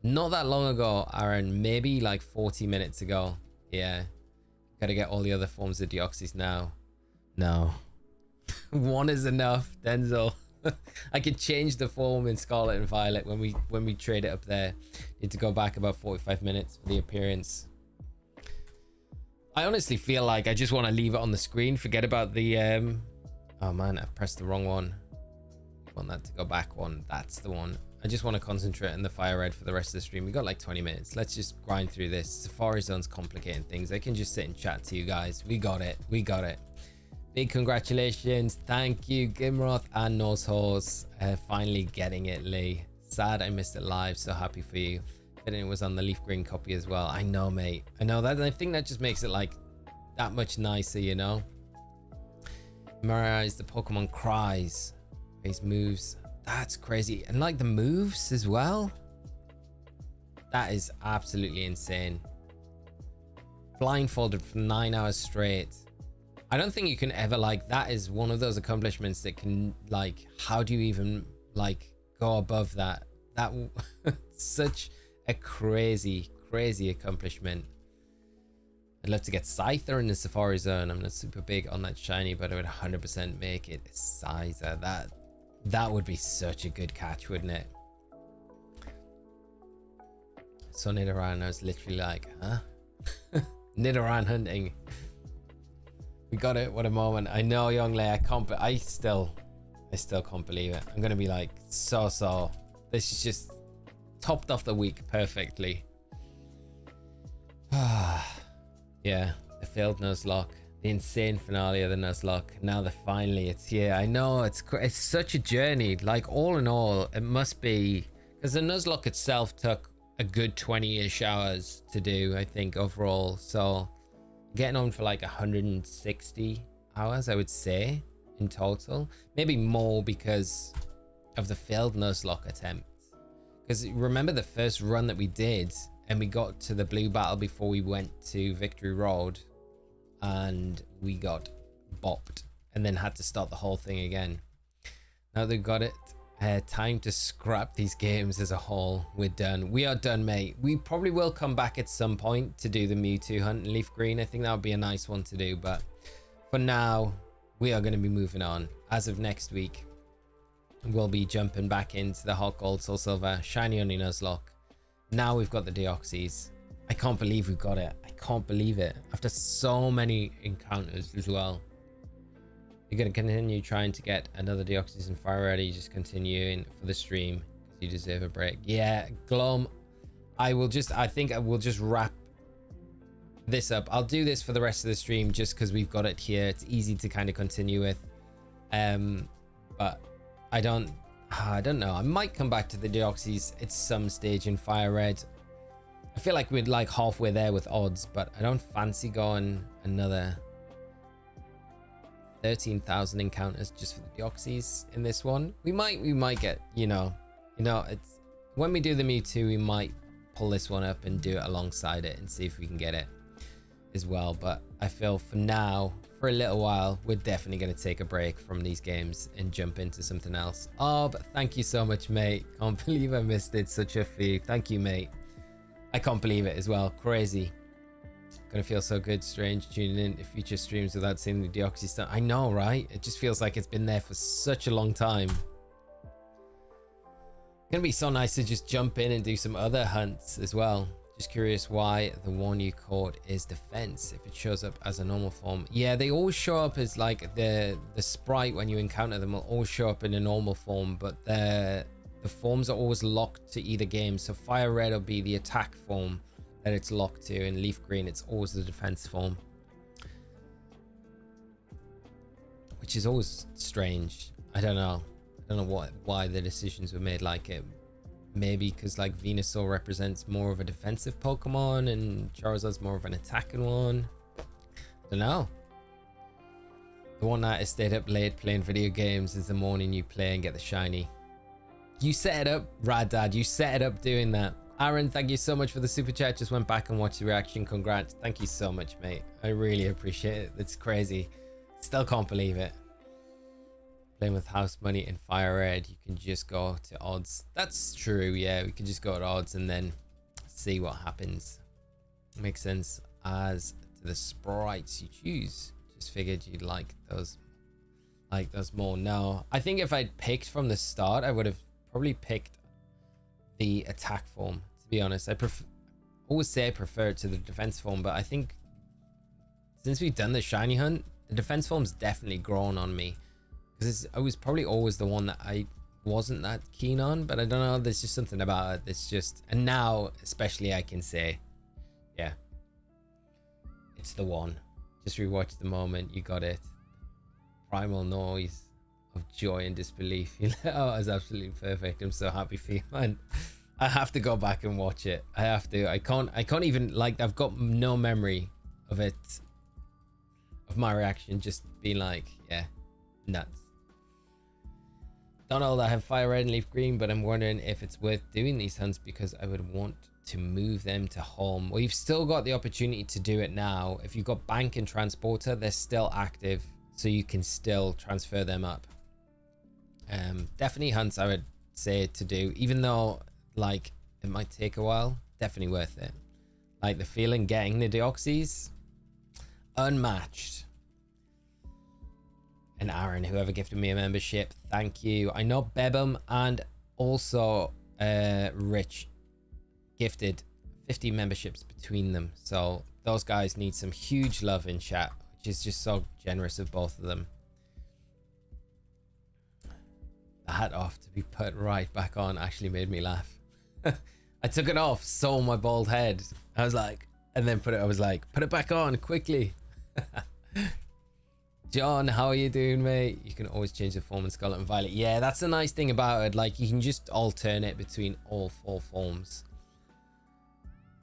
Not that long ago, Aaron, maybe like 40 minutes ago. Yeah. Gotta get all the other forms of Deoxys now. No. One is enough, Denzel. I could change the form in Scarlet and Violet when we trade it up there. Need to go back about 45 minutes for the appearance. I honestly feel like I just want to leave it on the screen. Forget about the oh man, I've pressed the wrong one. I want that to go back one. That's the one. I just want to concentrate on the Fire Red for the rest of the stream. We got like 20 minutes. Let's just grind through this. Safari Zone's complicating things. I can just sit and chat to you guys. We got it. Big congratulations. Thank you, Gimroth and Nosehorse. Finally getting it, Lee. Sad I missed it live. So happy for you. And it was on the Leaf Green copy as well. I know, mate. I know that. I think that just makes it like that much nicer, you know? Memorize the Pokemon cries. His moves. That's crazy. And like the moves as well. That is absolutely insane. Blindfolded for 9 hours straight. I don't think you can ever like, that is one of those accomplishments that can like, how do you even like go above that? That such a crazy accomplishment. I'd love to get Scyther in the Safari Zone. I'm not super big on that shiny, but I would 100% make it Scyther. That would be such a good catch, wouldn't it? So Nidoran, I was literally like, huh? Nidoran hunting. We got it. What a moment. I know, Young Lay. I still can't believe it. I'm gonna be like so. This is just topped off the week perfectly. Yeah, the failed Nuzlocke, the insane finale of the Nuzlocke. Now it's here. I know it's such a journey. Like all in all, it must be, because the Nuzlocke itself took a good 20-ish hours to do, I think, overall. So getting on for like 160 hours, I would say, in total. Maybe more because of the failed Nuzlocke attempt. Because remember the first run that we did, and we got to the blue battle before we went to Victory Road, and we got bopped and then had to start the whole thing again. Now they've got it. Time to scrap these games as a whole. We're done. We are done, mate. We probably will come back at some point to do the Mewtwo hunt in Leaf Green. I think that would be a nice one to do, but for now, we are going to be moving on. As of next week, we'll be jumping back into the Hot Gold, Soul Silver, Shiny Only Nuzlocke. Now we've got the Deoxys. I can't believe we've got it. I can't believe it. After so many encounters as well. You're going to continue trying to get another Deoxys and Fire Red. You just continuing for the stream because you deserve a break. Yeah, Glom. I think I will just wrap this up. I'll do this for the rest of the stream just because we've got it here. It's easy to kind of continue with. But I don't know. I might come back to the Deoxys at some stage in Fire Red. I feel like we're like halfway there with odds, but I don't fancy going another 13,000 encounters just for the Deoxys in this one. We might get, you know, it's when we do the Mewtwo, we might pull this one up and do it alongside it and see if we can get it as well. But I feel for now, for a little while, we're definitely going to take a break from these games and jump into something else. Oh, but thank you so much, mate. Can't believe I missed it. Such a few. Thank you, mate. I can't believe it as well. Crazy. Gonna feel so good, strange tuning in to future streams without seeing the Deoxys stuff. I know, right? It just feels like it's been there for such a long time. Gonna be so nice to just jump in and do some other hunts as well. Just curious why the one you caught is defense if it shows up as a normal form. Yeah, they always show up as like the sprite when you encounter them will always show up in a normal form, but the forms are always locked to either game. So fire red will be the attack form that it's locked to, and leaf green it's always the defense form, which is always strange. I don't know why the decisions were made like it. Maybe because like Venusaur represents more of a defensive Pokemon and Charizard's more of an attacking one. I don't know. The one night I stayed up late playing video games is the morning you play and get the shiny. You set it up, Rad Dad. You set it up doing that. Aaron, thank you so much for the super chat. Just went back and watched the reaction. Congrats. Thank you so much, mate. I really appreciate it. It's crazy. Still can't believe it. Playing with house money and fire red, you can just go to odds. That's true. Yeah, we can just go to odds and then see what happens. Makes sense. As to the sprites you choose, just figured you'd like those more. No, I think if I'd picked from the start, I would have probably picked the attack form, to be honest. I always say I prefer it to the defense form, but I think since we've done the shiny hunt, the defense form's definitely grown on me. Because I was probably always the one that I wasn't that keen on, but I don't know, there's just something about it that's just, and now especially I can say, yeah, it's the one. Just rewatch the moment, you got it. Primal noise of joy and disbelief. Oh, it was absolutely perfect. I'm so happy for you, man. I have to go back and watch it. I have to. I can't even, like, I've got no memory of it, of my reaction just being like, yeah, nuts. Don't know that I have fire red and leaf green, but I'm wondering if it's worth doing these hunts because I would want to move them to home. Well, you've still got the opportunity to do it now. If you've got bank and transporter, they're still active, so you can still transfer them up. Definitely hunts I would say to do, even though like it might take a while. Definitely worth it. Like the feeling getting the Deoxys, unmatched. And Aaron, whoever gifted me a membership, thank you. I know Bebum and also Rich gifted 50 memberships between them. So those guys need some huge love in chat, which is just so generous of both of them. The hat off to be put right back on actually made me laugh. I took it off, saw my bald head. I was like, and then I was like, put it back on quickly. John, how are you doing, mate? You can always change the form in Scarlet and Violet. Yeah, that's the nice thing about it. Like, you can just alternate between all 4 forms.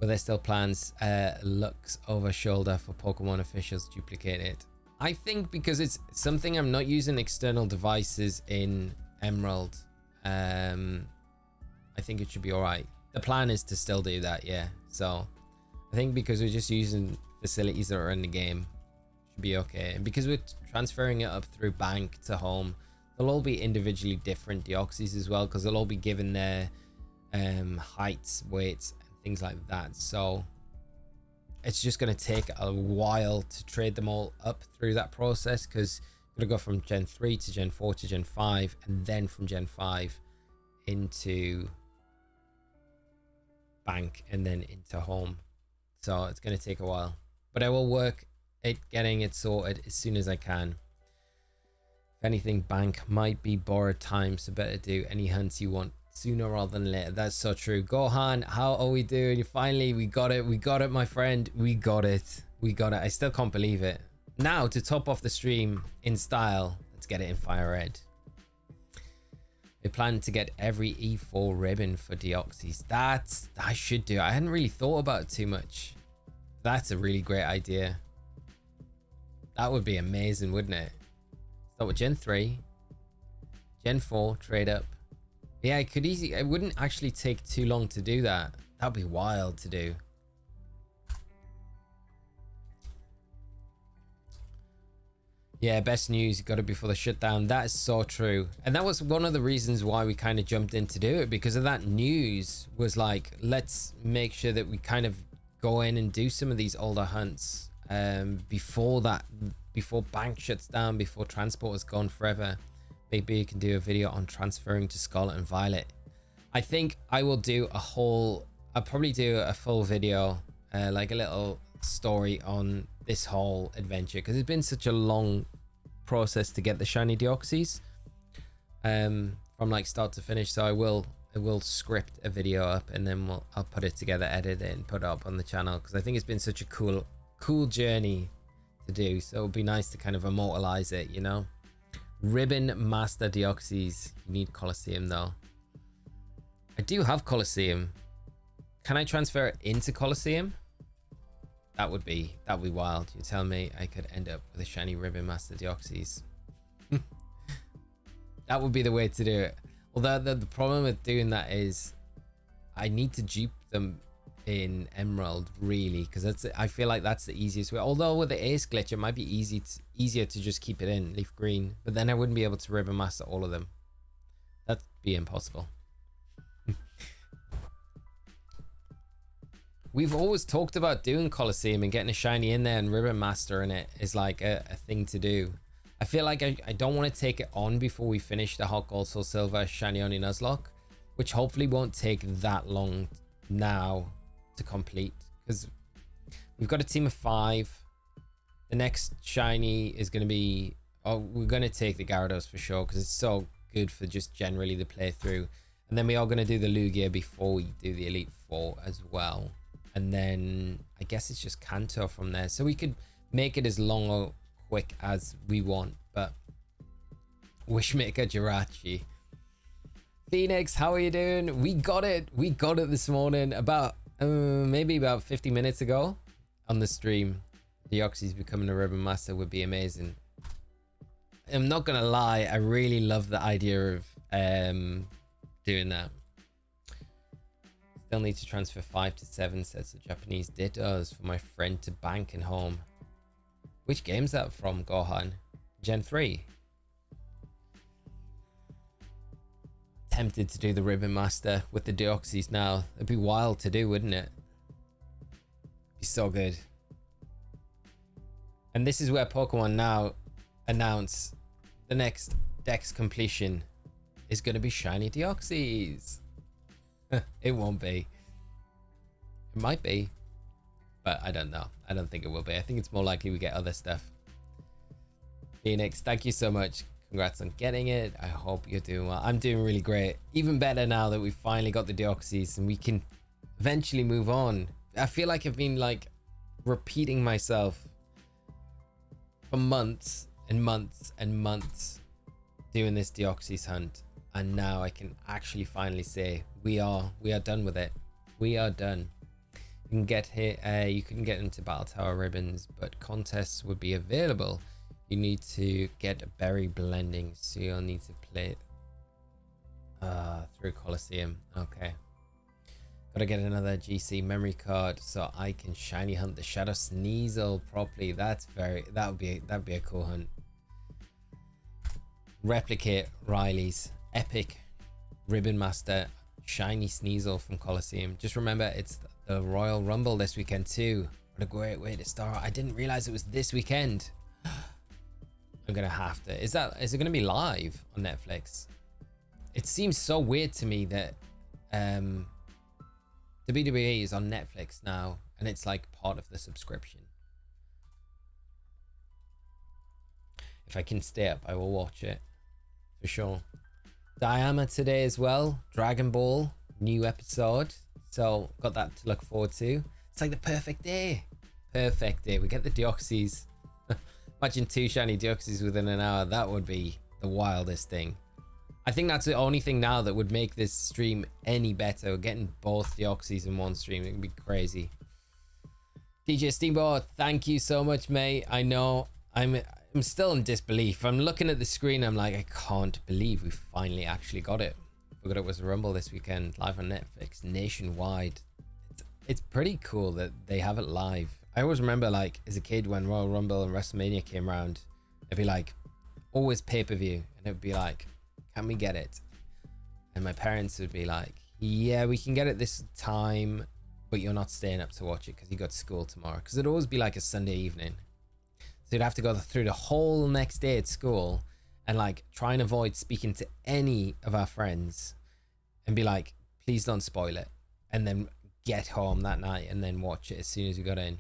But there's still plans, looks over shoulder for Pokemon officials to duplicate it. I think because it's something I'm not using external devices in Emerald, I think it should be all right. The plan is to still do that, yeah. So I think because we're just using facilities that are in the game, should be okay. And because we're transferring it up through bank to home, they'll all be individually different Deoxys as well, because they'll all be given their heights, weights, and things like that. So it's just going to take a while to trade them all up through that process, because you're going to go from Gen 3 to Gen 4 to Gen 5, and then from Gen 5 into bank and then into home. So it's going to take a while, but I will work at getting it sorted as soon as I can. If anything, bank might be borrowed time, so better do any hunts you want sooner rather than later. That's so true. Gohan, how are we doing? Finally, we got it. We got it, my friend. We got it. We got it. I still can't believe it. Now, to top off the stream in style, let's get it in Fire Red. We plan to get every E4 ribbon for Deoxys. I should do. I hadn't really thought about it too much. That's a really great idea. That would be amazing, wouldn't it? Start with Gen 3, Gen 4, trade up. Yeah, I could easily. It wouldn't actually take too long to do that. That'd be wild to do. Yeah, best news, got it before the shutdown. That is so true. And that was one of the reasons why we kind of jumped in to do it, because of that news. Was like, let's make sure that we kind of go in and do some of these older hunts before bank shuts down, before transport is gone forever. Maybe you can do a video on transferring to Scarlet and Violet. I think I will do a whole I'll probably do a full video, like a little story on this whole adventure, because it's been such a long process to get the shiny Deoxys, from like start to finish. So I will script a video up, and then I'll put it together, edit it, and put it up on the channel, because I think it's been such a cool journey to do. So it would be nice to kind of immortalize it, you know. Ribbon Master Deoxys. You need Colosseum though. I do have Colosseum. Can I transfer it into Colosseum? That would be wild. You tell me I could end up with a shiny Ribbon Master Deoxys. That would be the way to do it. Although the problem with doing that is I need to dupe them in Emerald, really, because I feel like that's the easiest way. Although with the Ace glitch, it might be easier to just keep it in Leaf Green, but then I wouldn't be able to Ribbon Master all of them. That'd be impossible. We've always talked about doing Colosseum and getting a shiny in there, and Ribbon Master in it is like a thing to do. I feel like I don't want to take it on before we finish the Hot Gold Soul Silver Shiny Oni Nuzlocke, which hopefully won't take that long now to complete, because we've got a team of 5. The next shiny is going to be, we're going to take the Gyarados for sure, because it's so good for just generally the playthrough. And then we are going to do the Lugia before we do the Elite Four as well. And then I guess it's just Kanto from there. So we could make it as long or quick as we want. But Wishmaker Jirachi. Phoenix, how are you doing? We got it. We got it this morning. About maybe about 50 minutes ago on the stream. Deoxys becoming a Ribbon Master would be amazing. I'm not going to lie. I really love the idea of doing that. Still need to transfer 5 to 7 sets of Japanese Dittos for my friend to bank and home. Which game's that from, Gohan? Gen 3? Tempted to do the Ribbon Master with the Deoxys now. It'd be wild to do, wouldn't it? It'd be so good. And this is where Pokemon now announce the next Dex completion is going to be shiny Deoxys. It won't be. It might be, but I don't know. I don't think it will be. I think it's more likely we get other stuff. Phoenix, thank you so much. Congrats on getting it. I hope you're doing well. I'm doing really great. Even better now that we finally got the Deoxys and we can eventually move on. I feel like I've been like repeating myself for months and months and months doing this Deoxys hunt. And now I can actually finally say we are done with it. We are done. You can get here. You can get into Battle Tower ribbons, but contests would be available. You need to get berry blending, so you'll need to play it through Colosseum. Okay. Gotta get another GC memory card so I can shiny hunt the Shadow Sneasel properly. That'd be a cool hunt. Replicate Riley's epic Ribbon Master shiny Sneasel from Colosseum. Just remember, it's the Royal Rumble this weekend too. What a great way to start. I didn't realize it was this weekend. I'm gonna have to. Is it gonna be live on Netflix? It seems so weird to me that WWE is on Netflix now and it's like part of the subscription. If I can stay up, I will watch it for sure. Diama today as well. Dragon Ball new episode, so got that to look forward to. It's like the perfect day. Perfect day. We get the Deoxys. Imagine 2 shiny Deoxys within an hour. That would be the wildest thing. I think that's the only thing now that would make this stream any better. Getting both Deoxys in one stream, it would be crazy. DJ Steamboat, thank you so much, mate. I know I'm still in disbelief. I'm looking at the screen. I'm like, I can't believe we finally actually got it. Forgot it was a Rumble this weekend, live on Netflix, nationwide. It's pretty cool that they have it live. I always remember, like, as a kid when Royal Rumble and WrestleMania came around, it'd be like, always pay-per-view. And it'd be like, can we get it? And my parents would be like, yeah, we can get it this time, but you're not staying up to watch it because you got school tomorrow. Because it'd always be like a Sunday evening. So you'd have to go through the whole next day at school and like try and avoid speaking to any of our friends and be like, please don't spoil it. And then get home that night and then watch it as soon as we got in.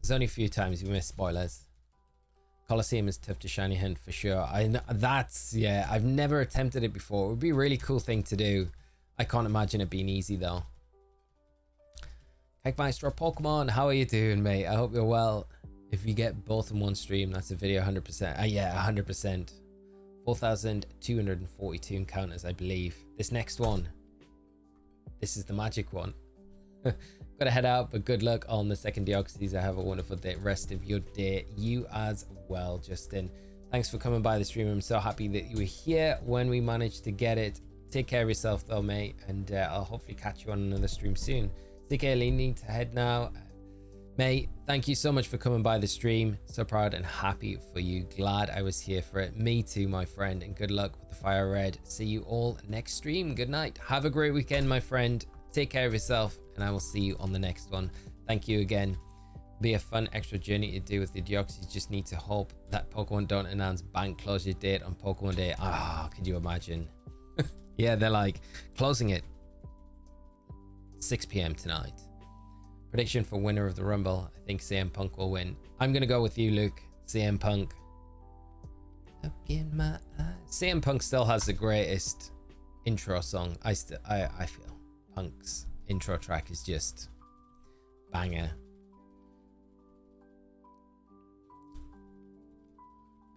There's only a few times we missed spoilers. Colosseum is tough to shiny hunt for sure. Yeah, I've never attempted it before. It would be a really cool thing to do. I can't imagine it being easy though. Kegmeister Pokemon, how are you doing, mate? I hope you're well. If you get both in one stream, that's a video 100%. Yeah, 100%. 4,242 encounters, I believe. This next one, this is the magic one. Gotta head out, but good luck on the second Deoxys. I have a wonderful day, rest of your day. You as well, Justin. Thanks for coming by the stream. I'm so happy that you were here when we managed to get it. Take care of yourself though, mate, and I'll hopefully catch you on another stream soon. Take care, Lee. Need to head now. Mate, thank you so much for coming by the stream. So proud and happy for you. Glad I was here for it. Me too, my friend, and good luck with the Fire Red. See you all next stream. Good night. Have a great weekend, my friend. Take care of yourself, and I will see you on the next one. Thank you again. Be a fun extra journey to do with the Deoxys. Just need to hope that Pokemon don't announce bank closure date on Pokemon Day. Could you imagine? Yeah, they're like closing it 6 p.m. tonight. Prediction for winner of the Rumble. I think CM Punk will win. I'm gonna go with you, Luke. CM Punk. Look in my eyes. CM Punk still has the greatest intro song. I feel Punk's intro track is just banger.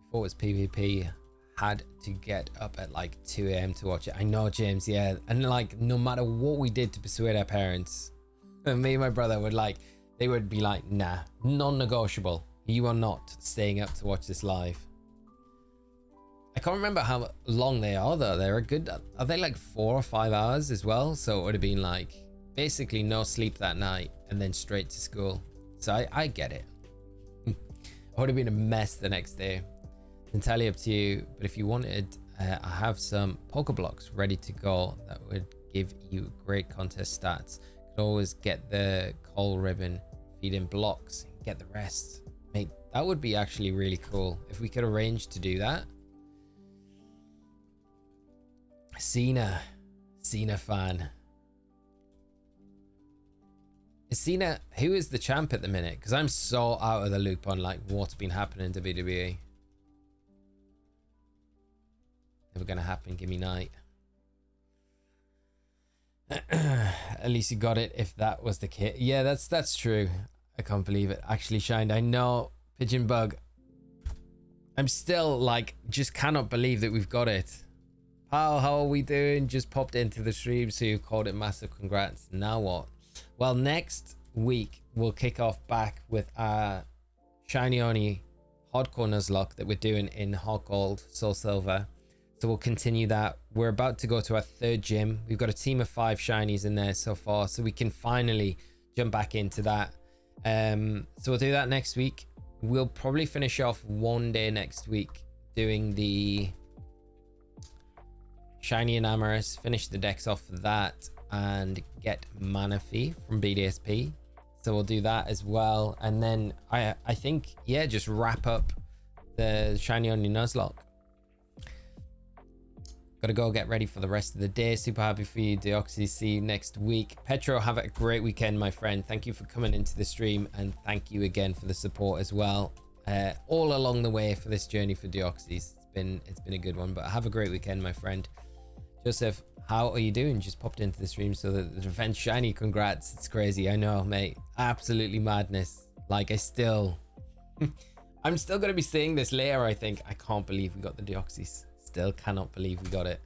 Before it was PvP, had to get up at like 2 a.m. to watch it. I know, James, yeah. And like, no matter what we did to persuade our parents, and me and my brother would like, they would be like, nah, non-negotiable. You are not staying up to watch this live. I can't remember how long they are though. They're a good, are they like 4 or 5 hours as well? So it would have been like basically no sleep that night and then straight to school. So I get it. It would have been a mess the next day. Entirely up to you, but if you wanted, I have some Pokeblocks ready to go that would give you great contest stats. Could always get the coal ribbon, feed in blocks, get the rest. Mate, that would be actually really cool if we could arrange to do that. Cena fan. Is Cena, who is the champ at the minute? Because I'm so out of the loop on like what's been happening in WWE. Never gonna happen. Give me Knight. At least you got it. If that was the case, yeah, that's true. I can't believe it actually shined. I know, Pigeon Bug. I'm still like, just cannot believe that we've got it. How are we doing? Just popped into the stream, so you called it. Massive congrats. Now what? Well, next week we'll kick off back with our shiny Oni hardcore Nuzlocke that we're doing in Hot Gold, Soul Silver. So we'll continue that. We're about to go to our 3rd gym. We've got a team of 5 shinies in there so far, so we can finally jump back into that. So we'll do that next week. We'll probably finish off one day next week doing the shiny Enamorous, finish the decks off for that, and get Manaphy from BDSP. So we'll do that as well, and then I think, yeah, just wrap up the shiny Oni Nuzlocke. Gotta go get ready for the rest of the day. Super happy for you, Deoxys. See you next week. Petro, have a great weekend, my friend. Thank you for coming into the stream, and thank you again for the support as well, all along the way for this journey for Deoxys. It's been a good one, but have a great weekend, my friend. Joseph, how are you doing? Just popped into the stream so that the defense shiny. Congrats. It's crazy. I know, mate. Absolutely madness. Like, I'm still gonna be seeing this later, I think. I can't believe we got the Deoxys. Still cannot believe we got it.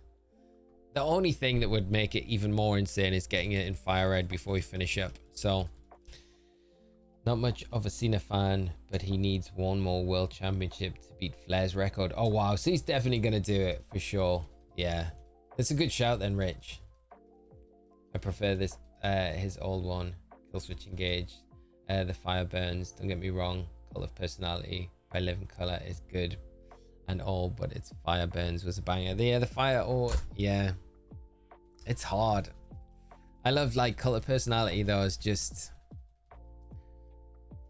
The only thing that would make it even more insane is getting it in Fire Red before we finish up. So, not much of a Cena fan, but he needs one more World Championship to beat Flair's record. Oh wow, so he's definitely gonna do it for sure. Yeah, it's a good shout then, Rich. I prefer this, his old one. Kill Switch Engage. The Fire Burns, don't get me wrong. Cult of Personality by Living Color is good and all, but its Fire Burns was a banger. The Fire, oh yeah, it's hard. I love like Cult of Personality though. It's just,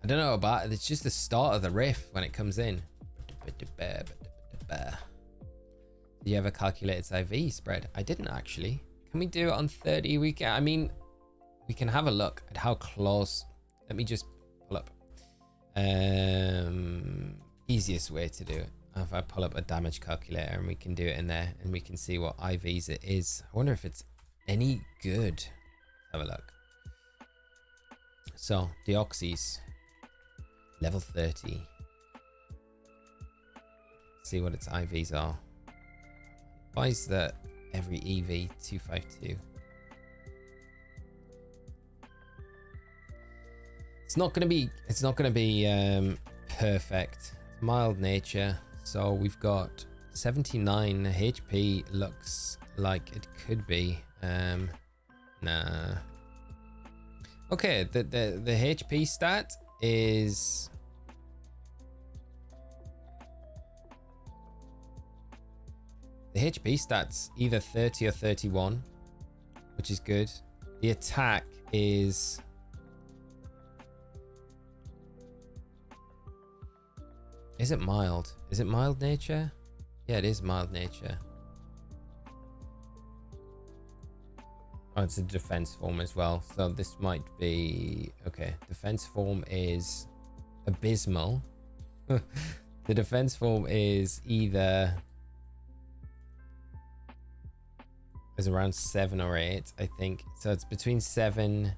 I don't know about it. It's just the start of the riff when it comes in. Do you ever calculate its IV spread? I didn't actually. Can we do it on 30? We can, I mean, we can have a look at how close. Let me just pull up. Easiest way to do it. If I pull up a damage calculator and we can do it in there and we can see what IVs it is. I wonder if it's any good. Have a look. So, Deoxys. Level 30. See what its IVs are. Why is that every EV 252? It's not gonna be perfect. Mild nature. So we've got 79 HP. Looks like it could be. Nah. Okay, the HP stat is the HP stat's either 30 or 31, which is good. The attack is it mild? Is it mild nature? Yeah, it is mild nature. Oh, it's a defense form as well. So this might be... Okay, defense form is abysmal. The defense form is either... is around 7 or 8, I think. So it's between 7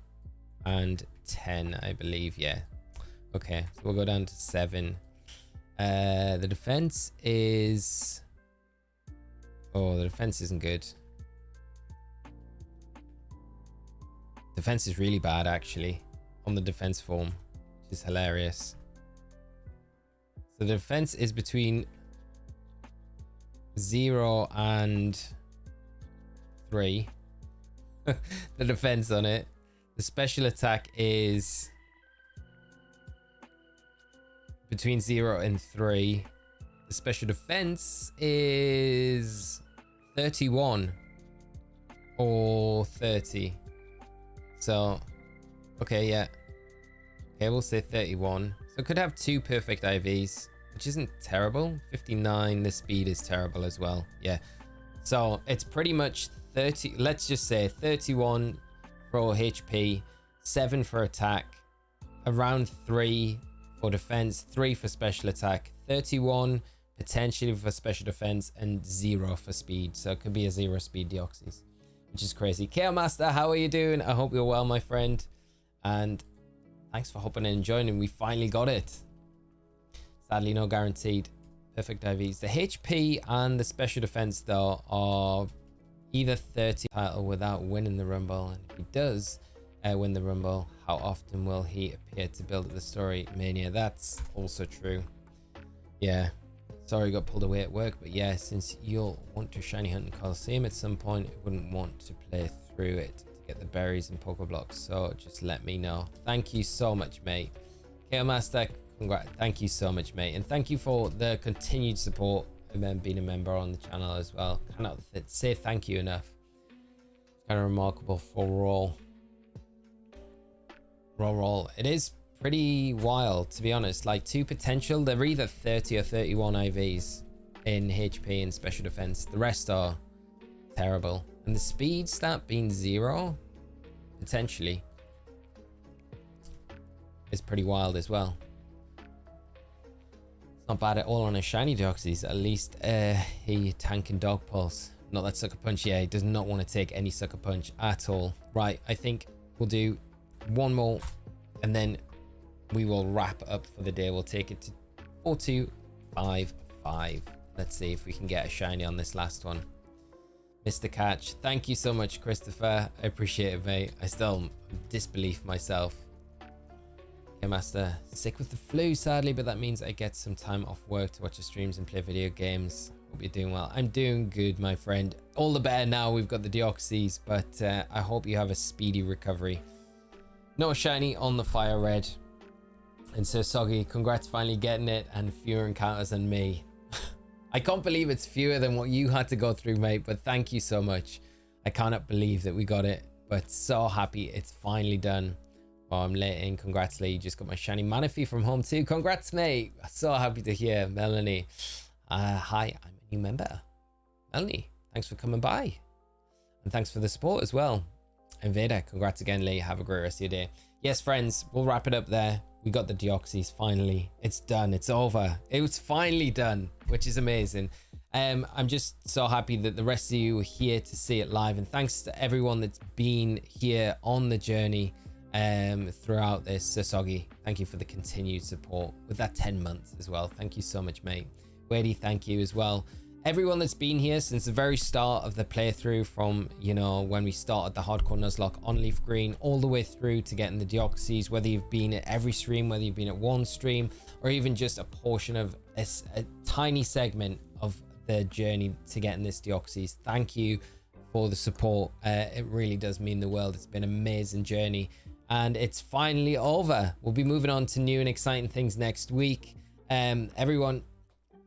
and 10, I believe. Yeah. Okay, so we'll go down to 7. The defense is... Oh, the defense isn't good. Defense is really bad, actually, on the defense form, which is hilarious. So the defense is between 0 and 3. The defense on it. The special attack is between 0 and 3. The special defense is 31 or 30. So, okay, yeah. Okay, we'll say 31. So it could have 2 perfect IVs, which isn't terrible. 59, the speed is terrible as well. Yeah. So it's pretty much 30. Let's just say 31 for HP, 7 for attack, around 3 for defense, 3 for special attack, 31 potentially for special defense, and 0 for speed. So it could be a 0 speed Deoxys, which is crazy. KO Master, how are you doing? I hope you're well, my friend. And thanks for hopping in and joining. We finally got it. Sadly, no guaranteed perfect IVs. The HP and the special defense, though, are either 30 title without winning the Rumble. And if he does win the Rumble, how often will he appear to build up the story? Mania, that's also true. Yeah. Sorry, got pulled away at work, but yeah, since you'll want to shiny hunt in Coliseum at some point, I wouldn't want to play through it to get the berries and Pokeblocks, so just let me know. Thank you so much, mate. KO Master, congrats. Thank you so much, mate, and thank you for the continued support and then being a member on the channel as well. Cannot say thank you enough. It's kind of remarkable for roll. It is pretty wild, to be honest. Like, 2 potential, they're either 30 or 31 IVs in HP and special defense. The rest are terrible. And the speed stat being 0 potentially is pretty wild as well. It's not bad at all on a shiny Deoxys. At least he tanking Dog Pulse, not that Sucker Punch. Yeah, he does not want to take any Sucker Punch at all. Right, I think we'll do one more and then we will wrap up for the day. We'll take it to 4255. Let's see if we can get a shiny on this last one. Mr. Catch, thank you so much, Christopher. I appreciate it, mate. I still disbelief myself. Okay, Master, sick with the flu, sadly, but that means I get some time off work to watch the streams and play video games. Hope you're doing well. I'm doing good, my friend. All the better now we've got the Deoxys, but I hope you have a speedy recovery. No shiny on the Fire Red. And so Soggy, congrats finally getting it, and fewer encounters than me. I can't believe it's fewer than what you had to go through, mate, but thank you so much. I cannot believe that we got it, but so happy it's finally done. Well, I'm late in. Congrats, Lee. You just got my shiny Manaphy from home too. Congrats, mate. So happy to hear. Melanie. Hi, I'm a new member. Melanie, thanks for coming by. And thanks for the support as well. And Vader, congrats again, Lee. Have a great rest of your day. Yes, friends, we'll wrap it up there. We got the Deoxys finally. It's done. It's over. It was finally done, which is amazing. I'm just so happy that the rest of you are here to see it live. And thanks to everyone that's been here on the journey throughout this. Sosoggy, thank you for the continued support with that 10 months as well. Thank you so much, mate. Wadey, thank you as well. Everyone that's been here since the very start of the playthrough, from, you know, when we started the hardcore Nuzlocke on Leaf Green all the way through to getting the Deoxys, whether you've been at every stream, whether you've been at one stream, or even just a portion of a tiny segment of the journey to getting this Deoxys, thank you for the support. It really does mean the world. It's been an amazing journey, and it's finally over. We'll be moving on to new and exciting things next week. Everyone,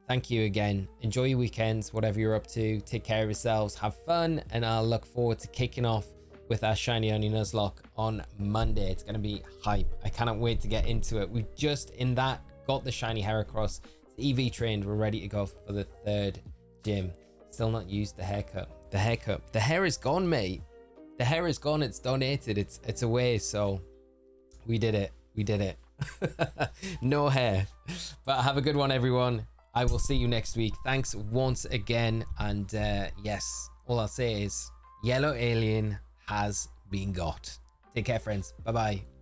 thank you again. Enjoy your weekends, whatever you're up to. Take care of yourselves, have fun, and I'll look forward to kicking off with our Shiny Only Nuzlocke on Monday. It's going to be hype. I cannot wait to get into it. We've just got the Shiny Heracross. It's EV trained. We're ready to go for the 3rd gym. Still not used the haircut. The hair is gone, mate. The hair is gone. It's donated. It's away. So we did it. No hair. But have a good one, everyone. I will see you next week. Thanks once again. And yes, all I'll say is yellow alien has been got. Take care, friends. Bye-bye.